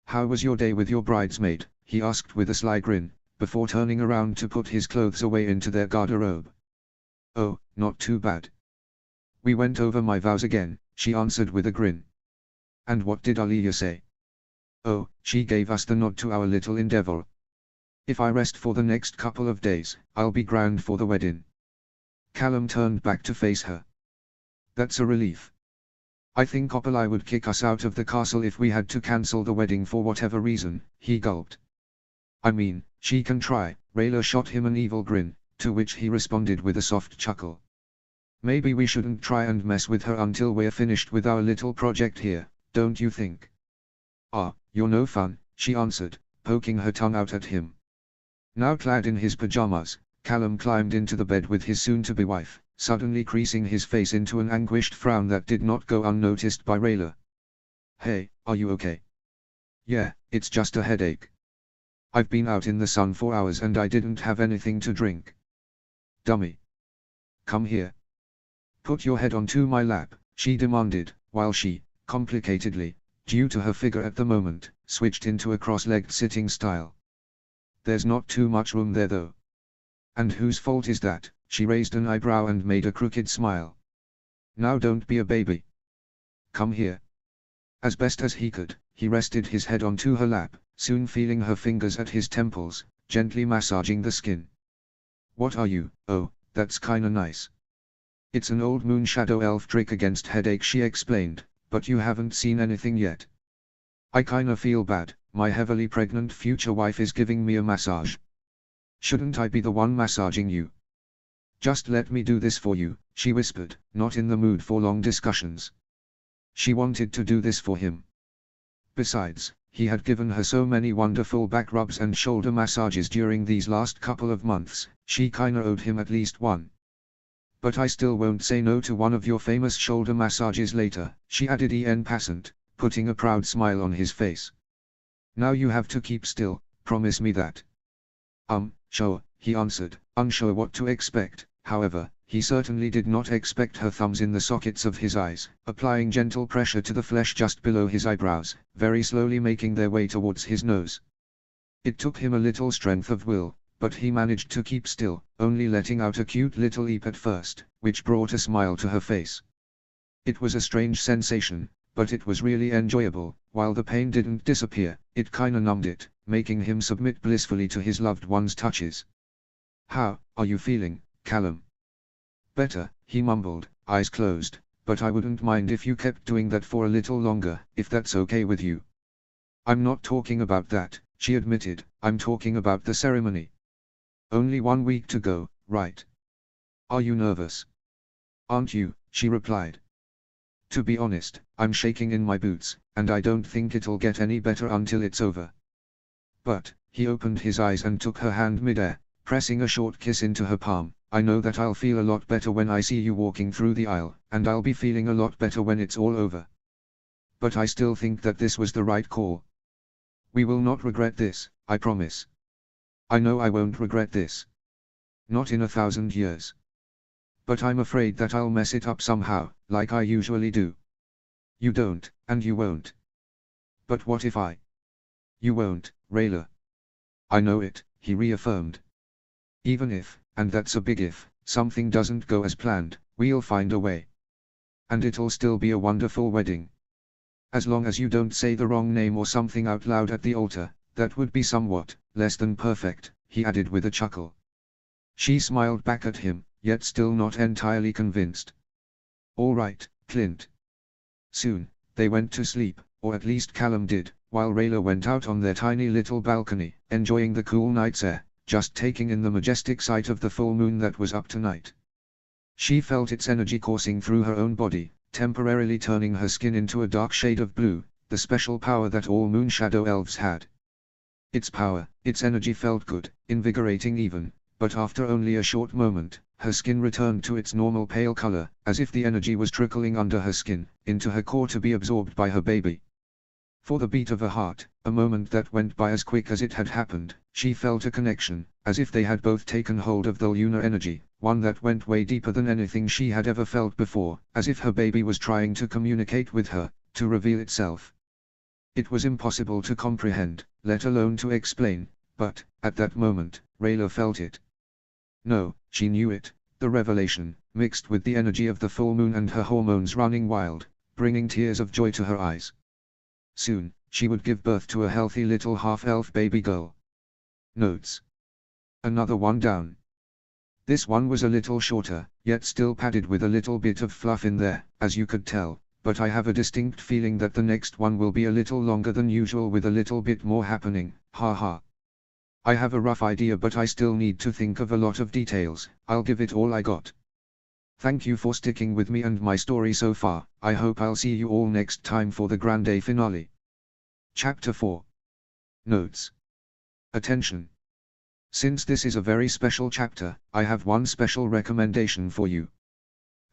How was your day with your bridesmaid? He asked with a sly grin, before turning around to put his clothes away into their garderobe. Oh, not too bad. We went over my vows again, she answered with a grin. And what did Aliyah say? Oh, she gave us the nod to our little endeavor. If I rest for the next couple of days, I'll be grand for the wedding. Callum turned back to face her. That's a relief. I think Opalai would kick us out of the castle if we had to cancel the wedding for whatever reason, he gulped. I mean, she can try. Rayllum shot him an evil grin, to which he responded with a soft chuckle. Maybe we shouldn't try and mess with her until we're finished with our little project here, don't you think? Ah, you're no fun, she answered, poking her tongue out at him. Now clad in his pajamas, Callum climbed into the bed with his soon-to-be wife, suddenly creasing his face into an anguished frown that did not go unnoticed by Rayllum. Hey, are you okay? Yeah, it's just a headache. I've been out in the sun for hours and I didn't have anything to drink. Dummy. Come here. Put your head onto my lap, she demanded, while she, complicatedly, due to her figure at the moment, switched into a cross-legged sitting style. There's not too much room there though. And whose fault is that? She raised an eyebrow and made a crooked smile. Now don't be a baby. Come here. As best as he could, he rested his head onto her lap, soon feeling her fingers at his temples, gently massaging the skin. What are you? Oh, that's kinda nice. It's an old moon shadow elf trick against headache, she explained, but you haven't seen anything yet. I kinda feel bad, my heavily pregnant future wife is giving me a massage. Shouldn't I be the one massaging you? Just let me do this for you, she whispered, not in the mood for long discussions. She wanted to do this for him. Besides, he had given her so many wonderful back rubs and shoulder massages during these last couple of months, she kinda owed him at least one. But I still won't say no to one of your famous shoulder massages later, she added en passant, putting a proud smile on his face. Now you have to keep still, promise me that. Sure, he answered, unsure what to expect. However, he certainly did not expect her thumbs in the sockets of his eyes, applying gentle pressure to the flesh just below his eyebrows, very slowly making their way towards his nose. It took him a little strength of will, but he managed to keep still, only letting out a cute little eep at first, which brought a smile to her face. It was a strange sensation, but it was really enjoyable. While the pain didn't disappear, it kinda numbed it, making him submit blissfully to his loved one's touches. How are you feeling, Callum? Better, he mumbled, eyes closed, but I wouldn't mind if you kept doing that for a little longer, if that's okay with you. I'm not talking about that, she admitted, I'm talking about the ceremony. Only 1 week to go, right? Are you nervous? Aren't you? She replied. To be honest, I'm shaking in my boots, and I don't think it'll get any better until it's over. But, he opened his eyes and took her hand midair, pressing a short kiss into her palm. I know that I'll feel a lot better when I see you walking through the aisle, and I'll be feeling a lot better when it's all over. But I still think that this was the right call. We will not regret this, I promise. I know I won't regret this. Not in 1,000 years. But I'm afraid that I'll mess it up somehow, like I usually do. You don't, and you won't. But what if I? You won't, Rayllum. I know it, he reaffirmed. Even if, and that's a big if, something doesn't go as planned, we'll find a way. And it'll still be a wonderful wedding. As long as you don't say the wrong name or something out loud at the altar, that would be somewhat less than perfect, he added with a chuckle. She smiled back at him, yet still not entirely convinced. All right, Clint. Soon, they went to sleep, or at least Callum did, while Rayllum went out on their tiny little balcony, enjoying the cool night's air, just taking in the majestic sight of the full moon that was up tonight. She felt its energy coursing through her own body, temporarily turning her skin into a dark shade of blue, the special power that all moon shadow elves had. Its power, its energy felt good, invigorating even, but after only a short moment, her skin returned to its normal pale color, as if the energy was trickling under her skin, into her core to be absorbed by her baby. For the beat of her heart, A moment that went by as quick as it had happened. She felt a connection, as if they had both taken hold of the lunar energy, one that went way deeper than anything she had ever felt before, as if her baby was trying to communicate with her, to reveal itself. It was impossible to comprehend, let alone to explain, but, at that moment, Rayllum felt it. No, she knew it, the revelation, mixed with the energy of the full moon and her hormones running wild, bringing tears of joy to her eyes. Soon, she would give birth to a healthy little half-elf baby girl. Notes. Another one down. This one was a little shorter, yet still padded with a little bit of fluff in there, as you could tell, but I have a distinct feeling that the next one will be a little longer than usual with a little bit more happening, haha. I have a rough idea, but I still need to think of a lot of details. I'll give it all I got. Thank you for sticking with me and my story so far. I hope I'll see you all next time for the grande finale. Chapter 4. Notes. Attention. Since this is a very special chapter, I have one special recommendation for you.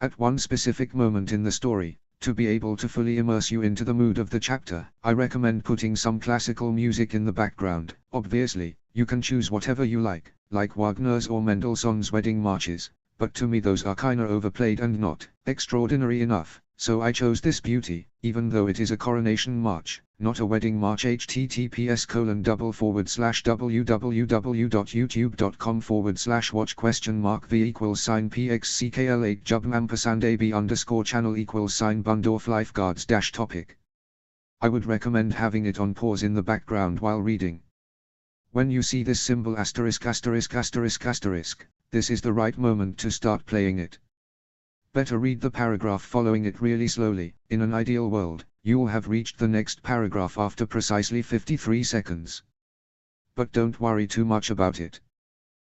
At one specific moment in the story, to be able to fully immerse you into the mood of the chapter, I recommend putting some classical music in the background. Obviously, you can choose whatever you like Wagner's or Mendelssohn's wedding marches, but to me those are kinda overplayed and not extraordinary enough, so I chose this beauty, even though it is a coronation march, not a wedding march. https://www.youtube.com/watch?mark v=pxckl8jub&v_channel=bundorf lifeguards-topic. I would recommend having it on pause in the background while reading. When you see this symbol *******, this is the right moment to start playing it. Better read the paragraph following it really slowly. In an ideal world, you'll have reached the next paragraph after precisely 53 seconds. But don't worry too much about it.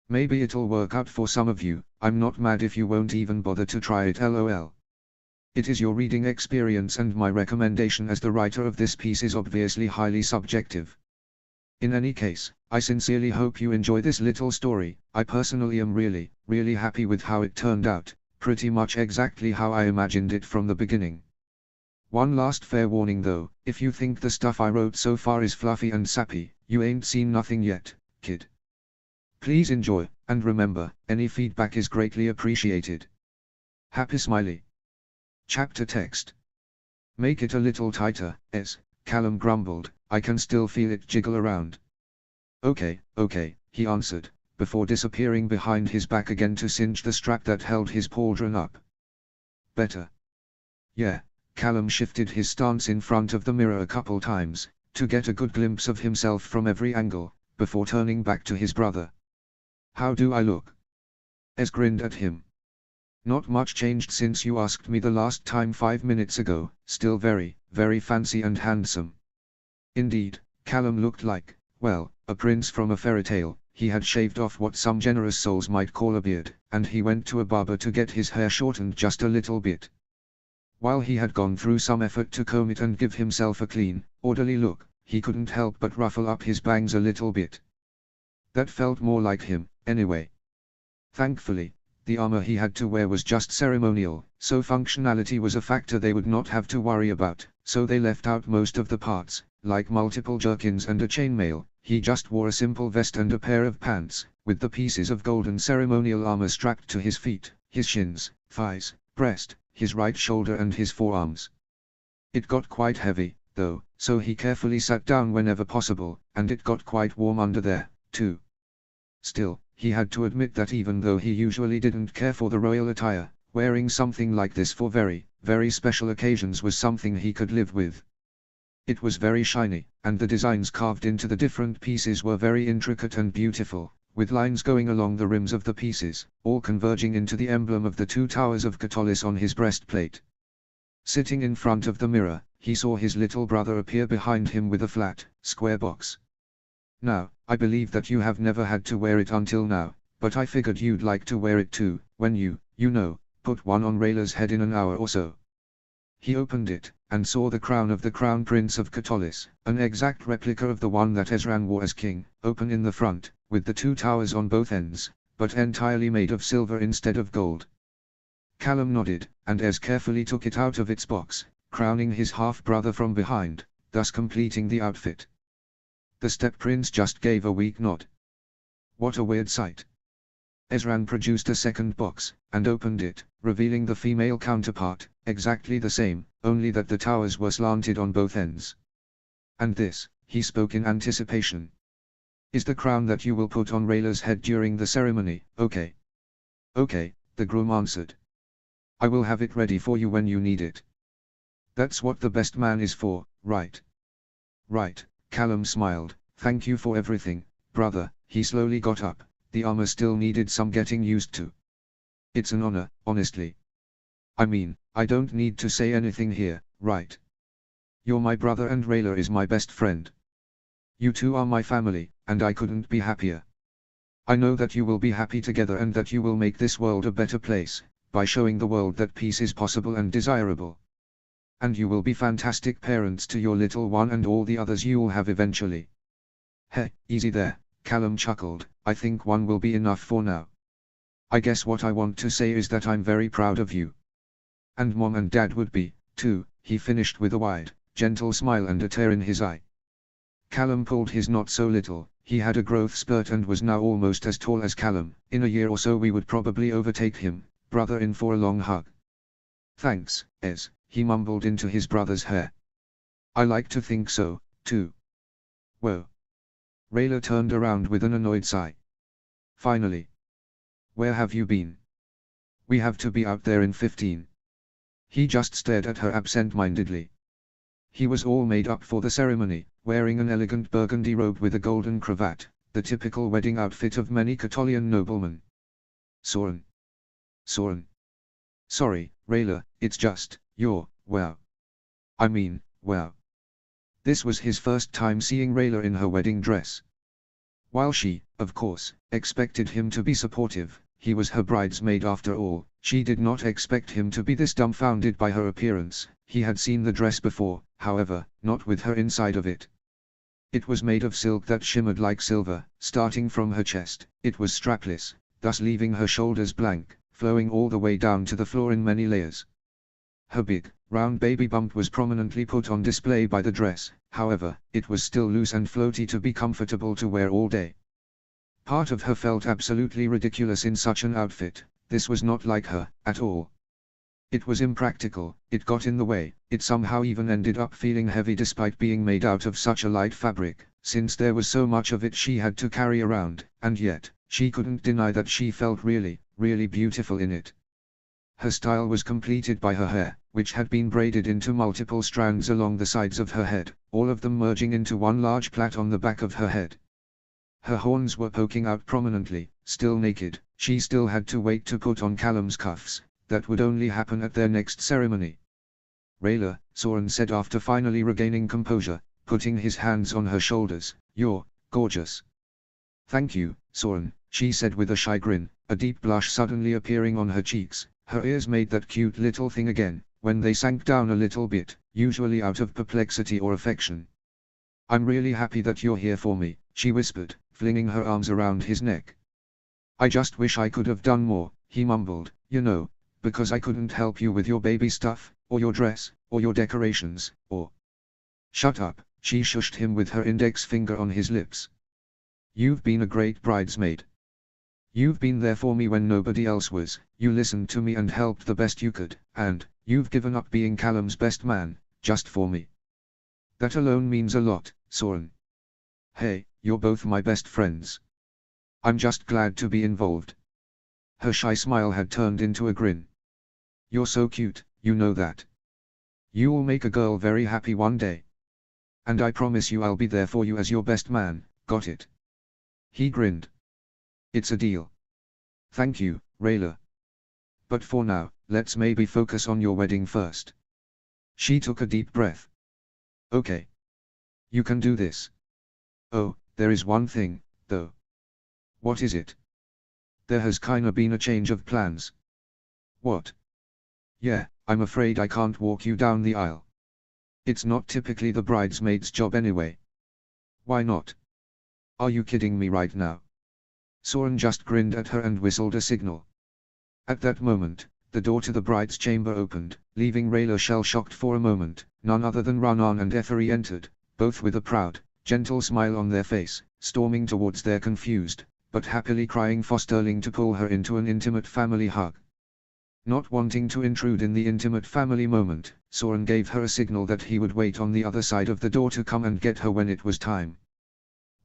Maybe it'll work out for some of you. I'm not mad if you won't even bother to try it, lol. It is your reading experience, and my recommendation as the writer of this piece is obviously highly subjective. In any case, I sincerely hope you enjoy this little story. I personally am really happy with how it turned out, pretty much exactly how I imagined it from the beginning. One last fair warning though, if you think the stuff I wrote so far is fluffy and sappy, you ain't seen nothing yet, kid. Please enjoy, and remember, any feedback is greatly appreciated. Happy Smiley. Chapter text. Make it a little tighter, Callum grumbled. I can still feel it jiggle around. Okay, he answered, before disappearing behind his back again to cinch the strap that held his pauldron up. Better. Yeah, Callum shifted his stance in front of the mirror a couple times, to get a good glimpse of himself from every angle, before turning back to his brother. How do I look? Ez grinned at him. Not much changed since you asked me the last time 5 minutes ago, still very fancy and handsome. Indeed, Callum looked like, well, a prince from a fairy tale. He had shaved off what some generous souls might call a beard, and he went to a barber to get his hair shortened just a little bit. While he had gone through some effort to comb it and give himself a clean, orderly look, he couldn't help but ruffle up his bangs a little bit. That felt more like him, anyway. Thankfully, the armor he had to wear was just ceremonial, so functionality was a factor they would not have to worry about, so they left out most of the parts, like multiple jerkins and a chainmail. He just wore a simple vest and a pair of pants, with the pieces of golden ceremonial armor strapped to his feet, his shins, thighs, breast, his right shoulder and his forearms. It got quite heavy, though, so he carefully sat down whenever possible, and it got quite warm under there, too. Still, he had to admit that even though he usually didn't care for the royal attire, wearing something like this for very special occasions was something he could live with. It was very shiny, and the designs carved into the different pieces were very intricate and beautiful, with lines going along the rims of the pieces, all converging into the emblem of the 2 towers of Catullus on his breastplate. Sitting in front of the mirror, he saw his little brother appear behind him with a flat, square box. Now, I believe that you have never had to wear it until now, but I figured you'd like to wear it too, when you put one on Raylum's head in an hour or so. He opened it, and saw the crown of the Crown Prince of Catullus, an exact replica of the one that Ezran wore as king, open in the front, with the 2 towers on both ends, but entirely made of silver instead of gold. Callum nodded, and Ez carefully took it out of its box, crowning his half-brother from behind, thus completing the outfit. The step-prince just gave a weak nod. What a weird sight. Ezran produced a second box, and opened it, revealing the female counterpart, exactly the same, only that the towers were slanted on both ends. And this, he spoke in anticipation, is the crown that you will put on Rayla's head during the ceremony. Okay. Okay, the groom answered. I will have it ready for you when you need it. That's what the best man is for, right? Right, Callum smiled. Thank you for everything, brother. He slowly got up. The armor still needed some getting used to. It's an honor, honestly. I mean, I don't need to say anything here, right? You're my brother and Rayla is my best friend. You two are my family, and I couldn't be happier. I know that you will be happy together and that you will make this world a better place, by showing the world that peace is possible and desirable. And you will be fantastic parents to your little one and all the others you'll have eventually. Heh, easy there, Callum chuckled. I think one will be enough for now. I guess what I want to say is that I'm very proud of you. And Mom and Dad would be, too, he finished with a wide, gentle smile and a tear in his eye. Callum pulled his not so little. He had a growth spurt and was now almost as tall as Callum. In a year or so we would probably overtake him. Brother in for a long hug. Thanks, Ez, he mumbled into his brother's hair. I like to think so, too. Whoa. Rayla turned around with an annoyed sigh. Finally. Where have you been? We have to be out there in 15. He just stared at her absent-mindedly. He was all made up for the ceremony, wearing an elegant burgundy robe with a golden cravat, the typical wedding outfit of many Catolian noblemen. Soren. Soren. Sorry, Rayla, it's just, wow. I mean, wow. This was his first time seeing Rayla in her wedding dress. While she, of course, expected him to be supportive, he was her bridesmaid after all. She did not expect him to be this dumbfounded by her appearance. He had seen the dress before, however, not with her inside of it. It was made of silk that shimmered like silver, starting from her chest. It was strapless, thus leaving her shoulders blank, flowing all the way down to the floor in many layers. Her big, round baby bump was prominently put on display by the dress, however, it was still loose and floaty to be comfortable to wear all day. Part of her felt absolutely ridiculous in such an outfit. This was not like her, at all. It was impractical, it got in the way, it somehow even ended up feeling heavy despite being made out of such a light fabric, since there was so much of it she had to carry around, and yet, she couldn't deny that she felt really, really beautiful in it. Her style was completed by her hair, which had been braided into multiple strands along the sides of her head, all of them merging into one large plait on the back of her head. Her horns were poking out prominently. Still naked, she still had to wait to put on Callum's cuffs. That would only happen at their next ceremony. Rayla, Soren said after finally regaining composure, putting his hands on her shoulders, you're gorgeous. Thank you, Soren, she said with a shy grin, a deep blush suddenly appearing on her cheeks. Her ears made that cute little thing again, when they sank down a little bit, usually out of perplexity or affection. I'm really happy that you're here for me, she whispered, flinging her arms around his neck. I just wish I could have done more, he mumbled, you know, because I couldn't help you with your baby stuff, or your dress, or your decorations, or... Shut up, she shushed him with her index finger on his lips. You've been a great bridesmaid. You've been there for me when nobody else was, you listened to me and helped the best you could, and, you've given up being Callum's best man, just for me. That alone means a lot, Soren. Hey, you're both my best friends. I'm just glad to be involved. Her shy smile had turned into a grin. You're so cute, you know that. You'll make a girl very happy one day. And I promise you I'll be there for you as your best man, got it? He grinned. It's a deal. Thank you, Rayla. But for now, let's maybe focus on your wedding first. She took a deep breath. Okay. You can do this. Oh, there is one thing, though. What is it? There has kinda been a change of plans. What? Yeah, I'm afraid I can't walk you down the aisle. It's not typically the bridesmaid's job anyway. Why not? Are you kidding me right now? Soren just grinned at her and whistled a signal. At that moment, the door to the bride's chamber opened, leaving Rayla shell-shocked for a moment. None other than Ranan and Ethery entered, both with a proud, gentle smile on their face, storming towards their confused, but happily crying fosterling to pull her into an intimate family hug. Not wanting to intrude in the intimate family moment, Soren gave her a signal that he would wait on the other side of the door to come and get her when it was time.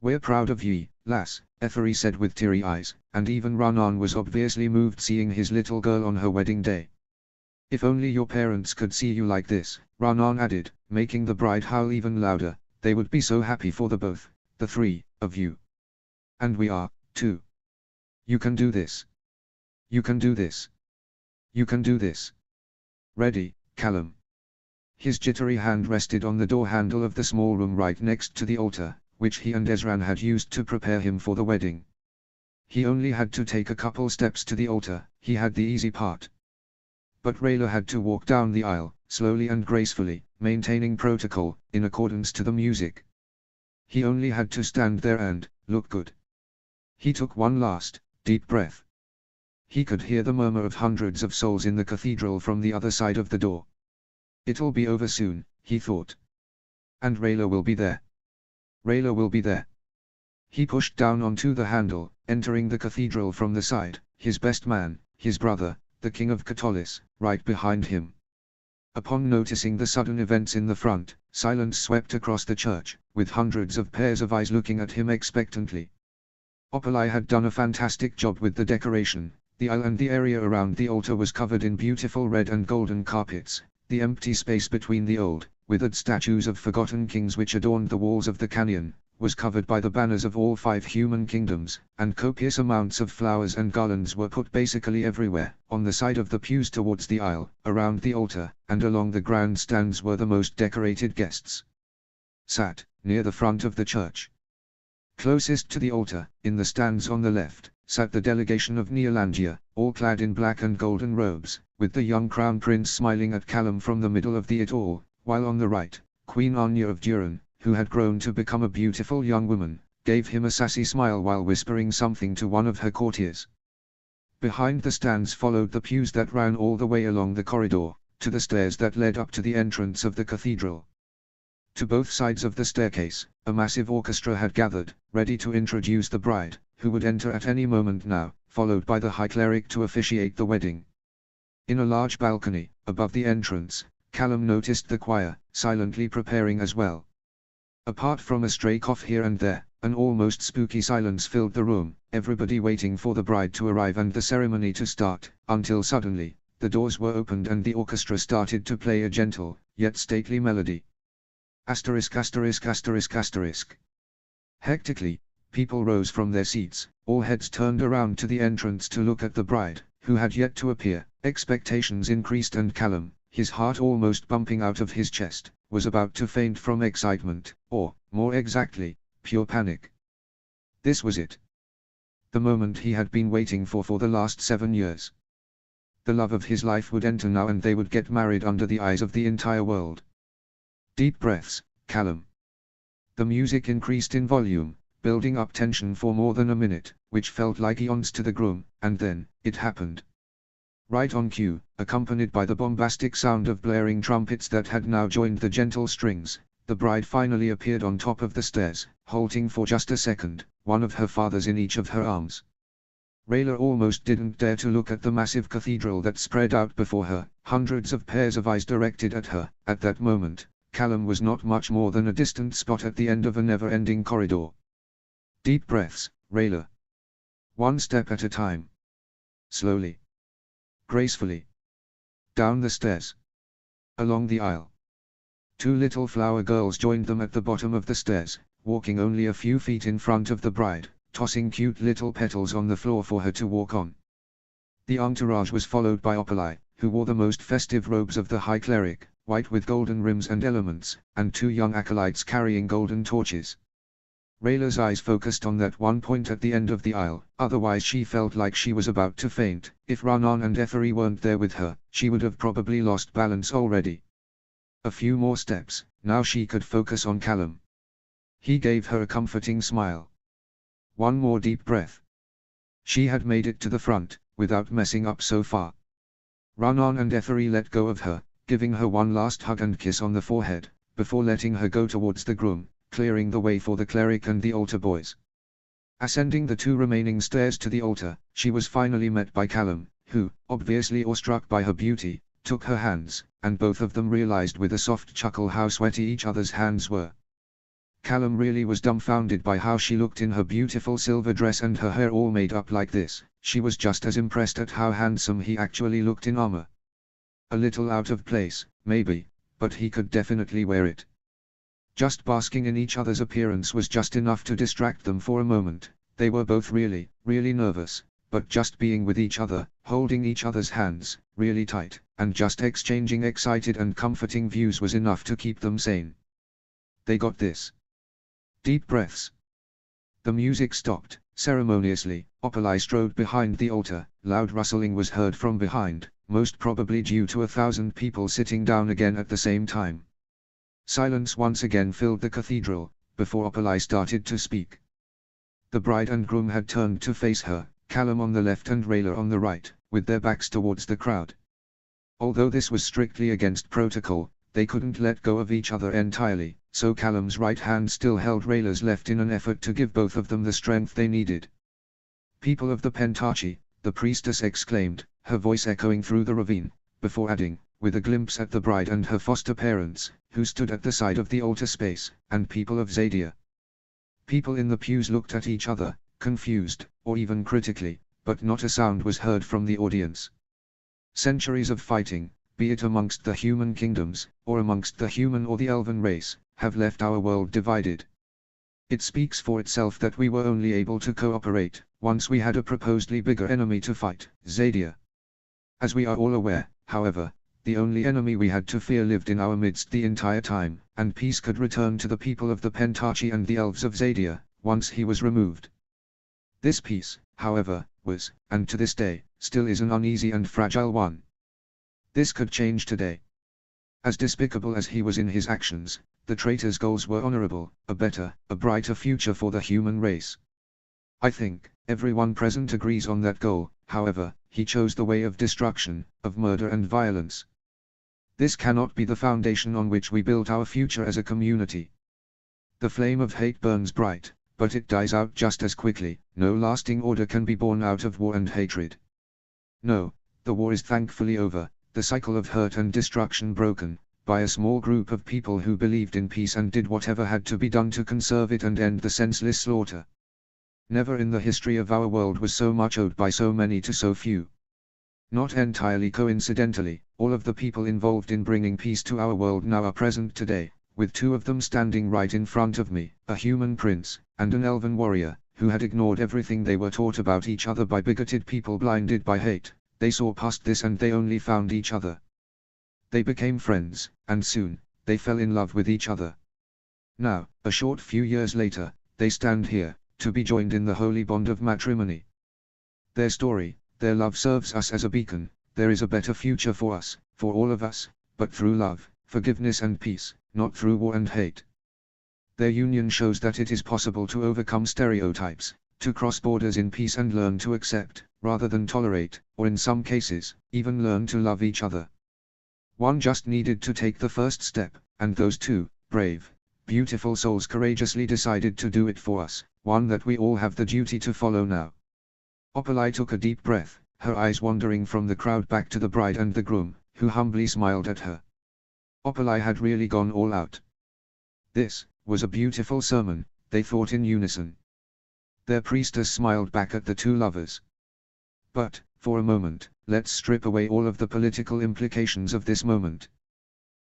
"We're proud of ye, lass," Ethery said with teary eyes, and even Ragnar was obviously moved seeing his little girl on her wedding day. "If only your parents could see you like this," Ragnar added, making the bride howl even louder, "they would be so happy for the three, of you. And we are, too. You can do this. You can do this. You can do this. Ready, Callum." His jittery hand rested on the door handle of the small room right next to the altar, which he and Ezran had used to prepare him for the wedding. He only had to take a couple steps to the altar, he had the easy part. But Rayllum had to walk down the aisle, slowly and gracefully, maintaining protocol, in accordance to the music. He only had to stand there and look good. He took one last, deep breath. He could hear the murmur of hundreds of souls in the cathedral from the other side of the door. It'll be over soon, he thought. And Rayllum will be there. Rayllum will be there. He pushed down onto the handle, entering the cathedral from the side, his best man, his brother, the King of Catolis, right behind him. Upon noticing the sudden events in the front, silence swept across the church, with hundreds of pairs of eyes looking at him expectantly. Opalai had done a fantastic job with the decoration. The aisle and the area around the altar was covered in beautiful red and golden carpets. The empty space between the old, withered statues of forgotten kings which adorned the walls of the canyon, was covered by the banners of all 5 human kingdoms, and copious amounts of flowers and garlands were put basically everywhere. On the side of the pews towards the aisle, around the altar, and along the grandstands were the most decorated guests. Sat, near the front of the church. Closest to the altar, in the stands on the left, sat the delegation of Neolandia, all clad in black and golden robes, with the young crown prince smiling at Callum from the middle of it all, while on the right, Queen Anya of Duran, who had grown to become a beautiful young woman, gave him a sassy smile while whispering something to one of her courtiers. Behind the stands followed the pews that ran all the way along the corridor, to the stairs that led up to the entrance of the cathedral. To both sides of the staircase, a massive orchestra had gathered, ready to introduce the bride, who would enter at any moment now, followed by the high cleric to officiate the wedding. In a large balcony, above the entrance, Callum noticed the choir, silently preparing as well. Apart from a stray cough here and there, an almost spooky silence filled the room, everybody waiting for the bride to arrive and the ceremony to start, until suddenly, the doors were opened and the orchestra started to play a gentle, yet stately melody. Asterisk asterisk asterisk asterisk. Hectically, people rose from their seats, all heads turned around to the entrance to look at the bride, who had yet to appear. Expectations increased and Callum, his heart almost bumping out of his chest, was about to faint from excitement, or, more exactly, pure panic. This was it. The moment he had been waiting for the last 7 years. The love of his life would enter now and they would get married under the eyes of the entire world. Deep breaths, Callum. The music increased in volume, building up tension for more than a minute, which felt like eons to the groom, and then, it happened. Right on cue, accompanied by the bombastic sound of blaring trumpets that had now joined the gentle strings, the bride finally appeared on top of the stairs, halting for just a second, one of her fathers in each of her arms. Rayllum almost didn't dare to look at the massive cathedral that spread out before her, hundreds of pairs of eyes directed at her. At that moment, Callum was not much more than a distant spot at the end of a never-ending corridor. Deep breaths, Rayllum. One step at a time. Slowly. Gracefully. Down the stairs. Along the aisle. 2 little flower girls joined them at the bottom of the stairs, walking only a few feet in front of the bride, tossing cute little petals on the floor for her to walk on. The entourage was followed by Opalai, who wore the most festive robes of the High Cleric, white with golden rims and elements, and 2 young acolytes carrying golden torches. Rayla's eyes focused on that one point at the end of the aisle, otherwise she felt like she was about to faint. If Ragnar and Ethery weren't there with her, she would have probably lost balance already. A few more steps, now she could focus on Callum. He gave her a comforting smile. One more deep breath. She had made it to the front, without messing up so far. Ragnar and Ethery let go of her, giving her one last hug and kiss on the forehead, before letting her go towards the groom, clearing the way for the cleric and the altar boys. Ascending the 2 remaining stairs to the altar, she was finally met by Callum, who, obviously awestruck by her beauty, took her hands, and both of them realized with a soft chuckle how sweaty each other's hands were. Callum really was dumbfounded by how she looked in her beautiful silver dress and her hair all made up like this. She was just as impressed at how handsome he actually looked in armor. A little out of place, maybe, but he could definitely wear it. Just basking in each other's appearance was just enough to distract them for a moment. They were both really, really nervous, but just being with each other, holding each other's hands, really tight, and just exchanging excited and comforting views was enough to keep them sane. They got this. Deep breaths. The music stopped. Ceremoniously, Opalai strode behind the altar. Loud rustling was heard from behind, most probably due to 1,000 people sitting down again at the same time. Silence once again filled the cathedral, before Opalai started to speak. The bride and groom had turned to face her, Callum on the left and Rayllum on the right, with their backs towards the crowd. Although this was strictly against protocol, they couldn't let go of each other entirely, so Callum's right hand still held Rayllum's left in an effort to give both of them the strength they needed. "People of the Pentarchy," the priestess exclaimed, her voice echoing through the ravine, before adding, with a glimpse at the bride and her foster parents, who stood at the side of the altar space, "and people of Zadia." People in the pews looked at each other, confused, or even critically, but not a sound was heard from the audience. Centuries of fighting, be it amongst the human kingdoms, or amongst the human or the elven race, have left our world divided. It speaks for itself that we were only able to cooperate, once we had a proposedly bigger enemy to fight, Zadia. As we are all aware, however, the only enemy we had to fear lived in our midst the entire time, and peace could return to the people of the Pentarchy and the elves of Zadia, once he was removed. This peace, however, was, and to this day, still is an uneasy and fragile one. This could change today. As despicable as he was in his actions, the traitor's goals were honorable, a better, a brighter future for the human race. I think, everyone present agrees on that goal. However, he chose the way of destruction, of murder and violence. This cannot be the foundation on which we build our future as a community. The flame of hate burns bright, but it dies out just as quickly. No lasting order can be born out of war and hatred. No, the war is thankfully over, the cycle of hurt and destruction broken, by a small group of people who believed in peace and did whatever had to be done to conserve it and end the senseless slaughter. Never in the history of our world was so much owed by so many to so few. Not entirely coincidentally, all of the people involved in bringing peace to our world now are present today, with 2 of them standing right in front of me, a human prince, and an elven warrior, who had ignored everything they were taught about each other by bigoted people blinded by hate. They saw past this and they only found each other. They became friends, and soon, they fell in love with each other. Now, a short few years later, they stand here, to be joined in the holy bond of matrimony. Their story, their love serves us as a beacon. There is a better future for us, for all of us, but through love, forgiveness and peace, not through war and hate. Their union shows that it is possible to overcome stereotypes, to cross borders in peace and learn to accept, rather than tolerate, or in some cases, even learn to love each other. One just needed to take the first step, and those 2, brave, beautiful souls courageously decided to do it for us, one that we all have the duty to follow now. Opalai took a deep breath, her eyes wandering from the crowd back to the bride and the groom, who humbly smiled at her. Opalai had really gone all out. This was a beautiful sermon, they thought in unison. Their priestess smiled back at the 2 lovers. But, for a moment, let's strip away all of the political implications of this moment.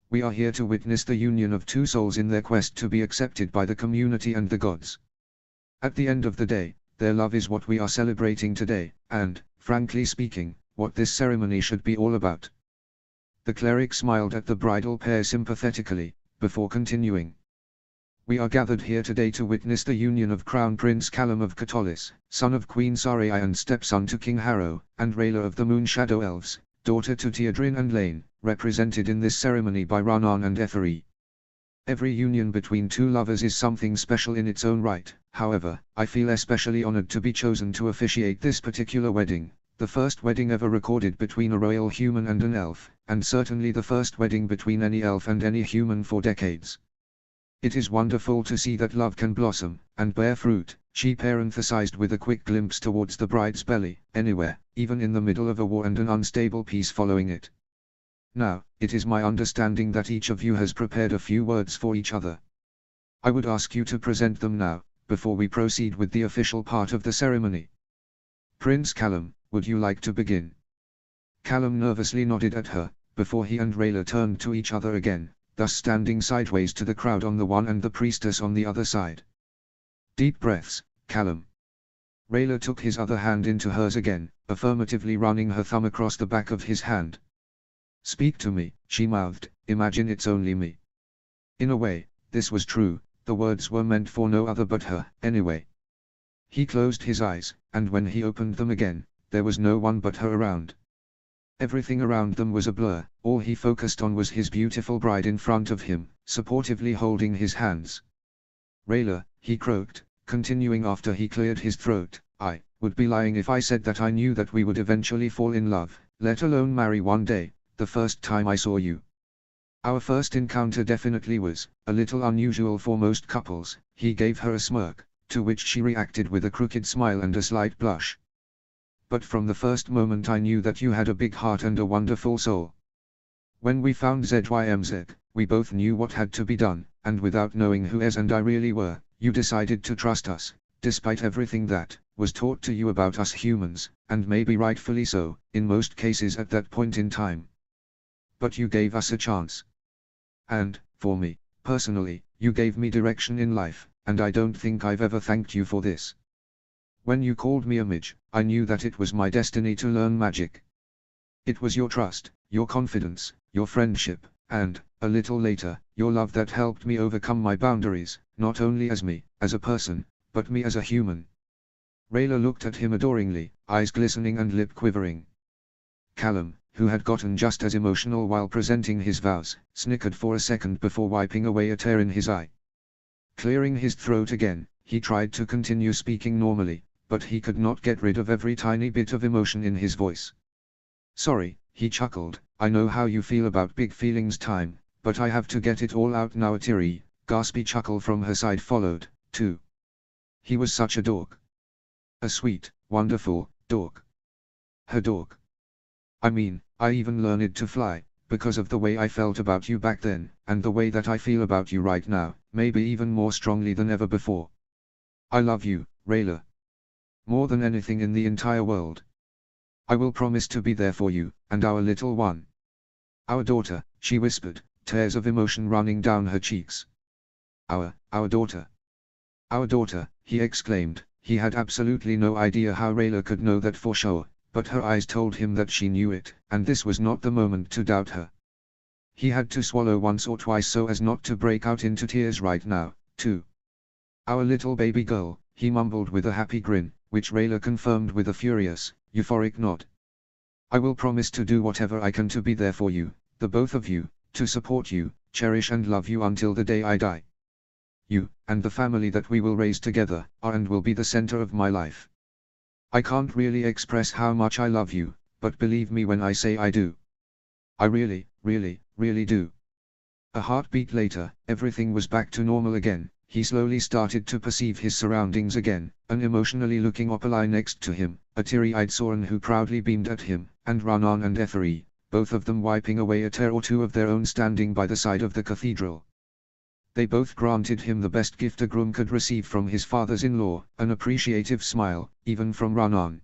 We are here to witness the union of 2 souls in their quest to be accepted by the community and the gods. At the end of the day, their love is what we are celebrating today, and, frankly speaking, what this ceremony should be all about. The cleric smiled at the bridal pair sympathetically, before continuing. We are gathered here today to witness the union of Crown Prince Callum of Catolis, son of Queen Sarai and stepson to King Harrow, and Rayllum of the Moon Shadow Elves, daughter to Teodrin and Lane, represented in this ceremony by Ranan and Etheri. Every union between 2 lovers is something special in its own right. However, I feel especially honored to be chosen to officiate this particular wedding, the first wedding ever recorded between a royal human and an elf, and certainly the first wedding between any elf and any human for decades. It is wonderful to see that love can blossom, and bear fruit, she parenthesized with a quick glimpse towards the bride's belly, anywhere, even in the middle of a war and an unstable peace following it. Now, it is my understanding that each of you has prepared a few words for each other. I would ask you to present them now, before we proceed with the official part of the ceremony. Prince Callum, would you like to begin? Callum nervously nodded at her, before he and Rayla turned to each other again, thus standing sideways to the crowd on the one and the priestess on the other side. Deep breaths, Callum. Rayla took his other hand into hers again, affirmatively running her thumb across the back of his hand. Speak to me, she mouthed, imagine it's only me. In a way, this was true, the words were meant for no other but her, anyway. He closed his eyes, and when he opened them again, there was no one but her around. Everything around them was a blur, all he focused on was his beautiful bride in front of him, supportively holding his hands. Rayla, he croaked, continuing after he cleared his throat, I would be lying if I said that I knew that we would eventually fall in love, let alone marry one day, the first time I saw you. Our first encounter definitely was a little unusual for most couples. He gave her a smirk, to which she reacted with a crooked smile and a slight blush. But from the first moment I knew that you had a big heart and a wonderful soul. When we found ZYMZ, we both knew what had to be done, and without knowing who Ez and I really were, you decided to trust us, despite everything that was taught to you about us humans, and maybe rightfully so, in most cases at that point in time. But you gave us a chance. And, for me, personally, you gave me direction in life, and I don't think I've ever thanked you for this. When you called me a midge, I knew that it was my destiny to learn magic. It was your trust, your confidence, your friendship, and, a little later, your love that helped me overcome my boundaries, not only as me, as a person, but me as a human. Rayla looked at him adoringly, eyes glistening and lip quivering. Callum, who had gotten just as emotional while presenting his vows, snickered for a second before wiping away a tear in his eye. Clearing his throat again, he tried to continue speaking normally, but he could not get rid of every tiny bit of emotion in his voice. Sorry, he chuckled, I know how you feel about big feelings time, but I have to get it all out now. A teary, gaspy chuckle from her side followed, too. He was such a dork. A sweet, wonderful, dork. Her dork. I mean, I even learned to fly, because of the way I felt about you back then, and the way that I feel about you right now, maybe even more strongly than ever before. I love you, Rayla. More than anything in the entire world. I will promise to be there for you, and our little one. Our daughter, she whispered, tears of emotion running down her cheeks. Our daughter. Our daughter, he exclaimed. He had absolutely no idea how Rayla could know that for sure, but her eyes told him that she knew it, and this was not the moment to doubt her. He had to swallow once or twice so as not to break out into tears right now, too. Our little baby girl, he mumbled with a happy grin, which Rayla confirmed with a furious, euphoric nod. I will promise to do whatever I can to be there for you, the both of you, to support you, cherish and love you until the day I die. You, and the family that we will raise together, are and will be the center of my life. I can't really express how much I love you, but believe me when I say I do. I really, really, really do. A heartbeat later, everything was back to normal again. He slowly started to perceive his surroundings again, an emotionally looking Opalai next to him, a teary-eyed Soren who proudly beamed at him, and Ranan and Etheri, both of them wiping away a tear or two of their own standing by the side of the cathedral. They both granted him the best gift a groom could receive from his fathers-in-law, an appreciative smile, even from Ranan.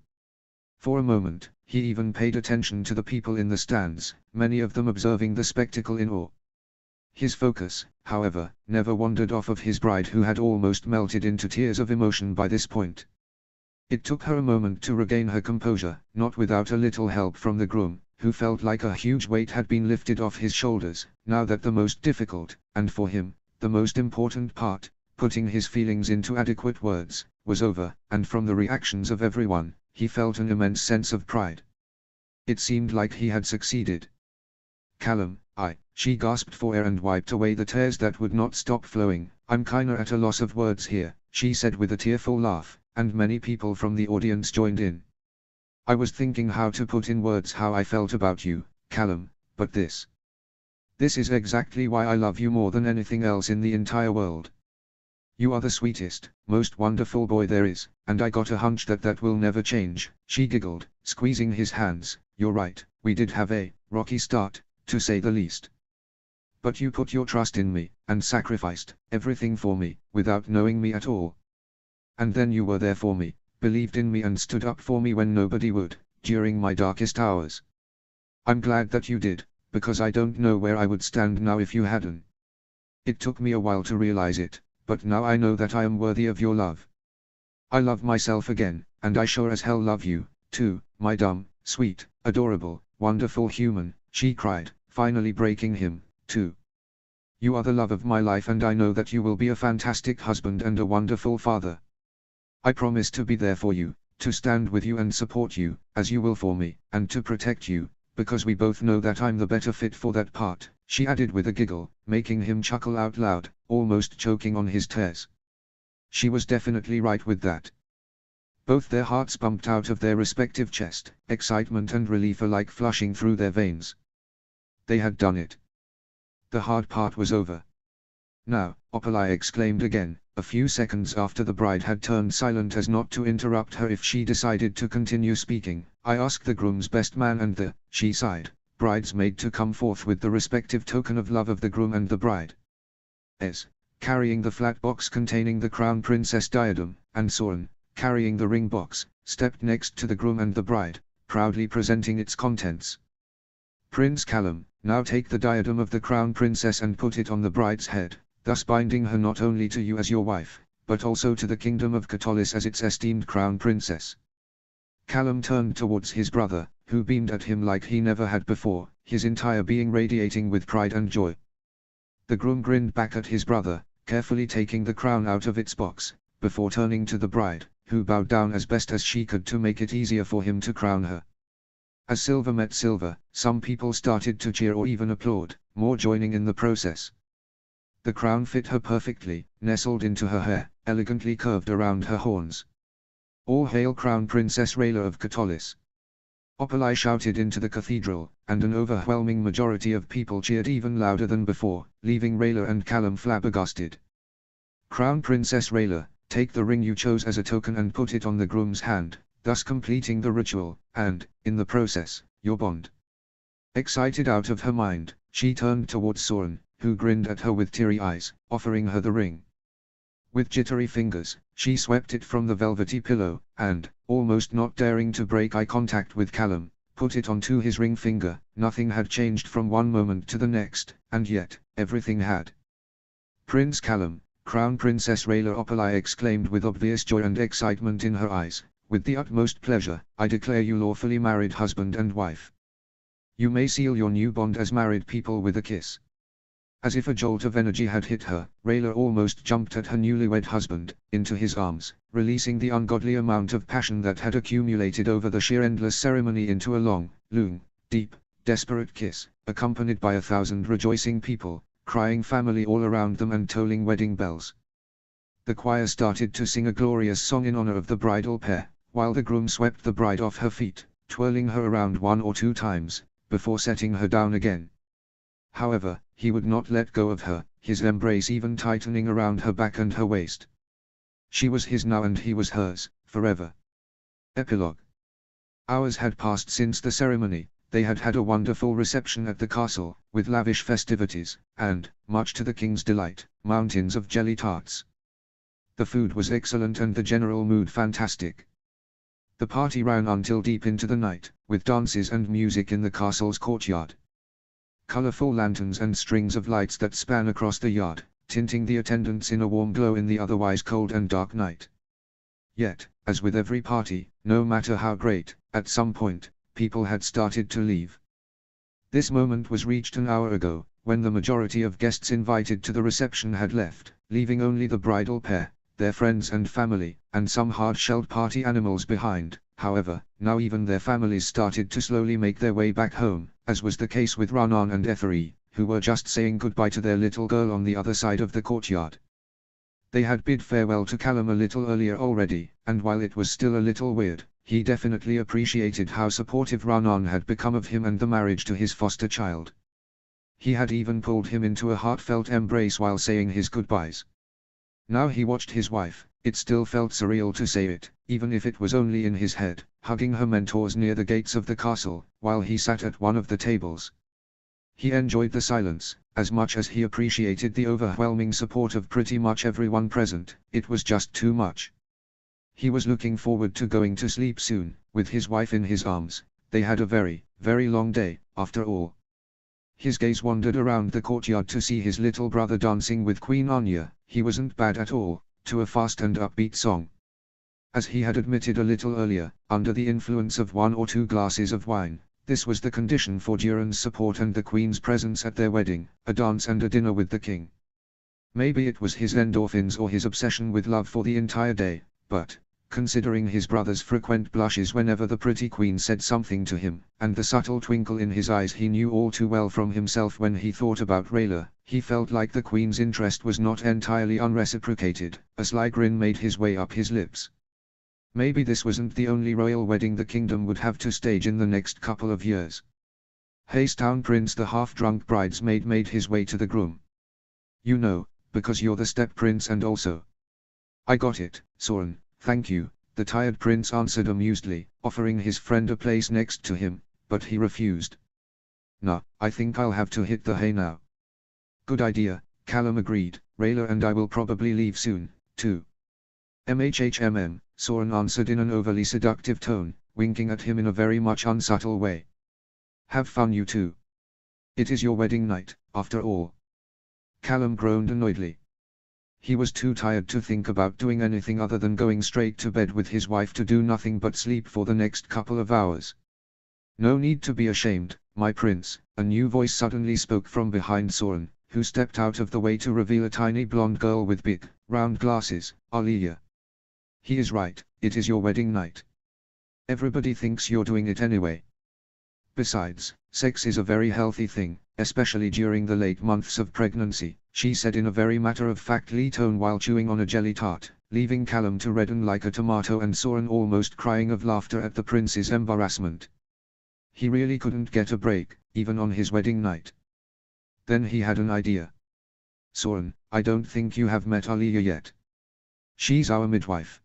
For a moment, he even paid attention to the people in the stands, many of them observing the spectacle in awe. His focus, however, never wandered off of his bride who had almost melted into tears of emotion by this point. It took her a moment to regain her composure, not without a little help from the groom, who felt like a huge weight had been lifted off his shoulders, now that the most difficult, and for him, the most important part, putting his feelings into adequate words, was over, and from the reactions of everyone, he felt an immense sense of pride. It seemed like he had succeeded. Callum, she gasped for air and wiped away the tears that would not stop flowing. I'm kinda at a loss of words here, she said with a tearful laugh, and many people from the audience joined in. I was thinking how to put in words how I felt about you, Callum, but this. This is exactly why I love you more than anything else in the entire world. You are the sweetest, most wonderful boy there is, and I got a hunch that that will never change." She giggled, squeezing his hands. "You're right, we did have a rocky start, to say the least. But you put your trust in me, and sacrificed everything for me, without knowing me at all. And then you were there for me, believed in me and stood up for me when nobody would, during my darkest hours. I'm glad that you did, because I don't know where I would stand now if you hadn't. It took me a while to realize it, but now I know that I am worthy of your love. I love myself again, and I sure as hell love you, too, my dumb, sweet, adorable, wonderful human," she cried, finally breaking him, too. "You are the love of my life and I know that you will be a fantastic husband and a wonderful father. I promise to be there for you, to stand with you and support you, as you will for me, and to protect you, because we both know that I'm the better fit for that part," she added with a giggle, making him chuckle out loud, almost choking on his tears. She was definitely right with that. Both their hearts pumped out of their respective chest, excitement and relief alike flushing through their veins. They had done it. The hard part was over. "Now," Opalai exclaimed again, a few seconds after the bride had turned silent as not to interrupt her if she decided to continue speaking, "I ask the groom's best man and the," she sighed, "bridesmaid to come forth with the respective token of love of the groom and the bride." Carrying the flat box containing the crown princess diadem, and Soren, carrying the ring box, stepped next to the groom and the bride, proudly presenting its contents. "Prince Callum, now take the diadem of the crown princess and put it on the bride's head, thus binding her not only to you as your wife, but also to the kingdom of Catolis as its esteemed crown princess." Callum turned towards his brother, who beamed at him like he never had before, his entire being radiating with pride and joy. The groom grinned back at his brother, carefully taking the crown out of its box, before turning to the bride, who bowed down as best as she could to make it easier for him to crown her. As silver met silver, some people started to cheer or even applaud, more joining in the process. The crown fit her perfectly, nestled into her hair, elegantly curved around her horns. "All hail Crown Princess Rayllum of Catolis!" Opalai shouted into the cathedral, and an overwhelming majority of people cheered even louder than before, leaving Rayllum and Callum flabbergasted. "Crown Princess Rayllum, take the ring you chose as a token and put it on the groom's hand, thus completing the ritual, and, in the process, your bond." Excited out of her mind, she turned towards Soren, who grinned at her with teary eyes, offering her the ring. With jittery fingers, she swept it from the velvety pillow, and, almost not daring to break eye contact with Callum, put it onto his ring finger. Nothing had changed from one moment to the next, and yet, everything had. "Prince Callum, Crown Princess Rayllum," Opalai exclaimed with obvious joy and excitement in her eyes, "with the utmost pleasure, I declare you lawfully married husband and wife. You may seal your new bond as married people with a kiss." As if a jolt of energy had hit her, Rayllum almost jumped at her newlywed husband, into his arms, releasing the ungodly amount of passion that had accumulated over the sheer endless ceremony into a long, deep, desperate kiss, accompanied by 1,000 rejoicing people, crying family all around them and tolling wedding bells. The choir started to sing a glorious song in honor of the bridal pair, while the groom swept the bride off her feet, twirling her around 1 or 2 times, before setting her down again. However, he would not let go of her, his embrace even tightening around her back and her waist. She was his now and he was hers, forever. Epilogue. Hours had passed since the ceremony. They had had a wonderful reception at the castle, with lavish festivities, and, much to the king's delight, mountains of jelly tarts. The food was excellent and the general mood fantastic. The party ran until deep into the night, with dances and music in the castle's courtyard. Colorful lanterns and strings of lights that span across the yard, tinting the attendants in a warm glow in the otherwise cold and dark night. Yet, as with every party, no matter how great, at some point, people had started to leave. This moment was reached an hour ago, when the majority of guests invited to the reception had left, leaving only the bridal pair, their friends and family, and some hard-shelled party animals behind. However, now even their families started to slowly make their way back home, as was the case with Ranan and Etheri, who were just saying goodbye to their little girl on the other side of the courtyard. They had bid farewell to Callum a little earlier already, and while it was still a little weird, he definitely appreciated how supportive Ranan had become of him and the marriage to his foster child. He had even pulled him into a heartfelt embrace while saying his goodbyes. Now he watched his wife. It still felt surreal to say it, even if it was only in his head, hugging her mentors near the gates of the castle, while he sat at one of the tables. He enjoyed the silence, as much as he appreciated the overwhelming support of pretty much everyone present. It was just too much. He was looking forward to going to sleep soon, with his wife in his arms. They had a very, very long day, after all. His gaze wandered around the courtyard to see his little brother dancing with Queen Anya. He wasn't bad at all, to a fast and upbeat song. As he had admitted a little earlier, under the influence of 1 or 2 glasses of wine, this was the condition for Duran's support and the Queen's presence at their wedding, a dance and a dinner with the king. Maybe it was his endorphins or his obsession with love for the entire day, but, considering his brother's frequent blushes whenever the pretty queen said something to him, and the subtle twinkle in his eyes he knew all too well from himself when he thought about Rayllum, he felt like the queen's interest was not entirely unreciprocated. A sly grin made his way up his lips. Maybe this wasn't the only royal wedding the kingdom would have to stage in the next couple of years. Haystown Prince, the half-drunk bridesmaid, made his way to the groom. "You know, because you're the step-prince and also." "I got it, Soren, thank you," the tired prince answered amusedly, offering his friend a place next to him, but he refused. "Nah, I think I'll have to hit the hay now." "Good idea," Callum agreed. "Rayllum and I will probably leave soon, too." "MHHMM, Soren answered in an overly seductive tone, winking at him in a very much unsubtle way. "Have fun you too. It is your wedding night, after all." Callum groaned annoyedly. He was too tired to think about doing anything other than going straight to bed with his wife to do nothing but sleep for the next couple of hours. "No need to be ashamed, my prince," a new voice suddenly spoke from behind Soren, who stepped out of the way to reveal a tiny blonde girl with big, round glasses, Alia. "He is right, it is your wedding night. Everybody thinks you're doing it anyway. Besides, sex is a very healthy thing, especially during the late months of pregnancy," she said in a very matter-of-factly tone while chewing on a jelly tart, leaving Callum to redden like a tomato and Soren almost crying of laughter at the prince's embarrassment. He really couldn't get a break, even on his wedding night. Then he had an idea. "Soren, I don't think you have met Alia yet. She's our midwife."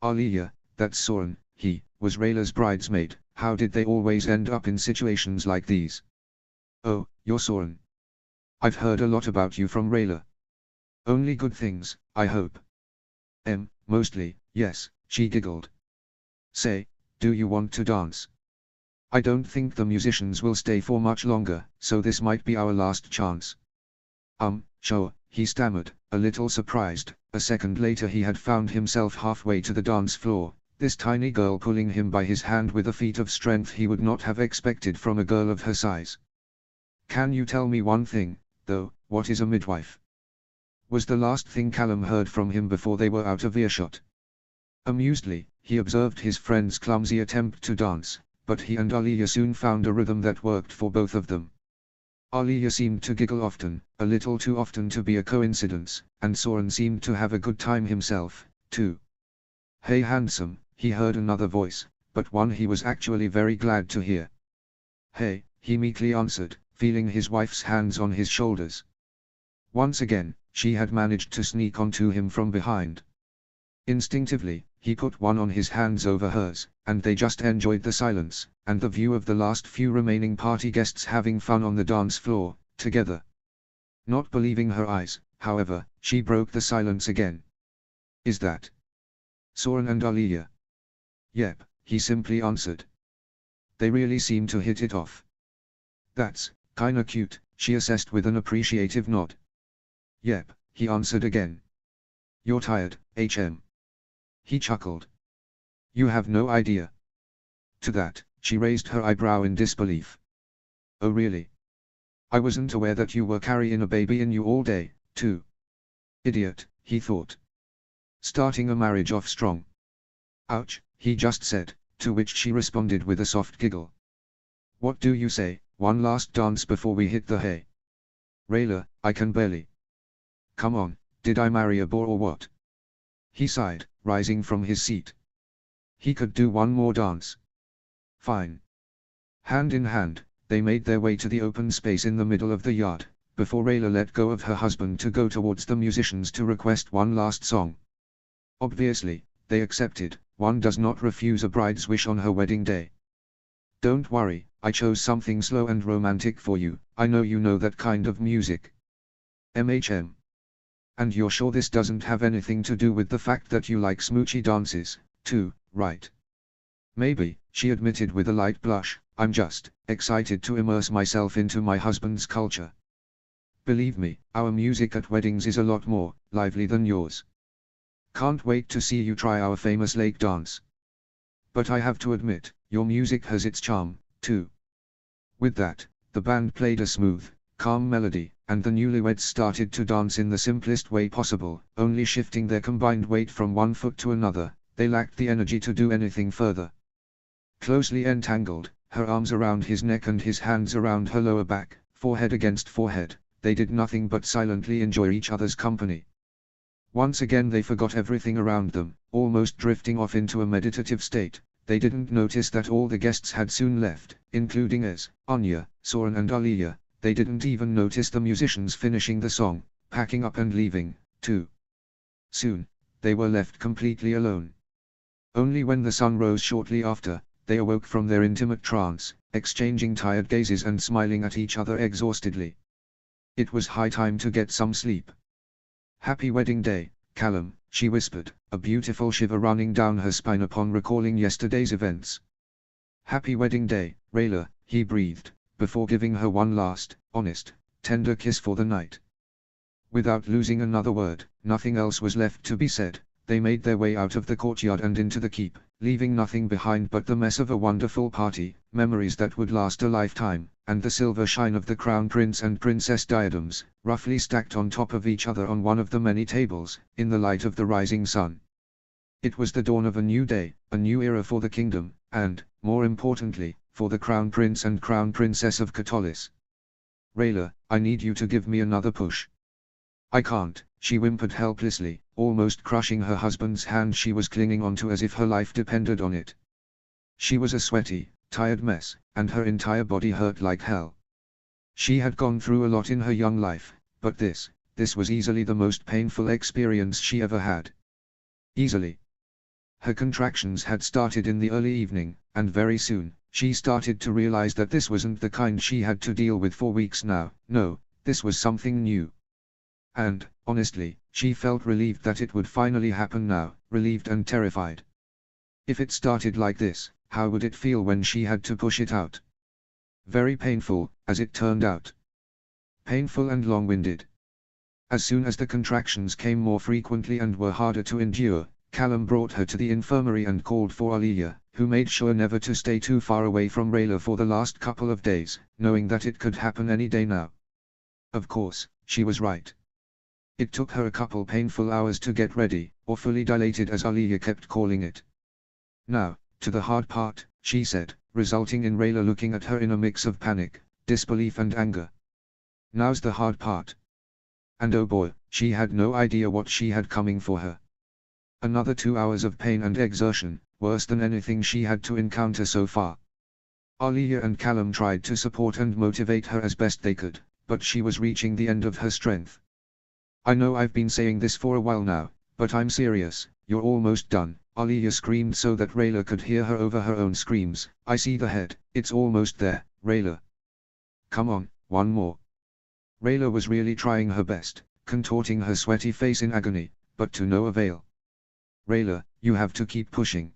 "Alia, that's Soren, he was Rayla's bridesmaid." How did they always end up in situations like these? "Oh, you're Soren. I've heard a lot about you from Rayllum." "Only good things, I hope." Mostly, yes," she giggled. "Say, do you want to dance? I don't think the musicians will stay for much longer, so this might be our last chance." Sure," he stammered, a little surprised. A second later he had found himself halfway to the dance floor, this tiny girl pulling him by his hand with a feat of strength he would not have expected from a girl of her size. "Can you tell me one thing, though, what is a midwife?" was the last thing Callum heard from him before they were out of earshot. Amusedly, he observed his friend's clumsy attempt to dance, but he and Alia soon found a rhythm that worked for both of them. Alia seemed to giggle often, a little too often to be a coincidence, and Soren seemed to have a good time himself, too. "Hey handsome," he heard another voice, but one he was actually very glad to hear. "Hey," he meekly answered, feeling his wife's hands on his shoulders. Once again, she had managed to sneak onto him from behind. Instinctively, he put one on his hands over hers, and they just enjoyed the silence, and the view of the last few remaining party guests having fun on the dance floor, together. Not believing her eyes, however, she broke the silence again. "Is that Soren and Alia?" "Yep," he simply answered. "They really seem to hit it off." "That's kinda cute," she assessed with an appreciative nod. "Yep," he answered again. "You're tired, HM." He chuckled. "You have no idea." To that, she raised her eyebrow in disbelief. "Oh really? I wasn't aware that you were carrying a baby in you all day, too." "Idiot," he thought. "Starting a marriage off strong." "Ouch," he just said, to which she responded with a soft giggle. "What do you say, one last dance before we hit the hay?" "Rayllum, I can barely." "Come on, did I marry a bore or what?" He sighed, rising from his seat. He could do one more dance. "Fine." Hand in hand, they made their way to the open space in the middle of the yard, before Rayla let go of her husband to go towards the musicians to request one last song. Obviously, they accepted. One does not refuse a bride's wish on her wedding day. Don't worry, I chose something slow and romantic for you. I know you know that kind of music. MHM. And you're sure this doesn't have anything to do with the fact that you like smoochy dances, too, right? Maybe, she admitted with a light blush. I'm just excited to immerse myself into my husband's culture. Believe me, our music at weddings is a lot more lively than yours. Can't wait to see you try our famous lake dance. But I have to admit, your music has its charm, too. With that, the band played a smooth, calm melody, and the newlyweds started to dance in the simplest way possible, only shifting their combined weight from one foot to another. They lacked the energy to do anything further. Closely entangled, her arms around his neck and his hands around her lower back, forehead against forehead, they did nothing but silently enjoy each other's company. Once again they forgot everything around them, almost drifting off into a meditative state. They didn't notice that all the guests had soon left, including Ez, Anya, Soren and Aliyah. They didn't even notice the musicians finishing the song, packing up and leaving, too. Soon, they were left completely alone. Only when the sun rose shortly after, they awoke from their intimate trance, exchanging tired gazes and smiling at each other exhaustedly. It was high time to get some sleep. Happy wedding day, Callum, she whispered, a beautiful shiver running down her spine upon recalling yesterday's events. Happy wedding day, Rayla, he breathed, before giving her one last, honest, tender kiss for the night. Without losing another word, nothing else was left to be said. They made their way out of the courtyard and into the keep, leaving nothing behind but the mess of a wonderful party, memories that would last a lifetime, and the silver shine of the crown prince and princess diadems, roughly stacked on top of each other on one of the many tables, in the light of the rising sun. It was the dawn of a new day, a new era for the kingdom, and, more importantly, for the crown prince and crown princess of Katolis. Rayla, I need you to give me another push. I can't, she whimpered helplessly, almost crushing her husband's hand she was clinging onto as if her life depended on it. She was a sweaty, tired mess, and her entire body hurt like hell. She had gone through a lot in her young life, but this was easily the most painful experience she ever had. Easily. Her contractions had started in the early evening, and very soon, she started to realize that this wasn't the kind she had to deal with for weeks now. No, this was something new. And, honestly, she felt relieved that it would finally happen now, relieved and terrified. If it started like this, how would it feel when she had to push it out? Very painful, as it turned out. Painful and long-winded. As soon as the contractions came more frequently and were harder to endure, Callum brought her to the infirmary and called for Aliyah, who made sure never to stay too far away from Rayla for the last couple of days, knowing that it could happen any day now. Of course, she was right. It took her a couple painful hours to get ready, or fully dilated as Aliyah kept calling it. Now, to the hard part, she said, resulting in Rayla looking at her in a mix of panic, disbelief and anger. Now's the hard part. And oh boy, she had no idea what she had coming for her. Another 2 hours of pain and exertion, worse than anything she had to encounter so far. Aliyah and Callum tried to support and motivate her as best they could, but she was reaching the end of her strength. I know I've been saying this for a while now, but I'm serious, you're almost done, Aliyah screamed so that Rayla could hear her over her own screams. I see the head, it's almost there, Rayla. Come on, one more. Rayla was really trying her best, contorting her sweaty face in agony, but to no avail. Rayla, you have to keep pushing.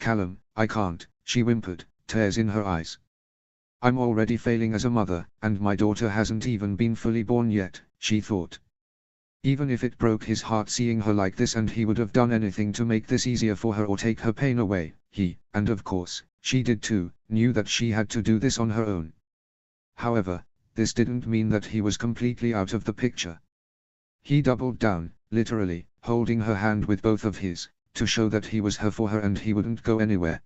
Callum, I can't, she whimpered, tears in her eyes. I'm already failing as a mother, and my daughter hasn't even been fully born yet, she thought. Even if it broke his heart seeing her like this, and he would have done anything to make this easier for her or take her pain away, he, and of course, she did too, knew that she had to do this on her own. However, this didn't mean that he was completely out of the picture. He doubled down, literally, holding her hand with both of his, to show that he was her for her and he wouldn't go anywhere.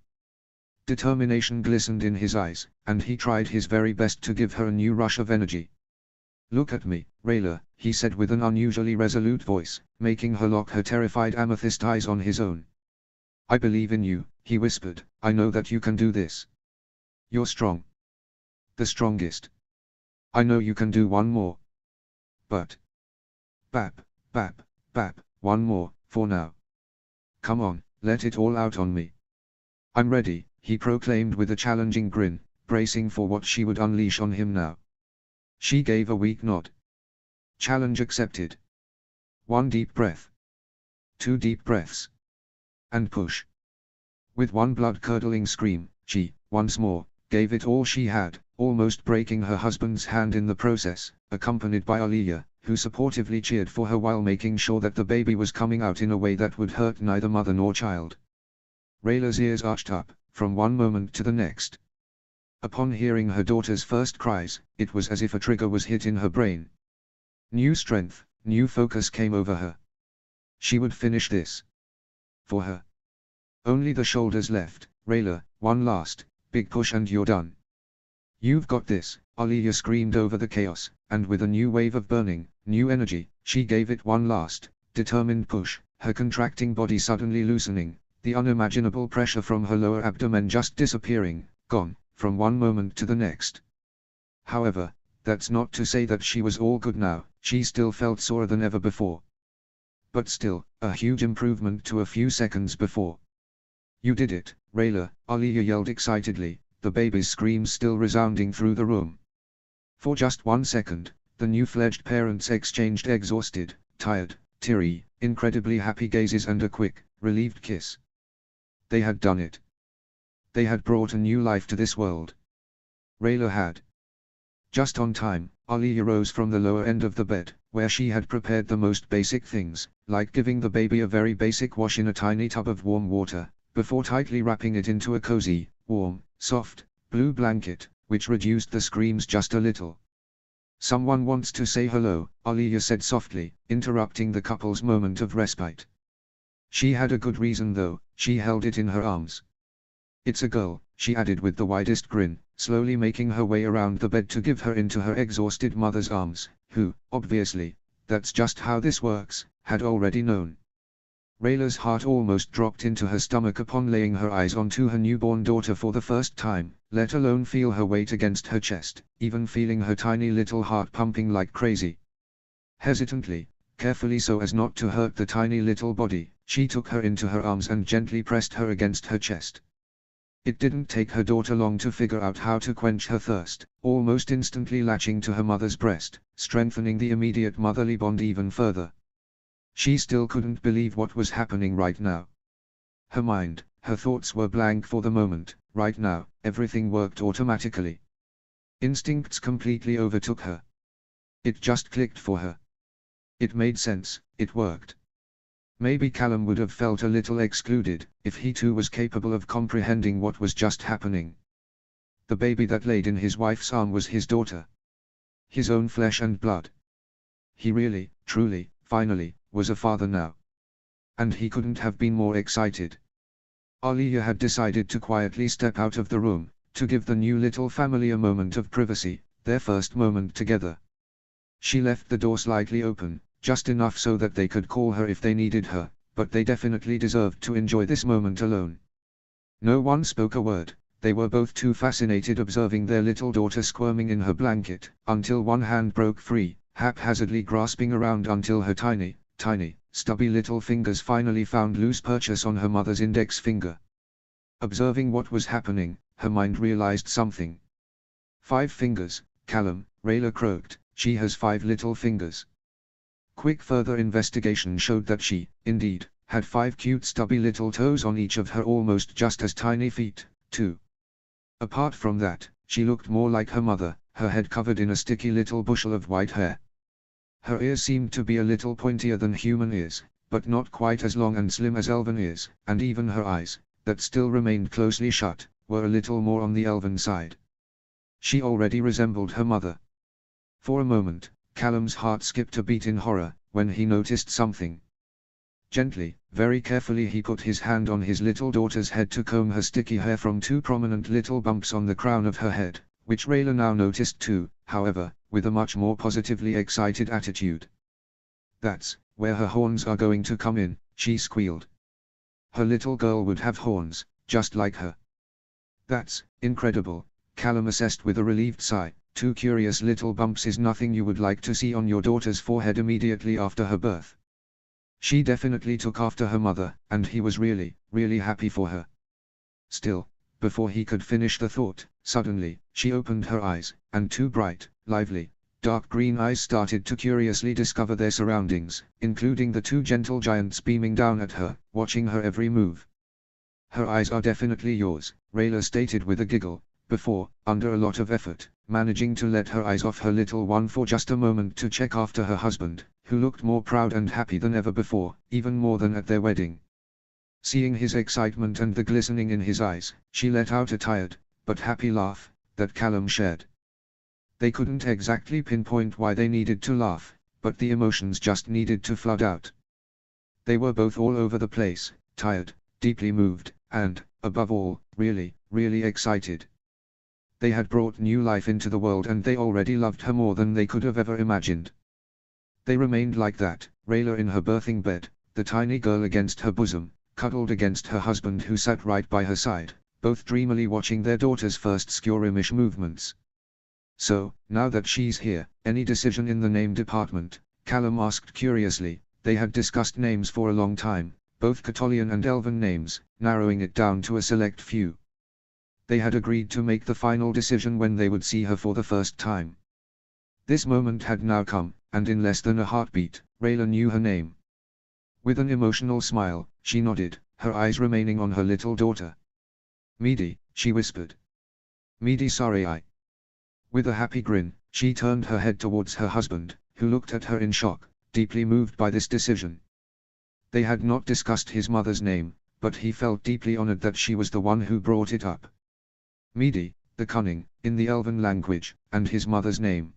Determination glistened in his eyes, and he tried his very best to give her a new rush of energy. Look at me, Rayla, he said with an unusually resolute voice, making her lock her terrified amethyst eyes on his own. I believe in you, he whispered, I know that you can do this. You're strong. the strongest. I know you can do one more. But. Bap, bap, bap, one more, for now. Come on, let it all out on me. I'm ready, he proclaimed with a challenging grin, bracing for what she would unleash on him now. She gave a weak nod. Challenge accepted. 1 deep breath. 2 deep breaths. And push. With one blood-curdling scream, she, once more, gave it all she had, almost breaking her husband's hand in the process, accompanied by Aliyah, who supportively cheered for her while making sure that the baby was coming out in a way that would hurt neither mother nor child. Rayla's ears arched up, from one moment to the next. Upon hearing her daughter's first cries, it was as if a trigger was hit in her brain. New strength, new focus came over her. She would finish this. For her. Only the shoulders left. Rayla, one last, big push and you're done. You've got this, Aliyah screamed over the chaos, and with a new wave of burning, new energy, she gave it one last, determined push, her contracting body suddenly loosening, the unimaginable pressure from her lower abdomen just disappearing, gone, from one moment to the next. However, that's not to say that she was all good now, she still felt sorer than ever before. But still, a huge improvement to a few seconds before. You did it, Rayla, Aliyah yelled excitedly, the baby's screams still resounding through the room. For just 1 second, the new-fledged parents exchanged exhausted, tired, teary, incredibly happy gazes and a quick, relieved kiss. They had done it. They had brought a new life to this world. Rayla had. Just on time, Aliyah rose from the lower end of the bed, where she had prepared the most basic things, like giving the baby a very basic wash in a tiny tub of warm water, before tightly wrapping it into a cozy, warm, soft, blue blanket, which reduced the screams just a little. Someone wants to say hello, Aliyah said softly, interrupting the couple's moment of respite. She had a good reason though, she held it in her arms. It's a girl, she added with the widest grin, slowly making her way around the bed to give her into her exhausted mother's arms, who, obviously, that's just how this works, had already known. Rayla's heart almost dropped into her stomach upon laying her eyes onto her newborn daughter for the first time, let alone feel her weight against her chest, even feeling her tiny little heart pumping like crazy. Hesitantly, carefully so as not to hurt the tiny little body, she took her into her arms and gently pressed her against her chest. It didn't take her daughter long to figure out how to quench her thirst, almost instantly latching to her mother's breast, strengthening the immediate motherly bond even further. She still couldn't believe what was happening right now. Her mind, her thoughts were blank for the moment. Right now, everything worked automatically. Instincts completely overtook her. It just clicked for her. It made sense, it worked. Maybe Callum would have felt a little excluded, if he too was capable of comprehending what was just happening. The baby that laid in his wife's arm was his daughter. His own flesh and blood. He really, truly, finally, was a father now. And he couldn't have been more excited. Aliyah had decided to quietly step out of the room, to give the new little family a moment of privacy, their first moment together. She left the door slightly open, just enough so that they could call her if they needed her, but they definitely deserved to enjoy this moment alone. No one spoke a word, they were both too fascinated observing their little daughter squirming in her blanket, until one hand broke free, haphazardly grasping around until her tiny, stubby little fingers finally found loose purchase on her mother's index finger. Observing what was happening, her mind realized something. 5 fingers, Callum, Rayla croaked, she has 5 little fingers. Quick further investigation showed that she, indeed, had 5 cute stubby little toes on each of her almost just as tiny feet, too. Apart from that, she looked more like her mother, her head covered in a sticky little bushel of white hair. Her ears seemed to be a little pointier than human ears, but not quite as long and slim as elven ears, and even her eyes, that still remained closely shut, were a little more on the elven side. She already resembled her mother. For a moment, Callum's heart skipped a beat in horror, when he noticed something. Gently, very carefully he put his hand on his little daughter's head to comb her sticky hair from 2 prominent little bumps on the crown of her head, which Rayla now noticed too, however, with a much more positively excited attitude. That's where her horns are going to come in, she squealed. Her little girl would have horns, just like her. That's incredible, Callum assessed with a relieved sigh. 2 curious little bumps is nothing you would like to see on your daughter's forehead immediately after her birth. She definitely took after her mother, and he was really, really happy for her. Still, before he could finish the thought, suddenly, she opened her eyes, and 2 bright, lively, dark green eyes started to curiously discover their surroundings, including the 2 gentle giants beaming down at her, watching her every move. "Her eyes are definitely yours," Rayllum stated with a giggle, before, under a lot of effort, managing to let her eyes off her little one for just a moment to check after her husband, who looked more proud and happy than ever before, even more than at their wedding. Seeing his excitement and the glistening in his eyes, she let out a tired, but happy laugh, that Callum shared. They couldn't exactly pinpoint why they needed to laugh, but the emotions just needed to flood out. They were both all over the place, tired, deeply moved, and, above all, really, really excited. They had brought new life into the world and they already loved her more than they could have ever imagined. They remained like that, Rayllum in her birthing bed, the tiny girl against her bosom, cuddled against her husband who sat right by her side, both dreamily watching their daughter's first squirmish movements. "So, now that she's here, any decision in the name department?" Callum asked curiously. They had discussed names for a long time, both Catolian and Elven names, narrowing it down to a select few. They had agreed to make the final decision when they would see her for the first time. This moment had now come, and in less than a heartbeat, Rayllum knew her name. With an emotional smile, she nodded, her eyes remaining on her little daughter. "Meady," she whispered. "Meady, sorry I." With a happy grin, she turned her head towards her husband, who looked at her in shock, deeply moved by this decision. They had not discussed his mother's name, but he felt deeply honored that she was the one who brought it up. Meady, the cunning, in the Elven language, and his mother's name.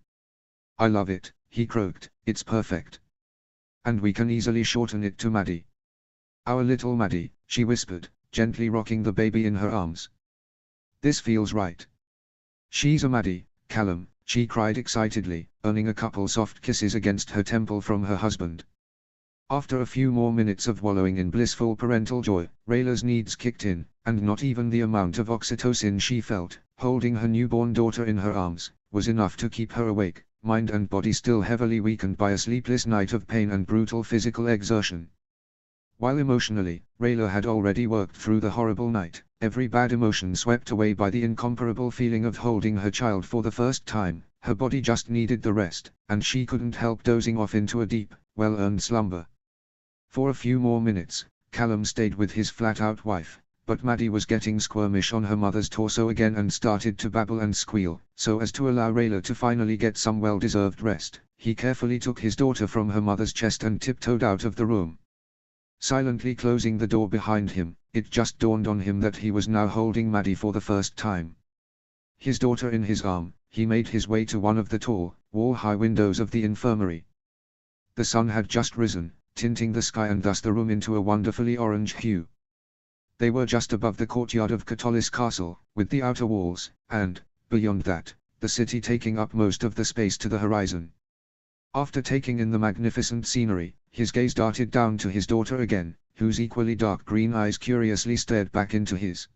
"I love it," he croaked, "it's perfect. And we can easily shorten it to Maddie." "Our little Maddie," she whispered, gently rocking the baby in her arms. "This feels right." "She's a Maddie, Callum," she cried excitedly, earning a couple soft kisses against her temple from her husband. After a few more minutes of wallowing in blissful parental joy, Rayllum's needs kicked in, and not even the amount of oxytocin she felt, holding her newborn daughter in her arms, was enough to keep her awake, mind and body still heavily weakened by a sleepless night of pain and brutal physical exertion. While emotionally, Rayllum had already worked through the horrible night, every bad emotion swept away by the incomparable feeling of holding her child for the first time, her body just needed the rest, and she couldn't help dozing off into a deep, well-earned slumber. For a few more minutes, Callum stayed with his flat-out wife, but Maddie was getting squirmish on her mother's torso again and started to babble and squeal, so as to allow Rayllum to finally get some well-deserved rest. He carefully took his daughter from her mother's chest and tiptoed out of the room. Silently closing the door behind him, it just dawned on him that he was now holding Maddie for the first time. His daughter in his arm, he made his way to one of the tall, wall-high windows of the infirmary. The sun had just risen, tinting the sky and thus the room into a wonderfully orange hue. They were just above the courtyard of Catolis Castle, with the outer walls, and, beyond that, the city taking up most of the space to the horizon. After taking in the magnificent scenery, his gaze darted down to his daughter again, whose equally dark green eyes curiously stared back into his.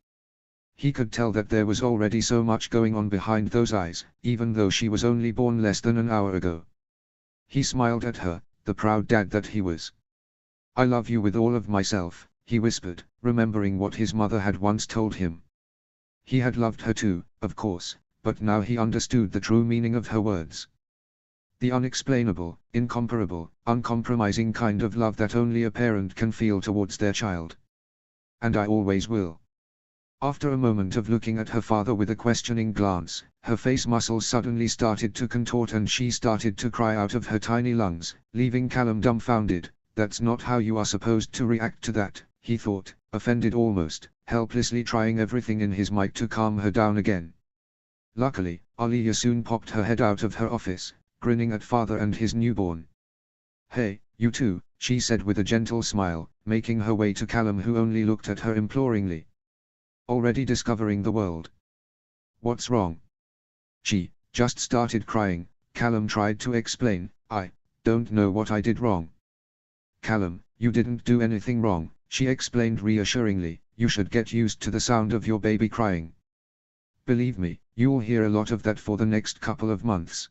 He could tell that there was already so much going on behind those eyes, even though she was only born less than an hour ago. He smiled at her, the proud dad that he was. "I love you with all of myself," he whispered, remembering what his mother had once told him. He had loved her too, of course, but now he understood the true meaning of her words. The unexplainable, incomparable, uncompromising kind of love that only a parent can feel towards their child. "And I always will." After a moment of looking at her father with a questioning glance, her face muscles suddenly started to contort and she started to cry out of her tiny lungs, leaving Callum dumbfounded. "That's not how you are supposed to react to that," he thought, offended almost, helplessly trying everything in his might to calm her down again. Luckily, Alia soon popped her head out of her office, grinning at father and his newborn. "Hey, you two," she said with a gentle smile, making her way to Callum who only looked at her imploringly. "Already discovering the world? What's wrong?" "She just started crying," Callum tried to explain. "I don't know what I did wrong." "Callum, you didn't do anything wrong," she explained reassuringly. "You should get used to the sound of your baby crying." Believe me, you'll hear a lot of that for the next couple of months.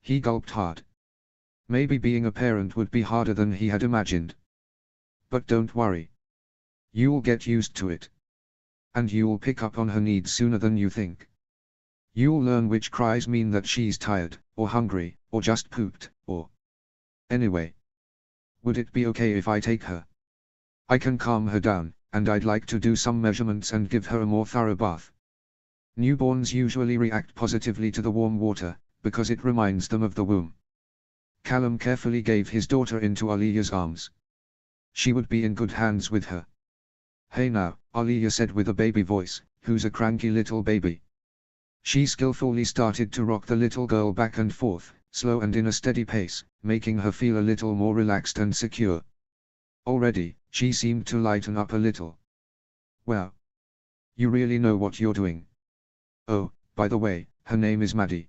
He gulped hard. Maybe being a parent would be harder than he had imagined. But don't worry. You'll get used to it. And you'll pick up on her needs sooner than you think. You'll learn which cries mean that she's tired, or hungry, or just pooped, or... Anyway. Would it be okay if I take her? I can calm her down, and I'd like to do some measurements and give her a more thorough bath. Newborns usually react positively to the warm water, because it reminds them of the womb. Callum carefully gave his daughter into Aliya's arms. She would be in good hands with her. Hey now, Aliya said with a baby voice, who's a cranky little baby. She skillfully started to rock the little girl back and forth, slow and in a steady pace, making her feel a little more relaxed and secure. Already, she seemed to lighten up a little. Wow. You really know what you're doing. Oh, by the way, her name is Maddie.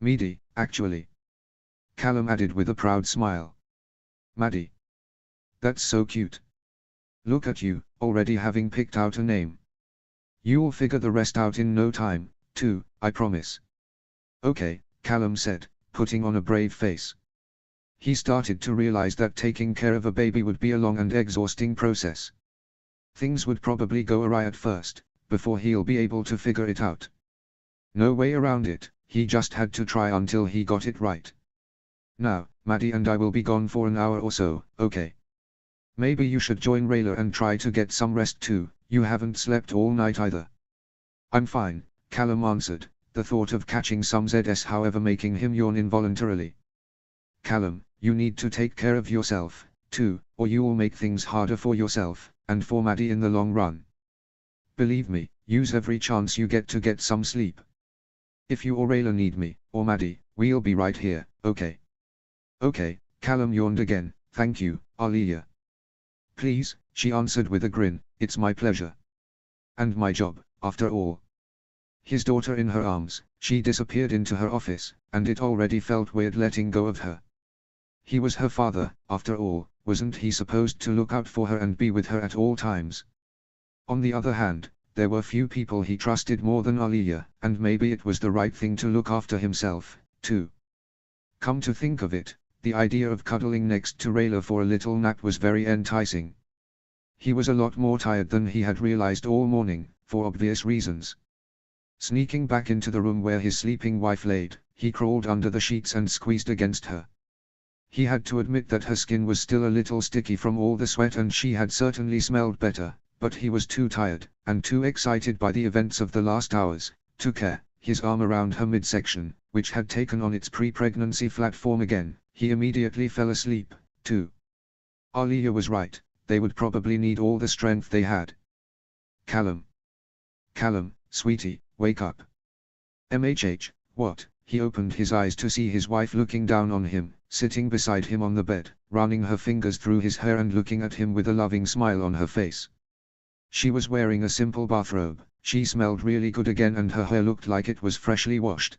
Meady, actually. Callum added with a proud smile. Maddie. That's so cute. Look at you, already having picked out a name. You'll figure the rest out in no time, too, I promise. Okay, Callum said, putting on a brave face. He started to realize that taking care of a baby would be a long and exhausting process. Things would probably go awry at first, before he'll be able to figure it out. No way around it, he just had to try until he got it right. Now, Maddie and I will be gone for an hour or so, okay? Maybe you should join Rayllum and try to get some rest too, you haven't slept all night either. I'm fine, Callum answered, the thought of catching some ZS however making him yawn involuntarily. Callum, you need to take care of yourself, too, or you will make things harder for yourself, and for Maddie in the long run. Believe me, use every chance you get to get some sleep. If you or Rayllum need me, or Maddie, we'll be right here, okay? Okay, Callum yawned again, thank you, Aliya. Please, she answered with a grin, it's my pleasure. And my job, after all. His daughter in her arms, she disappeared into her office, and it already felt weird letting go of her. He was her father, after all, wasn't he supposed to look out for her and be with her at all times? On the other hand, there were few people he trusted more than Aliya, and maybe it was the right thing to look after himself, too. Come to think of it, the idea of cuddling next to Rayllum for a little nap was very enticing. He was a lot more tired than he had realized all morning, for obvious reasons. Sneaking back into the room where his sleeping wife laid, he crawled under the sheets and squeezed against her. He had to admit that her skin was still a little sticky from all the sweat and she had certainly smelled better, but he was too tired, and too excited by the events of the last hours, to care. His arm around her midsection, which had taken on its pre-pregnancy flat form again, he immediately fell asleep, too. Aliya was right, they would probably need all the strength they had. Callum. Callum, sweetie, wake up. MHH, what? He opened his eyes to see his wife looking down on him, sitting beside him on the bed, running her fingers through his hair and looking at him with a loving smile on her face. She was wearing a simple bathrobe, she smelled really good again and her hair looked like it was freshly washed.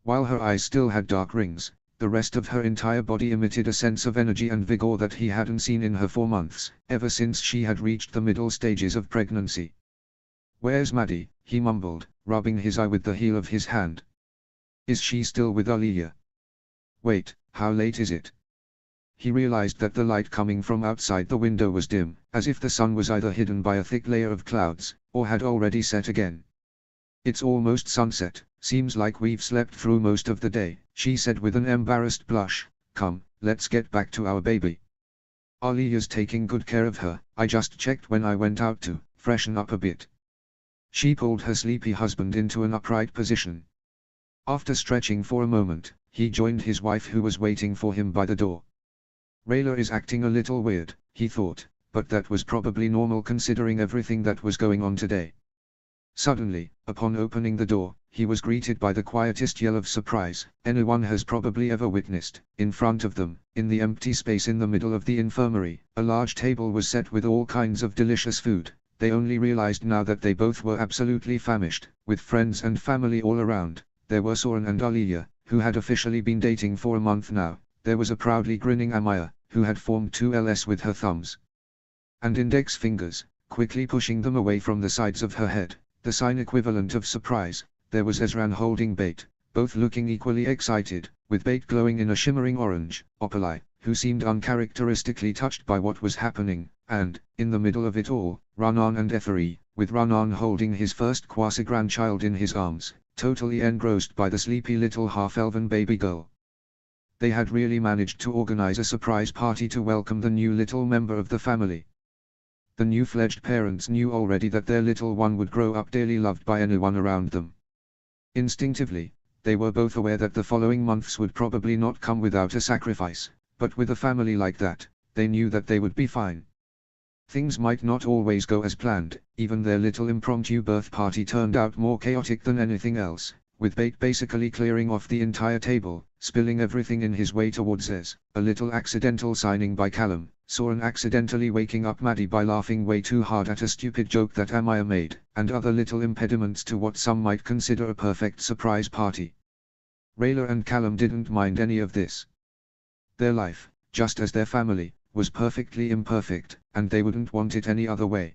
While her eyes still had dark rings, the rest of her entire body emitted a sense of energy and vigor that he hadn't seen in her for months, ever since she had reached the middle stages of pregnancy. Where's Maddie? He mumbled, rubbing his eye with the heel of his hand. Is she still with Aliya? Wait, how late is it? He realized that the light coming from outside the window was dim, as if the sun was either hidden by a thick layer of clouds, or had already set again. It's almost sunset, seems like we've slept through most of the day, she said with an embarrassed blush. Come, let's get back to our baby. Aliya's taking good care of her, I just checked when I went out to freshen up a bit. She pulled her sleepy husband into an upright position. After stretching for a moment, he joined his wife who was waiting for him by the door. Rayllum is acting a little weird, he thought, but that was probably normal considering everything that was going on today. Suddenly, upon opening the door, he was greeted by the quietest yell of surprise anyone has probably ever witnessed. In front of them, in the empty space in the middle of the infirmary, a large table was set with all kinds of delicious food. They only realized now that they both were absolutely famished, with friends and family all around. There were Soren and Aliya, who had officially been dating for a month now. There was a proudly grinning Amaya, who had formed two Ls with her thumbs and index fingers, quickly pushing them away from the sides of her head. The sign equivalent of surprise, there was Ezran holding Bait, both looking equally excited, with Bait glowing in a shimmering orange, Opalai, who seemed uncharacteristically touched by what was happening, and, in the middle of it all, Ranan and Eferi, with Ranan holding his first quasi-grandchild in his arms, totally engrossed by the sleepy little half-elven baby girl. They had really managed to organize a surprise party to welcome the new little member of the family. The new-fledged parents knew already that their little one would grow up dearly loved by anyone around them. Instinctively, they were both aware that the following months would probably not come without a sacrifice, but with a family like that, they knew that they would be fine. Things might not always go as planned, even their little impromptu birth party turned out more chaotic than anything else, with Bait basically clearing off the entire table, spilling everything in his way towards Ez, a little accidental signing by Callum, Soren accidentally waking up Maddie by laughing way too hard at a stupid joke that Amaya made, and other little impediments to what some might consider a perfect surprise party. Rayllum and Callum didn't mind any of this. Their life, just as their family, was perfectly imperfect, and they wouldn't want it any other way.